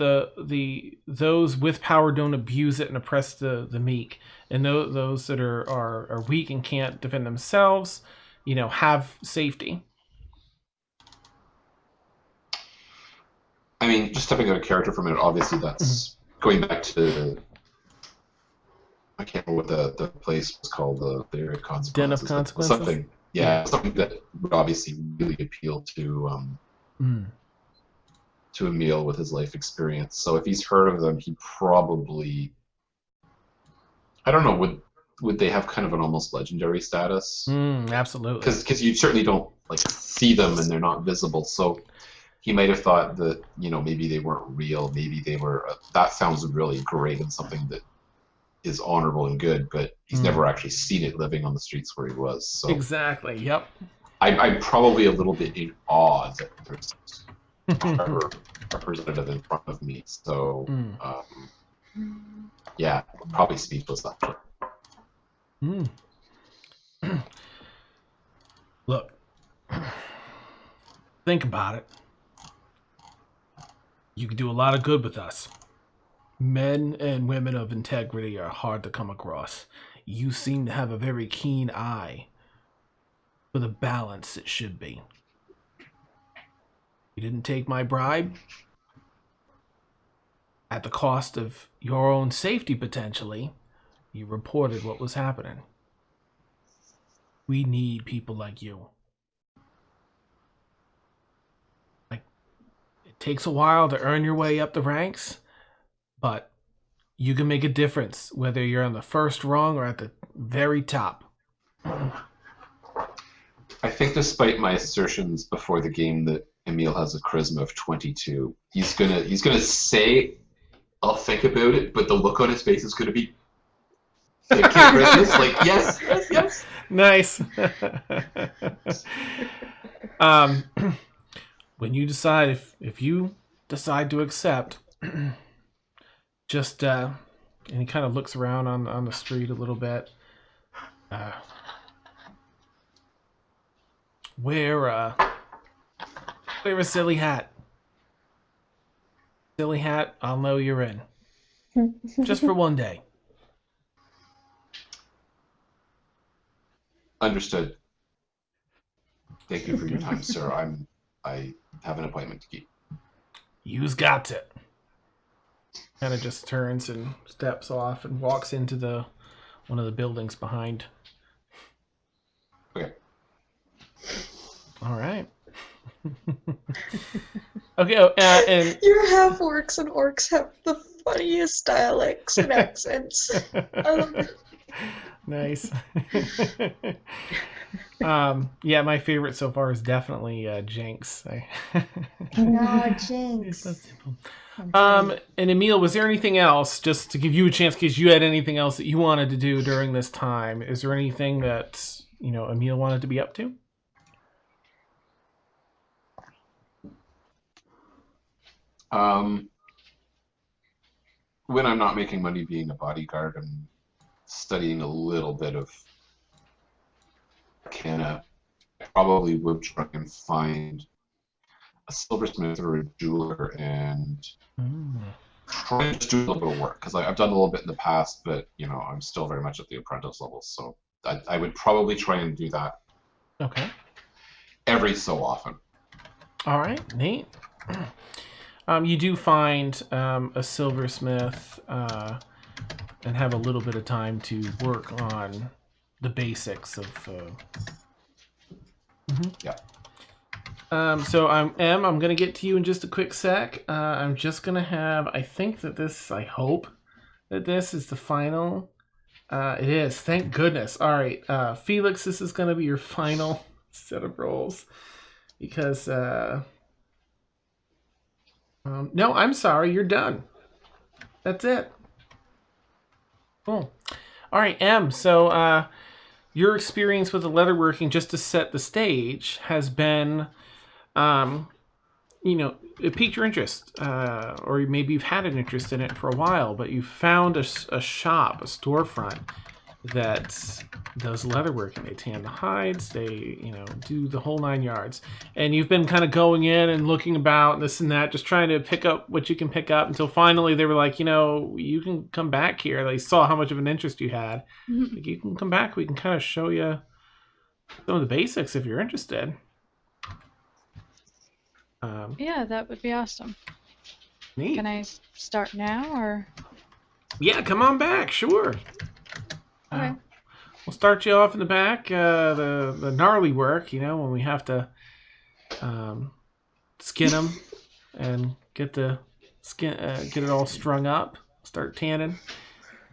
those with power don't abuse it and oppress the meek, and those that are weak and can't defend themselves, have safety. I mean, just stepping out of character for a minute, obviously that's going back to... I can't remember what the place was called, the area of consequences. Den of Consequences? Something that would obviously really appeal to Emil with his life experience. So if he's heard of them, he probably... I don't know, would they have kind of an almost legendary status? Absolutely. Because you certainly don't like see them and they're not visible. So he might have thought that maybe they weren't real. Maybe they were. That sounds really great and something that is honorable and good, but he's never actually seen it living on the streets where he was. So exactly. Yep. I'm probably a little bit in awe that there's a representative in front of me. So yeah, probably speechless after. Look, think about it. You could do a lot of good with us. Men and women of integrity are hard to come across. You seem to have a very keen eye for the balance it should be. You didn't take my bribe at the cost of your own safety, potentially. You reported what was happening. We need people like you. Like, it takes a while to earn your way up the ranks, but you can make a difference whether you're on the first rung or at the very top. I think despite my assertions before the game that Emil has a charisma of 22, he's gonna say, "I'll think about it," but the look on his face is gonna be, like yes. Nice. When you decide, if you decide to accept, just and he kind of looks around on the street a little bit. Wear a silly hat. Silly hat, I'll know you're in. Just for one day. Understood. Thank you for your time, sir. I have an appointment to keep. You's got it. Kind of just turns and steps off and walks into one of the buildings behind. Okay. All right. Okay, and You're half orcs, and orcs have the funniest dialects and accents. I love it. Nice. Yeah, my favorite so far is definitely Jinx. No, Jinx. And Emil, was there anything else, just to give you a chance, in case you had anything else that you wanted to do during this time? Is there anything that Emil wanted to be up to? When I'm not making money being a bodyguard, I'm studying a little bit of Arcana. I probably would try and find a silversmith or a jeweler and try and just do a little bit of work, because I've done a little bit in the past, but I'm still very much at the apprentice level, so I would probably try and do that. Okay. Every so often. All right, neat. You do find a silversmith and have a little bit of time to work on the basics of. Yeah. So I'm gonna get to you in just a quick sec. I'm just gonna have. I hope that this is the final. It is. Thank goodness. All right, Felix, this is gonna be your final set of rolls because. No, I'm sorry. You're done. That's it. Cool. All right, Em. So your experience with the leatherworking, just to set the stage, has been, it piqued your interest, or maybe you've had an interest in it for a while, but you found a shop, a storefront that does leatherworking. They tan the hides, they do the whole 9 yards, and you've been kind of going in and looking about this and that, just trying to pick up what you can pick up, until finally they were like, you can come back here. They saw how much of an interest you had. Like, you can come back, we can kind of show you some of the basics if you're interested. Yeah, that would be awesome. Neat. Can I start now, or? Yeah, come on back, sure. Okay. We'll start you off in the back, the gnarly work, when we have to skin them and get the skin, get it all strung up, start tanning.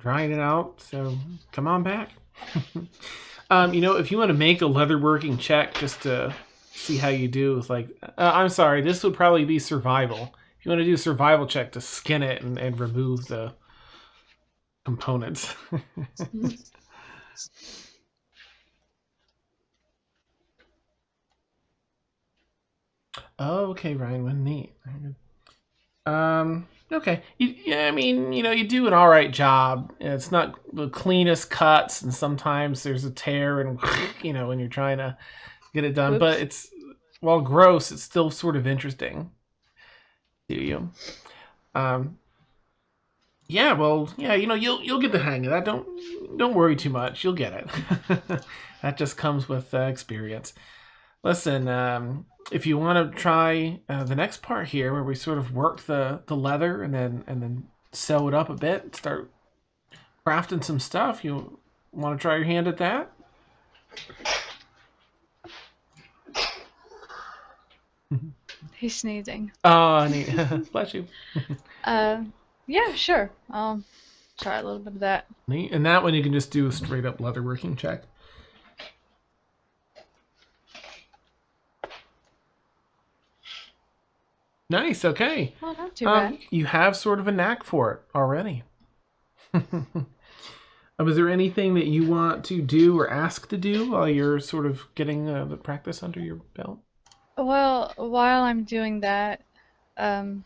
drying it out. So come on back. If you want to make a leatherworking check just to see how you do with I'm sorry, this would probably be survival. If you want to do a survival check to skin it and remove the components. Oh, okay, Ryan, when neat. Okay. You do an all right job. It's not the cleanest cuts, and sometimes there's a tear, and when you're trying to get it done. Oops. But it's, while gross, it's still sort of interesting to you. You'll get the hang of that. Don't worry too much. You'll get it. That just comes with experience. Listen, if you want to try the next part here, where we sort of work the leather and then sew it up a bit, start crafting some stuff, you want to try your hand at that? He's sneezing. Oh, neat. Bless you. Yeah, sure. I'll try a little bit of that. Neat. And that one you can just do a straight up leatherworking check. Nice. Okay. Well, not too bad. You have sort of a knack for it already. Was there anything that you want to do or ask to do while you're sort of getting the practice under your belt? Well, while I'm doing that, I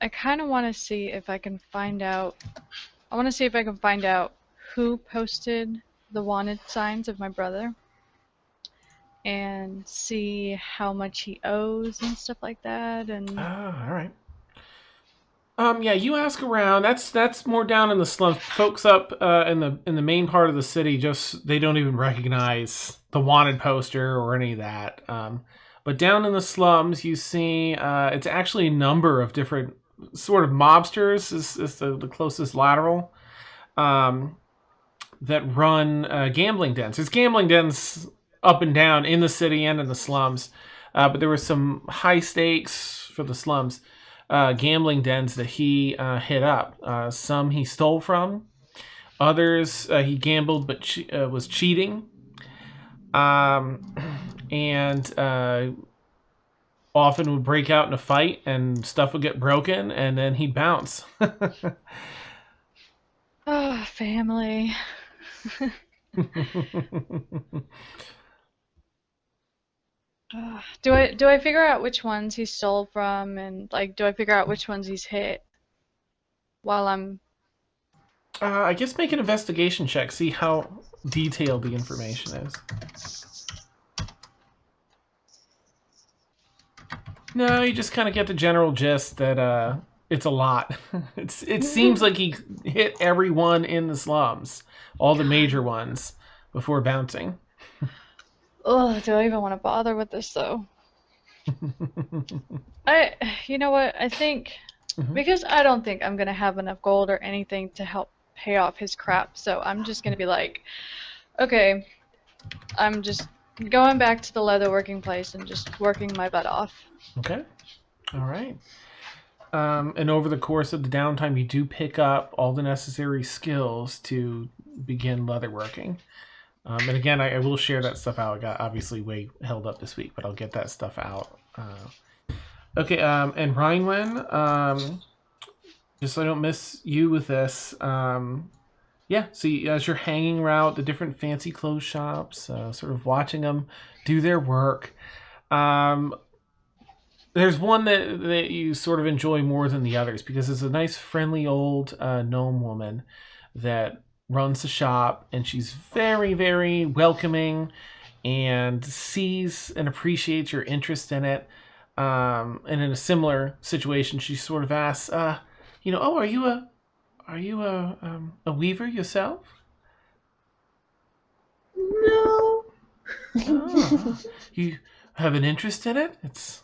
kind of want to see if I can find out. I want to see if I can find out who posted the wanted signs of my brother, and see how much he owes and stuff like that. And All right. Yeah, you ask around. That's more down in the slums. Folks up in the main part of the city, just they don't even recognize the wanted poster or any of that. But down in the slums, you see it's actually a number of different sort of mobsters is the closest lateral that run gambling dens. There's gambling dens up and down in the city and in the slums, but there were some high stakes for the slums. Gambling dens that he hit up. Some he stole from. Others he gambled but was cheating. And often would break out in a fight and stuff would get broken and then he'd bounce. oh, family. Do I figure out which ones he stole from, and do I figure out which ones he's hit while I'm... I guess make an investigation check, see how detailed the information is. No, you just kind of get the general gist that it's a lot. It seems like he hit everyone in the slums, all the major ones, before bouncing. Oh, do I even want to bother with this though? You know what? I think because I don't think I'm gonna have enough gold or anything to help pay off his crap, so I'm just gonna be like, okay, I'm just going back to the leatherworking place and just working my butt off. Okay. All right. And over the course of the downtime, you do pick up all the necessary skills to begin leatherworking. And again, I will share that stuff out. I got obviously way held up this week, but I'll get that stuff out. Okay, and Rhinwen, just so I don't miss you with this, yeah, so as you're hanging around the different fancy clothes shops, sort of watching them do their work, there's one that you sort of enjoy more than the others because it's a nice, friendly old gnome woman that runs the shop, and she's very, very welcoming and sees and appreciates your interest in it. And in a similar situation, she sort of asks, are you a weaver yourself? No. Oh, you have an interest in it? It's...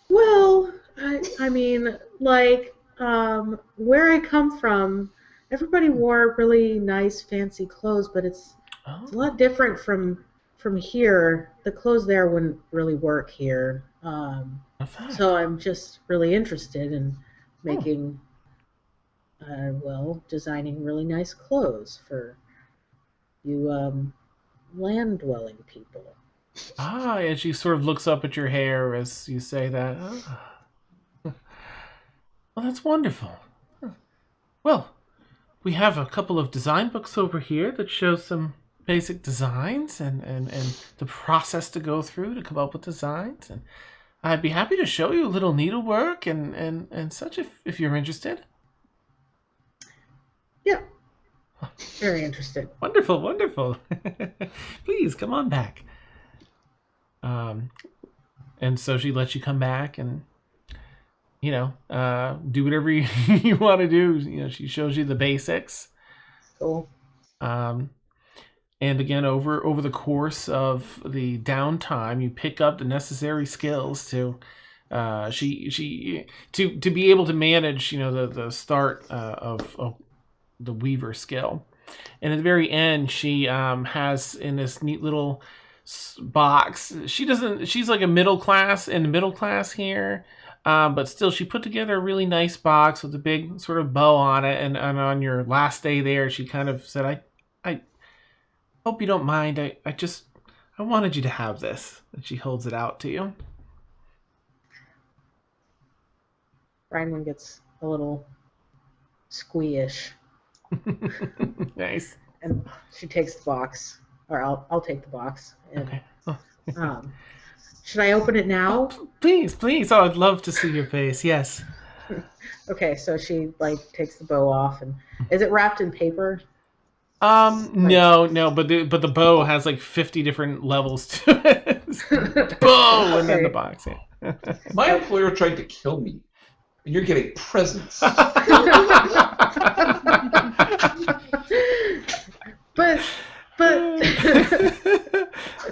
Well, I mean, where I come from, everybody wore really nice, fancy clothes, but it's a lot different from here. The clothes there wouldn't really work here. So I'm just really interested in making well, designing really nice clothes for you land-dwelling people. Ah, and she sort of looks up at your hair as you say that. Ah. Well, that's wonderful. Well, we have a couple of design books over here that show some basic designs and the process to go through to come up with designs. And I'd be happy to show you a little needlework and such if you're interested. Yeah, very interested. Wonderful, wonderful. Please come on back. And so she lets you come back and, you know, do whatever you want to do. You know, she shows you the basics. Cool. And again, over the course of the downtime, you pick up the necessary skills to to be able to manage, you know, the start of the weaver skill. And at the very end, she has in this neat little box. She's like a middle class here. But still, she put together a really nice box with a big sort of bow on it. And on your last day there, she kind of said, I hope you don't mind. I wanted you to have this. And she holds it out to you. Rhinewin gets a little squeamish. Nice. And she takes the box, or I'll take the box. And, Okay. should I open it now? Please. Oh, I'd love to see your face. Yes. Okay, so she takes the bow off, and is it wrapped in paper? No, but the bow has like 50 different levels to it. Bow, and then the box. Yeah. My employer tried to kill me, and you're getting presents. but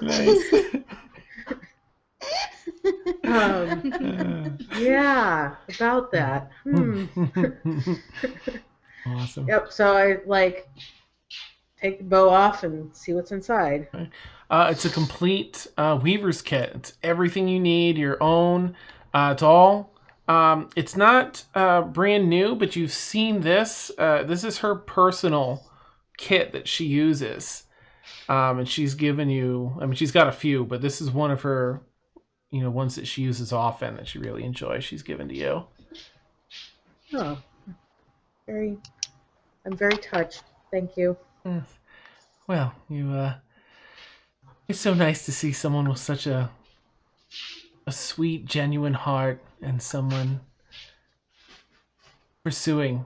Nice. Yeah, about that. Awesome. Yep. So I take the bow off and see what's inside. It's a complete weaver's kit. It's everything you need, your own. It's all. It's not brand new, but you've seen this. This is her personal kit that she uses, and she's given you. I mean, she's got a few, but this is one of her, you know, ones that she uses often that she really enjoys. She's given to you. Oh, I'm very touched. Thank you. Well, it's so nice to see someone with such a sweet, genuine heart and someone pursuing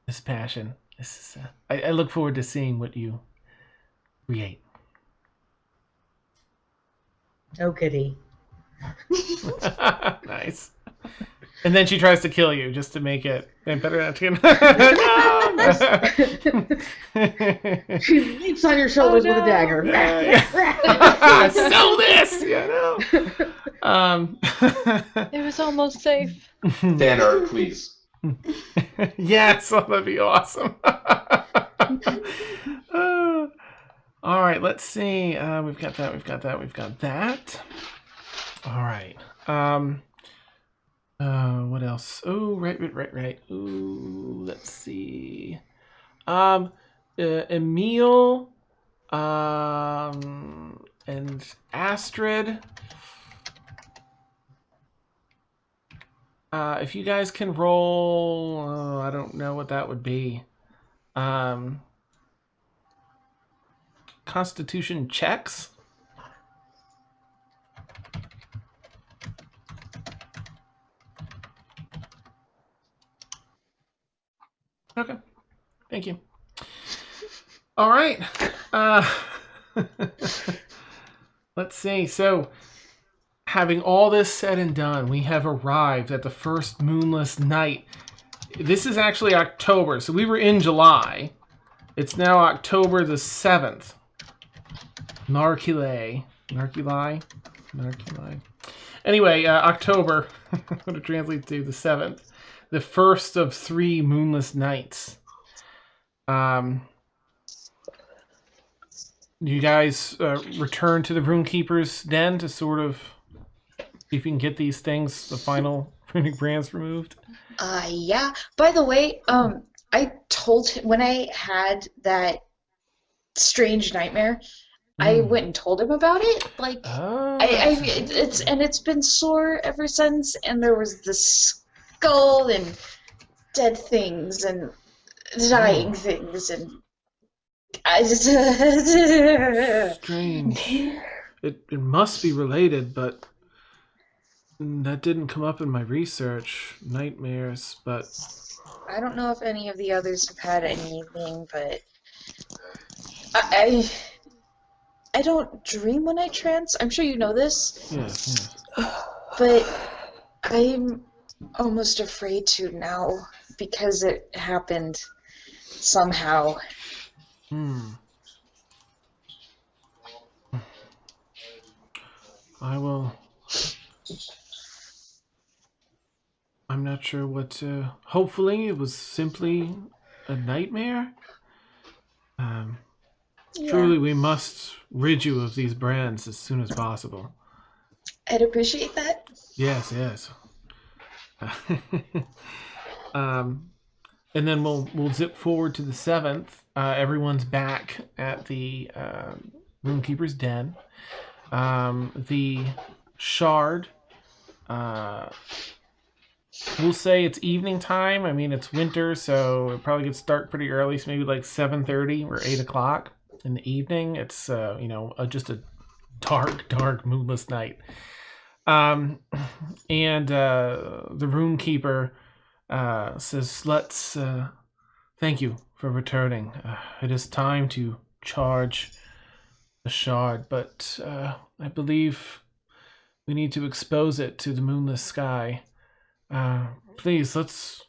this passion. This is, I look forward to seeing what you create. Oh, goody. Nice. And then she tries to kill you just to make it better. Not to No! She leaps on your shoulders with a dagger. Sell this! Yeah, no. It was almost safe. Dan art, please. Yes, oh, that'd be awesome. All right, let's see. We've got that. All right. What else? Oh, right. Ooh, let's see. Emil, and Astrid. If you guys can roll, I don't know what that would be. Constitution checks. Okay. Thank you. All right. Let's see. So, having all this said and done, we have arrived at the first moonless night. This is actually October, so we were in July. It's now October the 7th. Narculi. Anyway, October, what it translates to, the 7th. The first of 3 moonless nights. You guys return to the Runekeeper's Den to sort of See if you can get these things, the final runic brands removed. Yeah. By the way, I told him when I had that strange nightmare, I went and told him about it. Like, it's been sore ever since, and there was this skull and dead things and dying things, and I just strange. It must be related, but that didn't come up in my research. Nightmares, but I don't know if any of the others have had anything, but I don't dream when I trance. I'm sure you know this. Yes. But I'm almost afraid to now because it happened somehow. I will. I'm not sure what to. Hopefully, it was simply a nightmare. Truly, we must rid you of these brands as soon as possible. I'd appreciate that. Yes. And then we'll zip forward to the 7th. Everyone's back at the Runekeeper's Den. The shard. We'll say it's evening time. I mean, it's winter, so it probably gets dark pretty early. So maybe like 7:30 or 8 o'clock in the evening. It's just a dark, moonless night. And the Runekeeper says, "Let's thank you for returning. It is time to charge the shard, but I believe we need to expose it to the moonless sky. Please, let's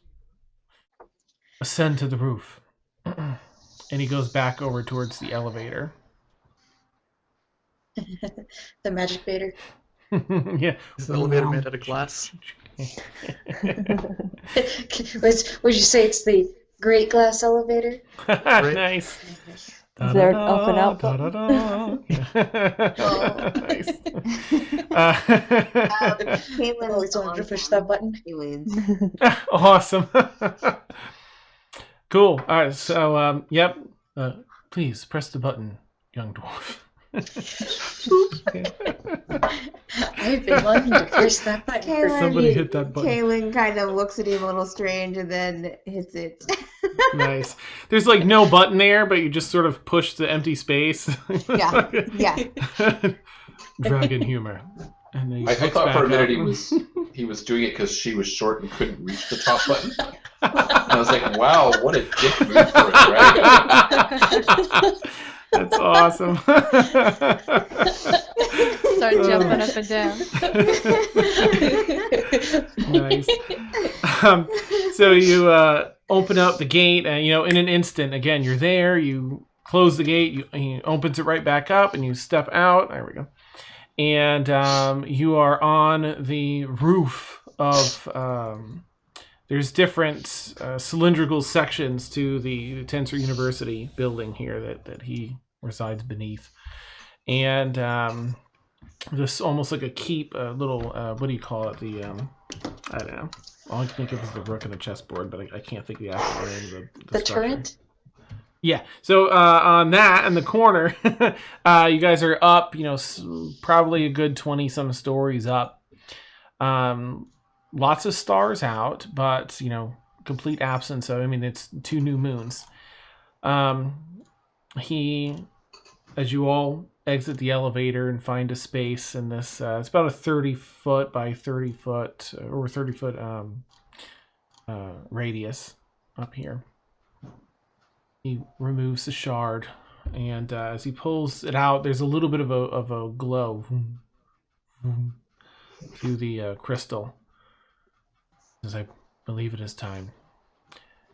ascend to the roof." And he goes back over towards the elevator. The magic baiter. Yeah. Is the elevator made out of glass? Would you say it's the great glass elevator? Nice. Is there an up and out button? Nice. Caitlin Always wanted to push that button. Awesome. Cool. All right. So, yep. Please press the button, young dwarf. I've been wanting to push that button. Somebody hit that button. Kaylin kind of looks at him a little strange and then hits it. Nice. There's like no button there, but you just sort of push the empty space. Yeah. Dragon humor. And then I thought for a minute he was doing it because she was short and couldn't reach the top button. And I was like, wow, what a dick move for a dragon. That's awesome. Start jumping up and down. Nice. So you open up the gate, and in an instant, again, you're there. You close the gate. He opens it right back up, and you step out. There we go. And you are on the roof of. There's different cylindrical sections to the Tensor University building here that he resides beneath, and this almost like a keep, a little what do you call it? The I don't know. All I can think of is the rook and the chessboard, but I can't think of the actual name of the structure. Turret? Yeah. So on that in the corner, you guys are up. Probably a good 20-some stories up. Lots of stars out, but complete absence of. I mean, it's 2 new moons. As you all exit the elevator and find a space in this, it's about a 30-foot by 30-foot or 30-foot radius up here. He removes the shard, and as he pulls it out, there's a little bit of a glow through the crystal. As I believe it is time.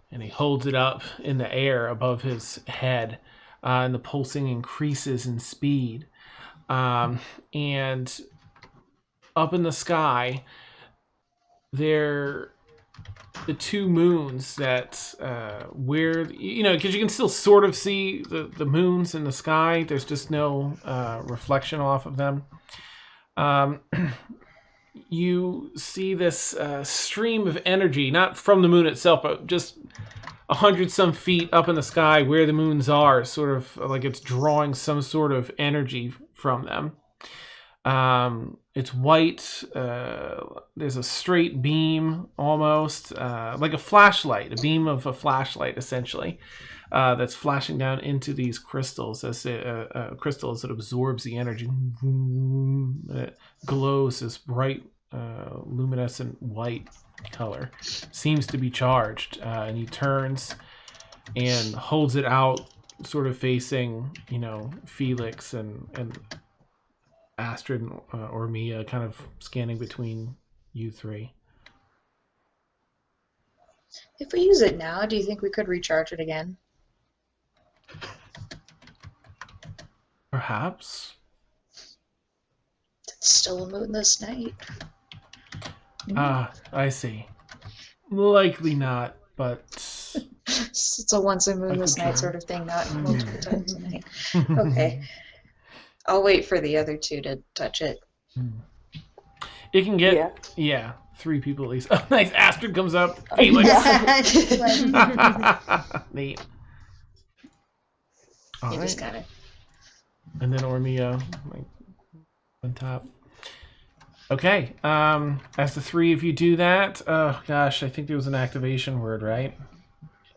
And he holds it up in the air above his head, and the pulsing increases in speed. And up in the sky, the 2 moons that because you can still sort of see the moons in the sky. There's just no reflection off of them. you see this stream of energy, not from the moon itself, but just 100-some feet up in the sky where the moons are, sort of like it's drawing some sort of energy from them. It's white. There's a straight beam, almost like a flashlight, a beam of a flashlight, essentially, that's flashing down into these crystals as crystals that absorbs the energy. It glows this bright, luminescent white color. Seems to be charged, and he turns and holds it out, sort of facing, Felix and Astrid or Mia, kind of scanning between you three. If we use it now, do you think we could recharge it again? Perhaps. It's still a moonless night. Ah, I see. Likely not, but... It's a once a moonless night sort of thing, not multiple times a night. Okay. I'll wait for the other two to touch it. It can get, 3 people at least. Oh, nice. Astrid comes up. Felix. Neat. All You right. just kind of... And then Ormia, like, on top. Okay. As the 3 of you do that, oh gosh, I think there was an activation word, right?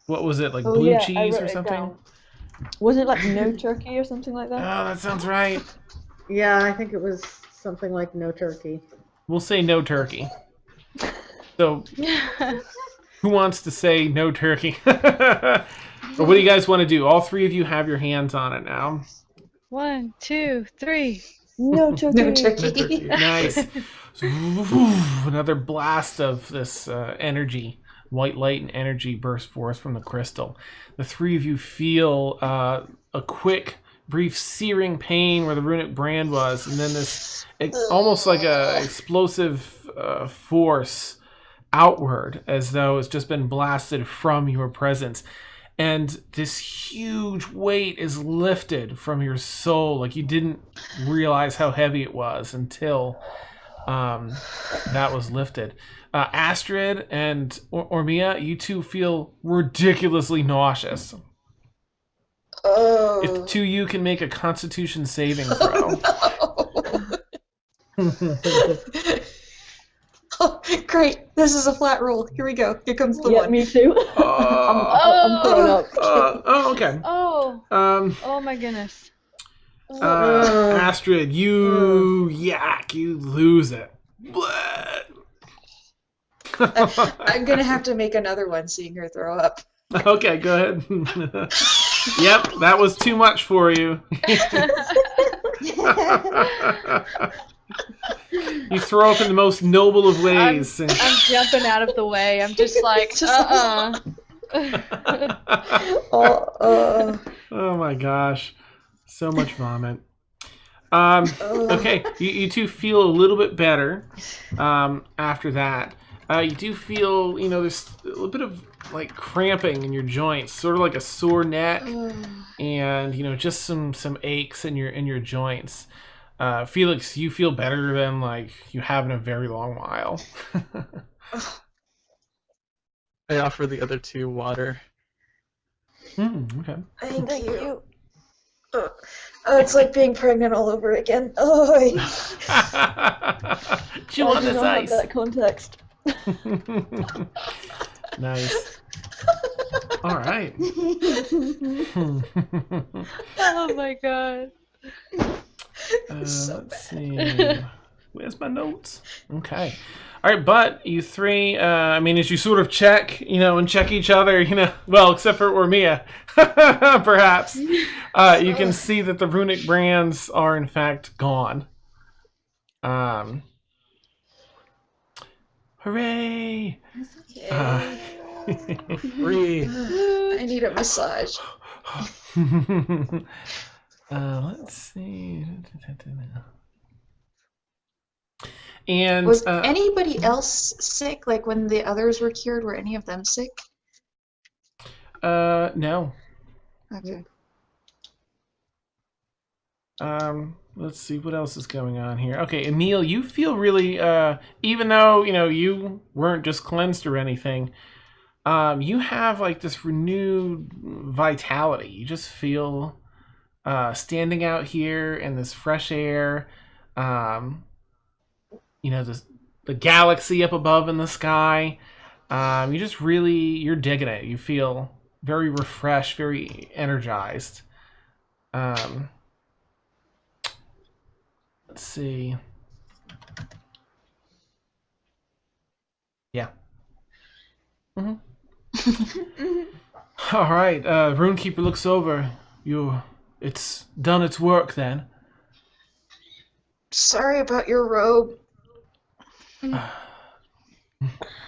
What was it, like blue cheese or something? Was it like no turkey or something like that? Oh, that sounds right. Yeah, I think it was something like no turkey. We'll say no turkey. So, who wants to say no turkey? Or what do you guys want to do? All 3 of you have your hands on it now. 1, 2, 3. No turkey. No turkey. Nice. So, another blast of this energy. White light and energy burst forth from the crystal. The 3 of you feel a quick, brief, searing pain where the runic brand was, and then this almost like a explosive force outward, as though it's just been blasted from your presence. And this huge weight is lifted from your soul, like you didn't realize how heavy it was until that was lifted. Astrid and Ormia, you two feel ridiculously nauseous. Oh. If the 2 of you can make a Constitution saving throw. Oh, great. This is a flat roll. Here we go. Here comes the one. Me too. I'm throwing up. Okay. Oh my goodness. Astrid, you lose it. I'm gonna have to make another one seeing her throw up. Okay, go ahead. Yep, that was too much for you. You throw up in the most noble of ways. I'm jumping out of the way. I'm just like, Oh my gosh. So much vomit. Okay, you two feel a little bit better after that. You do feel, there's a little bit of like cramping in your joints, sort of like a sore neck, and just some aches in your joints. Felix, you feel better than like you have in a very long while. I offer the other 2 water. Okay. Thank you. Oh, it's like being pregnant all over again. Oh, Chew on this ice. That context. Nice. All right. oh my god. Let's see. Where's my notes? Okay. All right, but you 3, as you sort of check, and check each other, well, except for Ormia, perhaps, you can see that the runic brands are in fact gone. Hooray! Free. I need a massage. Let's see. And was anybody else sick? Like when the others were cured, were any of them sick? No. Okay. Let's see what else is going on here. Okay, Emil, you feel really, even though you weren't just cleansed or anything, you have like this renewed vitality. You just feel standing out here in this fresh air. The galaxy up above in the sky. You just really, you're digging it. You feel very refreshed, very energized. Let's see. Yeah. All right. Runekeeper looks over. It's done its work then. Sorry about your robe.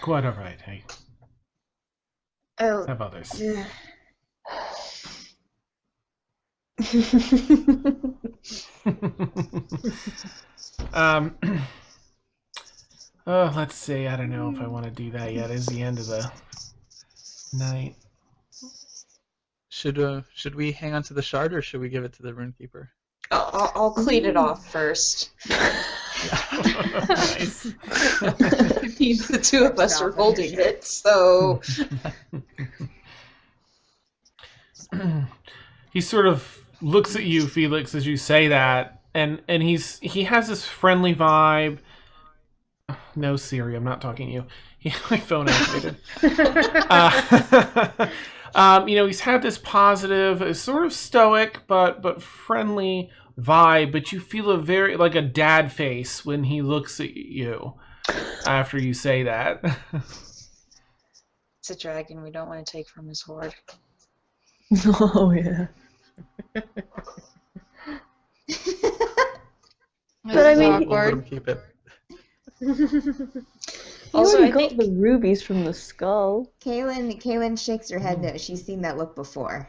Quite all right. Hey, Oh, how about this? yeah. Let's see. I don't know if I want to do that yet. It's the end of the night. Should we hang on to the shard or should we give it to the Runekeeper? I'll clean it off first. Nice. I mean, the two of us are holding it, so. He sort of looks at you, Felix, as you say that, and he has this friendly vibe. No, Siri, I'm not talking to you. My phone activated. He's had this positive, sort of stoic, but friendly vibe. But you feel a very like a dad face when he looks at you after you say that. It's a dragon we don't want to take from his hoard. Oh, yeah. But I mean, Let him awkward. keep it. You Also, already I got think- the rubies from the skull. Kaylin shakes her head no. She's seen that look before.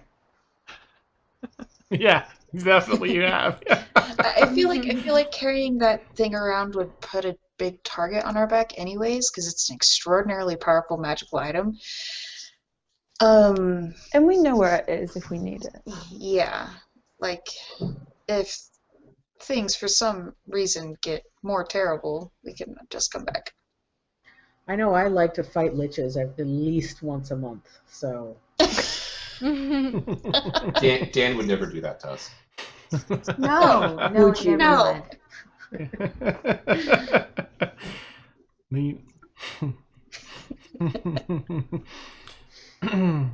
Yeah, definitely you have. I feel like carrying that thing around would put a big target on our back anyways, because it's an extraordinarily powerful magical item. And we know where it is if we need it. Yeah. Like, if things for some reason get more terrible, we can just come back. I know I like to fight liches at least once a month, so. Dan would never do that to us. No, Would you? never Neat.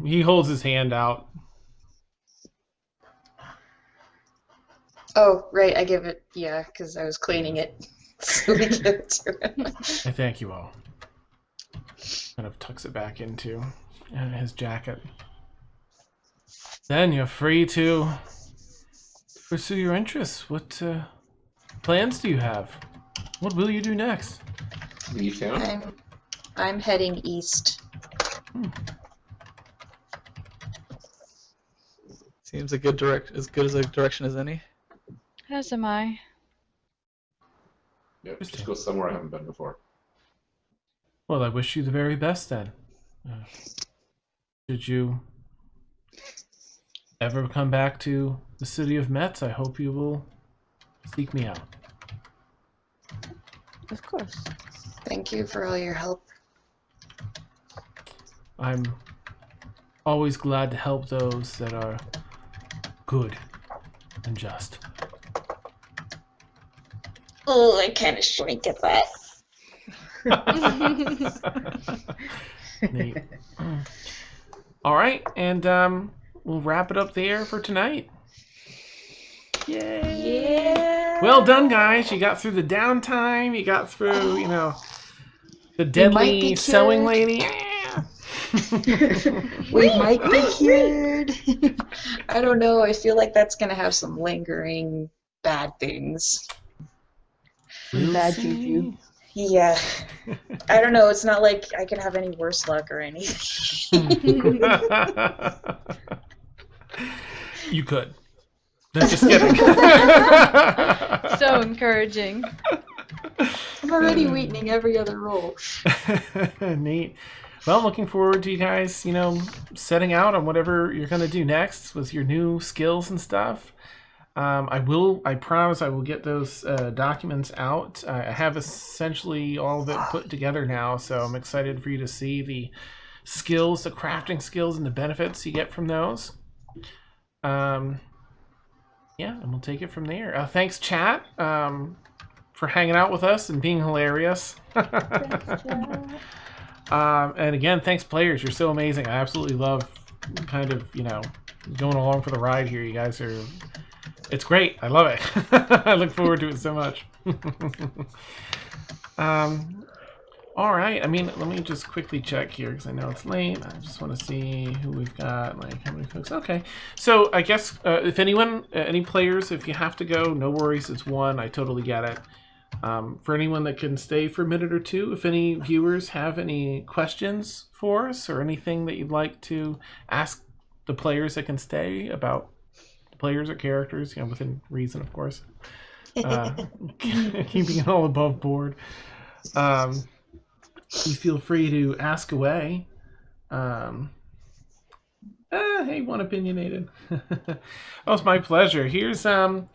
He holds his hand out. Oh, right, I give it, yeah, because I was cleaning it. So we give it to him. I thank you all. Kind of tucks it back into his jacket. Then you're free to pursue your interests. What plans do you have? What will you do next? Leave town? I'm heading east. Seems a good as good as a direction as any. As am I. Yep, just go somewhere I haven't been before. Well, I wish you the very best then. Should you ever come back to the city of Metz, I hope you will seek me out. Of course. Thank you for all your help. I'm always glad to help those that are good and just. Oh, I kind of shrink at that. Neat. All right, and we'll wrap it up there for tonight. Yay! Yeah. Well done, guys. You got through the downtime. You got through, the deadly be sewing cured. lady. We might be cured. I don't know. I feel like that's going to have some lingering bad things. Bad juju. Yeah. I don't know. It's not like I could have any worse luck or anything. You could. No, just kidding. So encouraging. I'm already weakening every other roll. Neat. Well, looking forward to you guys, setting out on whatever you're going to do next with your new skills and stuff. I promise I will get those documents out. I have essentially all of it put together now, so I'm excited for you to see the skills, the crafting skills, and the benefits you get from those. Yeah, and we'll take it from there. Thanks, chat, for hanging out with us and being hilarious. And again, thanks, players. You're so amazing. I absolutely love kind of, going along for the ride here. You guys are... It's great. I love it. I look forward to it so much. All right. I mean, let me just quickly check here because I know it's late. I just want to see who we've got, like how many folks. Okay. So I guess if anyone, any players, if you have to go, no worries. It's one. I totally get it. For anyone that can stay for a minute or two, if any viewers have any questions for us or anything that you'd like to ask the players that can stay about players or characters, within reason, of course. Keeping it all above board. You feel free to ask away. Hey, one opinionated. Oh, it's my pleasure. Here's a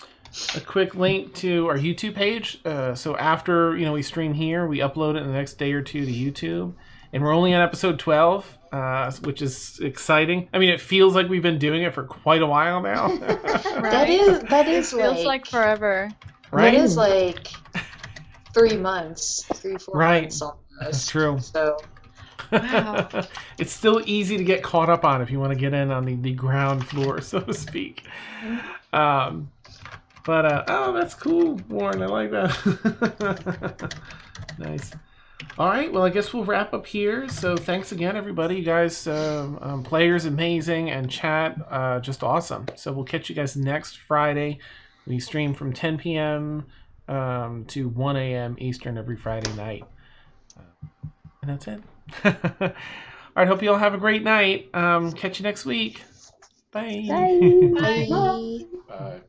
quick link to our YouTube page. So after we stream here, we upload it in the next day or two to YouTube, and we're only on episode 12, which is exciting. I mean, it feels like we've been doing it for quite a while now. Right. That is Feels like forever. Right? That is like 3 months, 3-4 Right. months almost. That's true. So Wow. It's still easy to get caught up on if you want to get in on the ground floor, so to speak. Oh, that's cool, Warren. I like that. Nice. All right. Well, I guess we'll wrap up here. So thanks again, everybody. You guys, players, amazing, and chat, just awesome. So we'll catch you guys next Friday. We stream from 10 p.m. To 1 a.m. Eastern every Friday night. And that's it. All right. Hope you all have a great night. Catch you next week. Bye. Bye. bye. Bye.